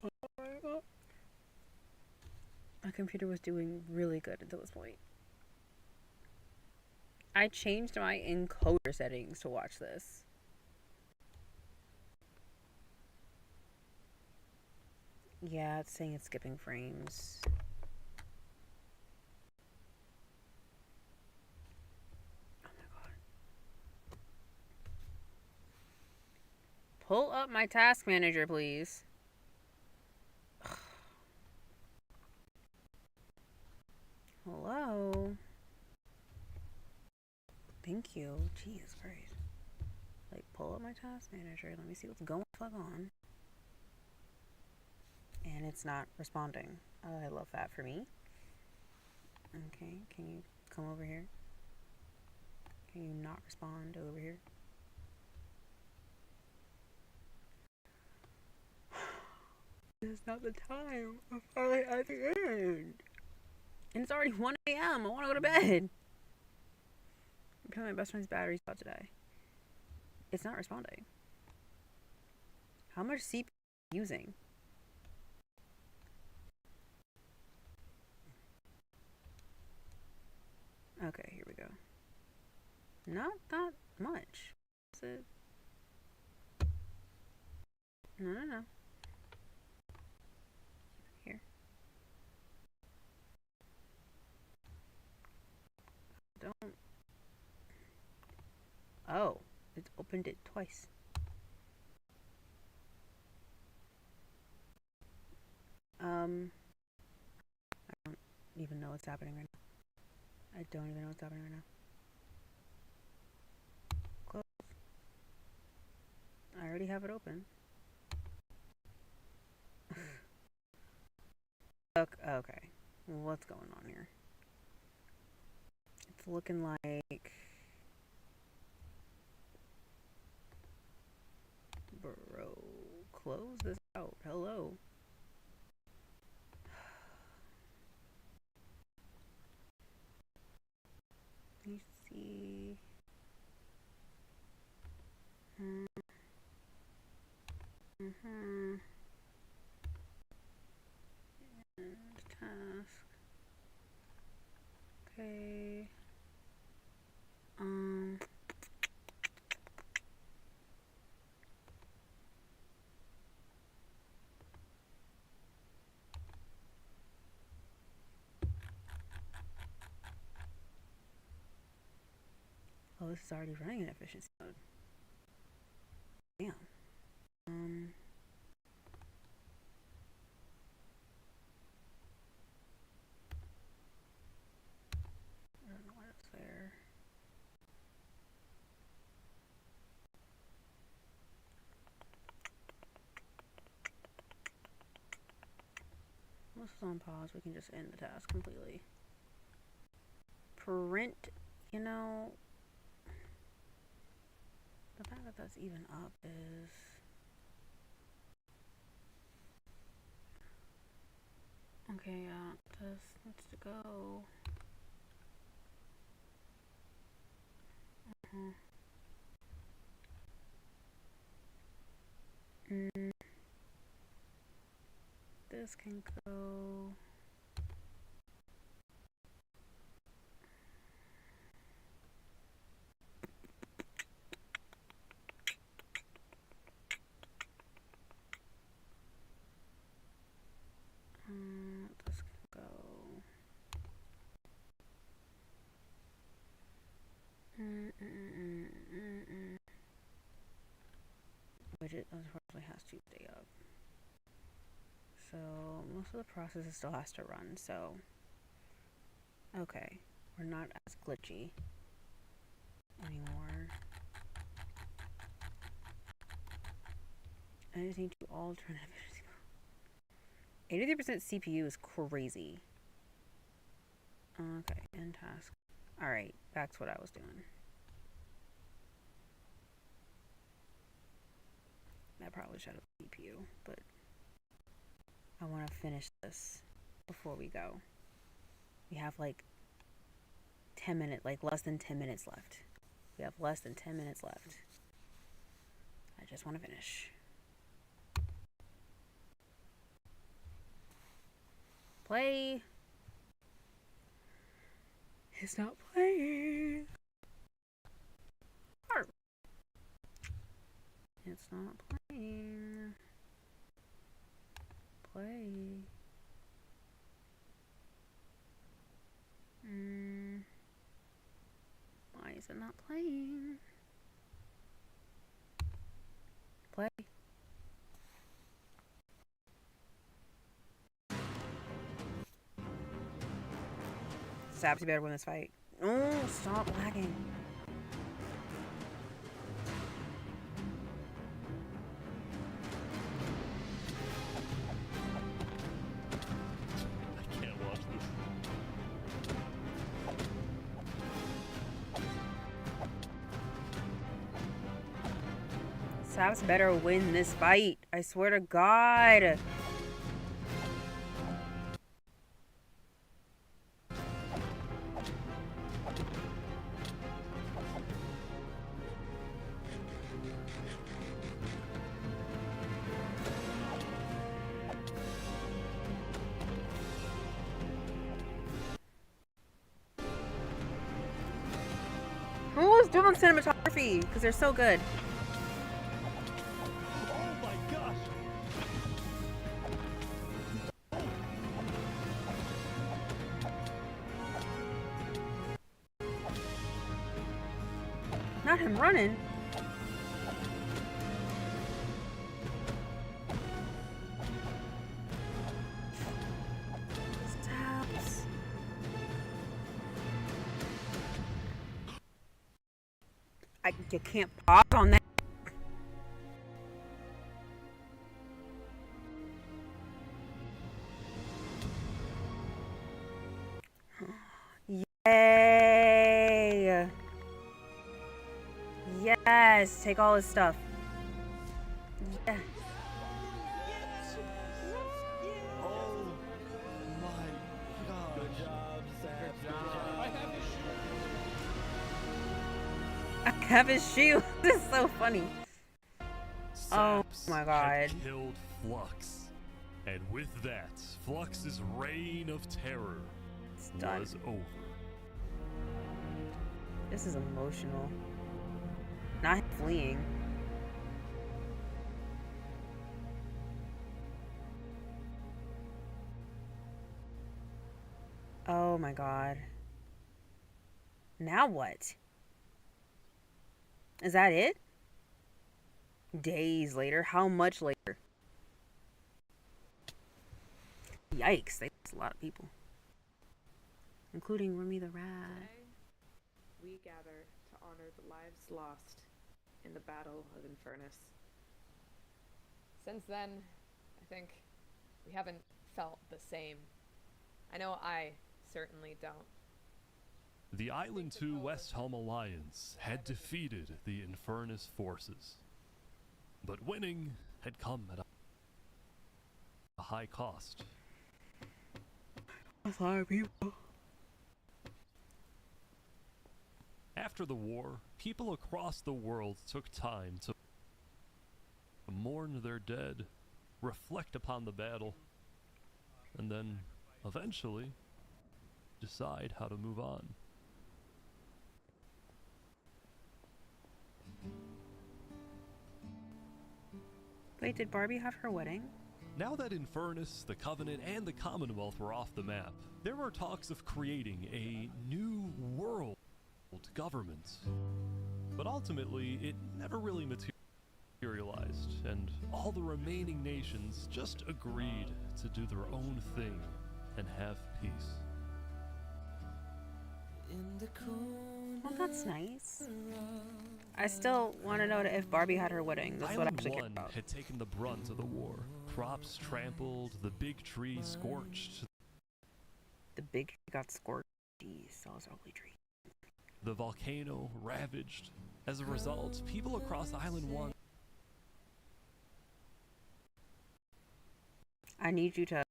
Oh my God. My computer was doing really good until this point. I changed my encoder settings to watch this. Yeah, it's saying it's skipping frames. Oh my God. Pull up my task manager, please. Hello? Thank you. Jesus Christ. Like, pull up my task manager. Let me see what's going the fuck on. And it's not responding. Oh, I love that for me. Okay, can you come over here? Can you not respond over here? This is not the time. I'm finally at the end. And it's already 1 a.m. I want to go to bed. I'm telling my best friend's battery's out today. It's not responding. How much CPU are you using? Okay, here we go. No, much. Is it? No. Here. Don't. Oh, it's opened it twice. I don't even know what's happening right now. I don't even know what's happening right now. Close. I already have it open. Okay. What's going on here? It's looking like... Bro, close this out. Hello. Let me see. And task. Okay. Oh, this is already running in efficiency mode. Damn. I don't know what it's there. Once it's on pause, we can just end the task completely. Print, you know, the fact that that's even up is... Okay, this needs to go. This can go. This can go. Widget unfortunately has to stay up. So most of the processes still has to run, so okay. We're not as glitchy anymore. I just need to alternate efficiency. 83% CPU is crazy. Okay, end task. Alright, back to what I was doing. I probably shut up the CPU, but I want to finish this before we go. We have like 10 minutes, like less than 10 minutes left. We have less than 10 minutes left. I just want to finish. Play. It's not playing. Arr. It's not playing. Play. Why is it not playing? Play. Sabs, you better win this fight. Oh, stop lagging. I can't watch this. Sabs better win this fight. I swear to God. Who's doing cinematography? choreography because they're so good. Oh my gosh! Not him running. Stabs. You can't pause on that. Yay! Yes, take all his stuff. Yeah. Oh my god. Good job, Sam. Good job. I have his shield. This is so funny. Oh my god. Had killed Flux. And with that, Flux's reign of terror done. was over. This is emotional. Not him fleeing. Oh my god. Now what? Is that it? Days later? How much later? Yikes, they lost a lot of people. Including Remy the Rat. We gather to honor the lives lost in the Battle of Infernus. Since then, I think we haven't felt the same. I know I certainly don't. The Island 2 West Helm Alliance had defeated the Infernus forces. But winning had come at a high cost. That's a lot of people. After the war, people across the world took time to mourn their dead, reflect upon the battle, and then, eventually, decide how to move on. Wait, did Barbie have her wedding? Now that Infernus, the Covenant, and the Commonwealth were off the map, there were talks of creating a new world government. But ultimately, it never really materialized, and all the remaining nations just agreed to do their own thing and have peace. Well, that's nice. I still want to know if Barbie had her wedding. That's what I Island actually care 1 about. had taken the brunt of the war. Crops trampled, the big tree scorched. The big tree got scorched. Jeez, those ugly trees. The volcano ravaged. As a result, people across Island 1 I need you to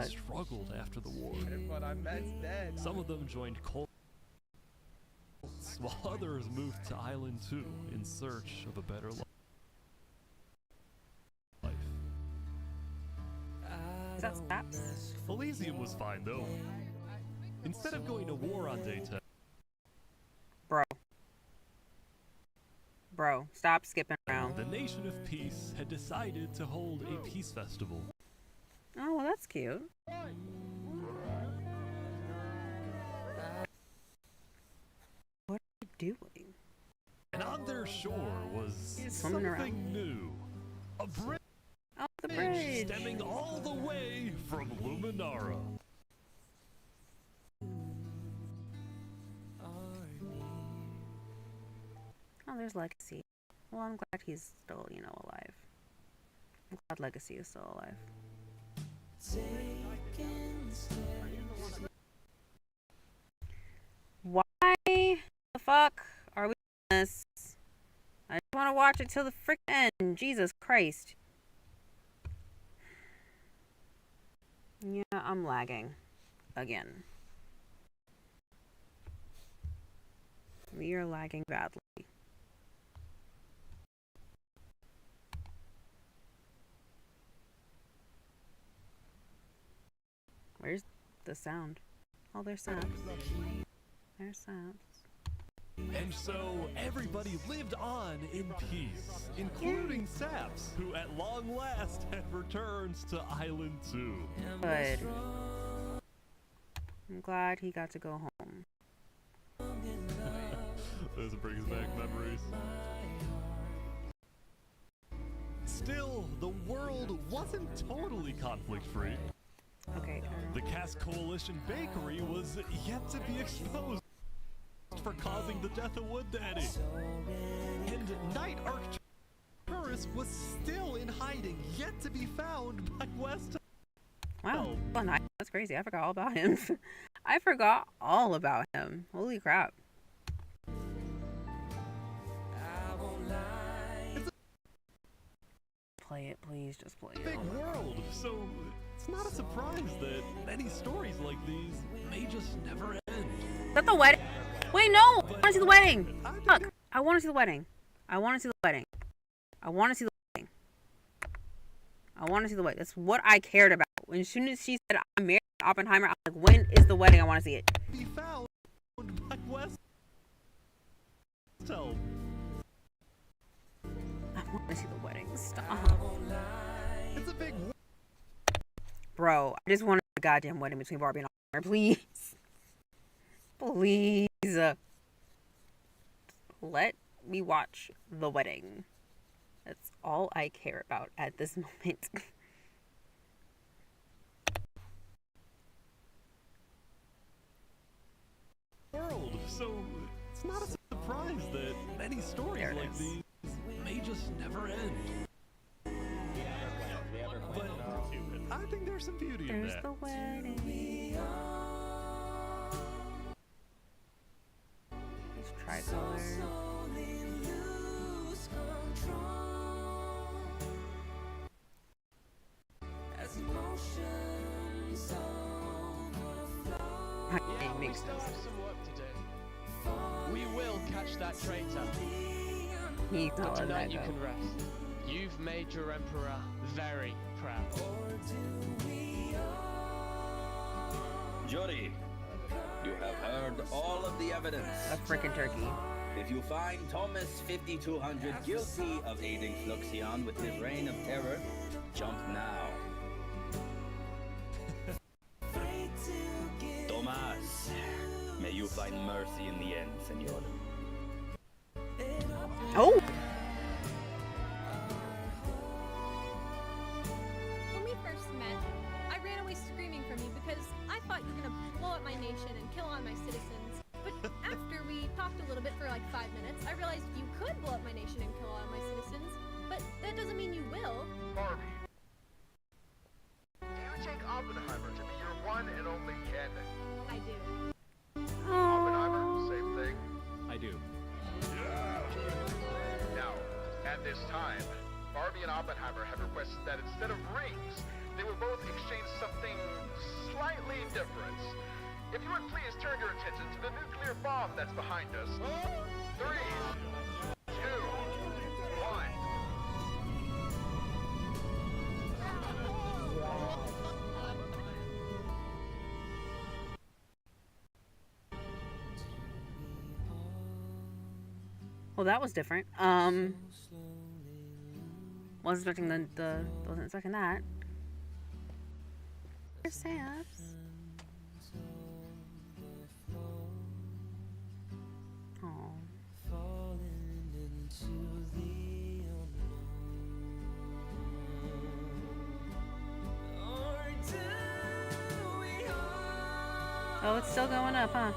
struggled after the war. But I meant dead. Some of them joined cults, while others moved to Island 2 in search of a better life. Is that Snaps? Elysium was fine though. Instead of going to war on day 10, Bro, stop skipping around. the Nation of Peace had decided to hold a peace festival. Oh, well, that's cute. What are you doing? And on their shore was Swimming around. something new. A bridge. Oh, the bridge. Stemming all the way from Luminara. Oh, there's Legacy. Well, I'm glad he's still, alive. I'm glad Legacy is still alive. Why the fuck are we doing this? I just want to watch it till the freaking end. Jesus Christ. Yeah, I'm lagging. Again. We are lagging badly. Where's the sound? Oh, there's sound. There's sound. And so everybody lived on in peace, including Saps, who at long last had returned to Island 2. Good. I'm glad he got to go home. This brings back memories. Still, the world wasn't totally conflict-free. Okay. The Cass Coalition Bakery was yet to be exposed for causing the death of Wood Daddy. And Night Arcturus was still in hiding, yet to be found by West. Wow. Oh, nice. That's crazy. I forgot all about him. I forgot all about him. Holy crap. Play it, please. Just play it. Big world, so it's not a surprise that many stories like these may just never end. Is that the wedding? Wait, no! I want to see the wedding! Fuck! I want to see the wedding. I want to see the wedding. I want to see the wedding. I want to see the wedding. That's what I cared about. As soon as she said, I'm married to Oppenheimer, I was like, when is the wedding? I want to see it. Be found by West. Tell. I want to see the wedding. Stop. It's a big. Bro, I just want a goddamn wedding between Barbie and Oppenheimer, please. Please. Let me watch the wedding. That's all I care about at this moment. World, so it's not a surprise that many stories like these may just never end. But I think there's some beauty in There's that. the wedding. These tricolors. Yeah, we still have some work to do. We will catch that traitor. He's But not letting tonight that you go. can rest. You've made your emperor very proud. Jury, you have heard all of the evidence. A frickin' turkey. If you find Thomas 5200 guilty of aiding Fluxion with his reign of terror, jump now. Tomas, may you find mercy in the end, senor. Oh! When we first met, I ran away screaming from you because I thought you were gonna blow up my nation and kill all my citizens. But after we talked a little bit for like 5 minutes, I realized you could blow up my nation and kill all my citizens. But that doesn't mean you will. Barbie, do you take Oppenheimer to be your one and only candidate? I do. Oppenheimer, same thing? I do. Now, at this time, Barbie and Oppenheimer have requested that instead of rings, they will both exchange something slightly different. If you would please turn your attention to the nuclear bomb that's behind us. 3, 2, 1. Well, that was different. Wasn't expecting wasn't expecting that. There's Saps. Oh. Oh, it's still going up, huh?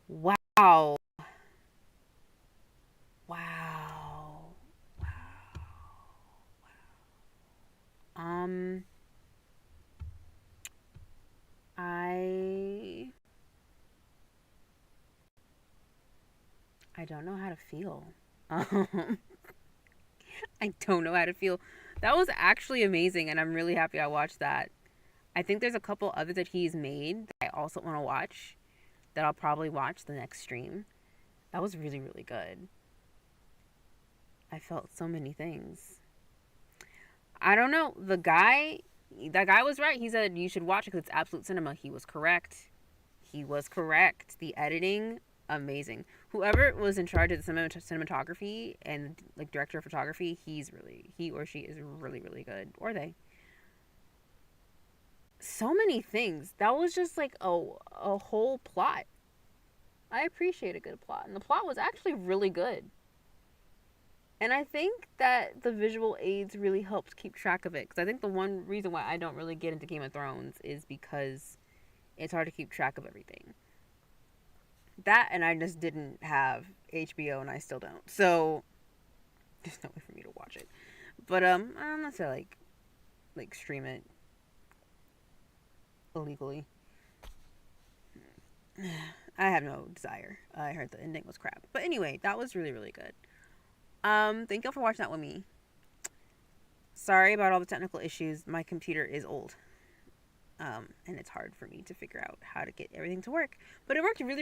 Wow. Wow. I don't know how to feel. I don't know how to feel. That was actually amazing, and I'm really happy I watched that. I think there's a couple others that he's made that I also want to watch, that I'll probably watch the next stream. That was really, really good. I felt so many things. I don't know. The guy That guy was right. He said you should watch it because it's absolute cinema. He was correct. He was correct. The editing, amazing. Whoever was in charge of the cinematography and like director of photography, he or she is really, really good. Or they. So many things. That was just like a whole plot. I appreciate a good plot. And the plot was actually really good. And I think that the visual aids really helped keep track of it. Because I think the one reason why I don't really get into Game of Thrones is because it's hard to keep track of everything. That, and I just didn't have HBO, and I still don't. So, there's no way for me to watch it. But, I'm not saying, like, stream it illegally. I have no desire. I heard the ending was crap. But anyway, that was really, really good. Thank you all for watching that with me. Sorry about all the technical issues. My computer is old. And it's hard for me to figure out how to get everything to work. But it worked really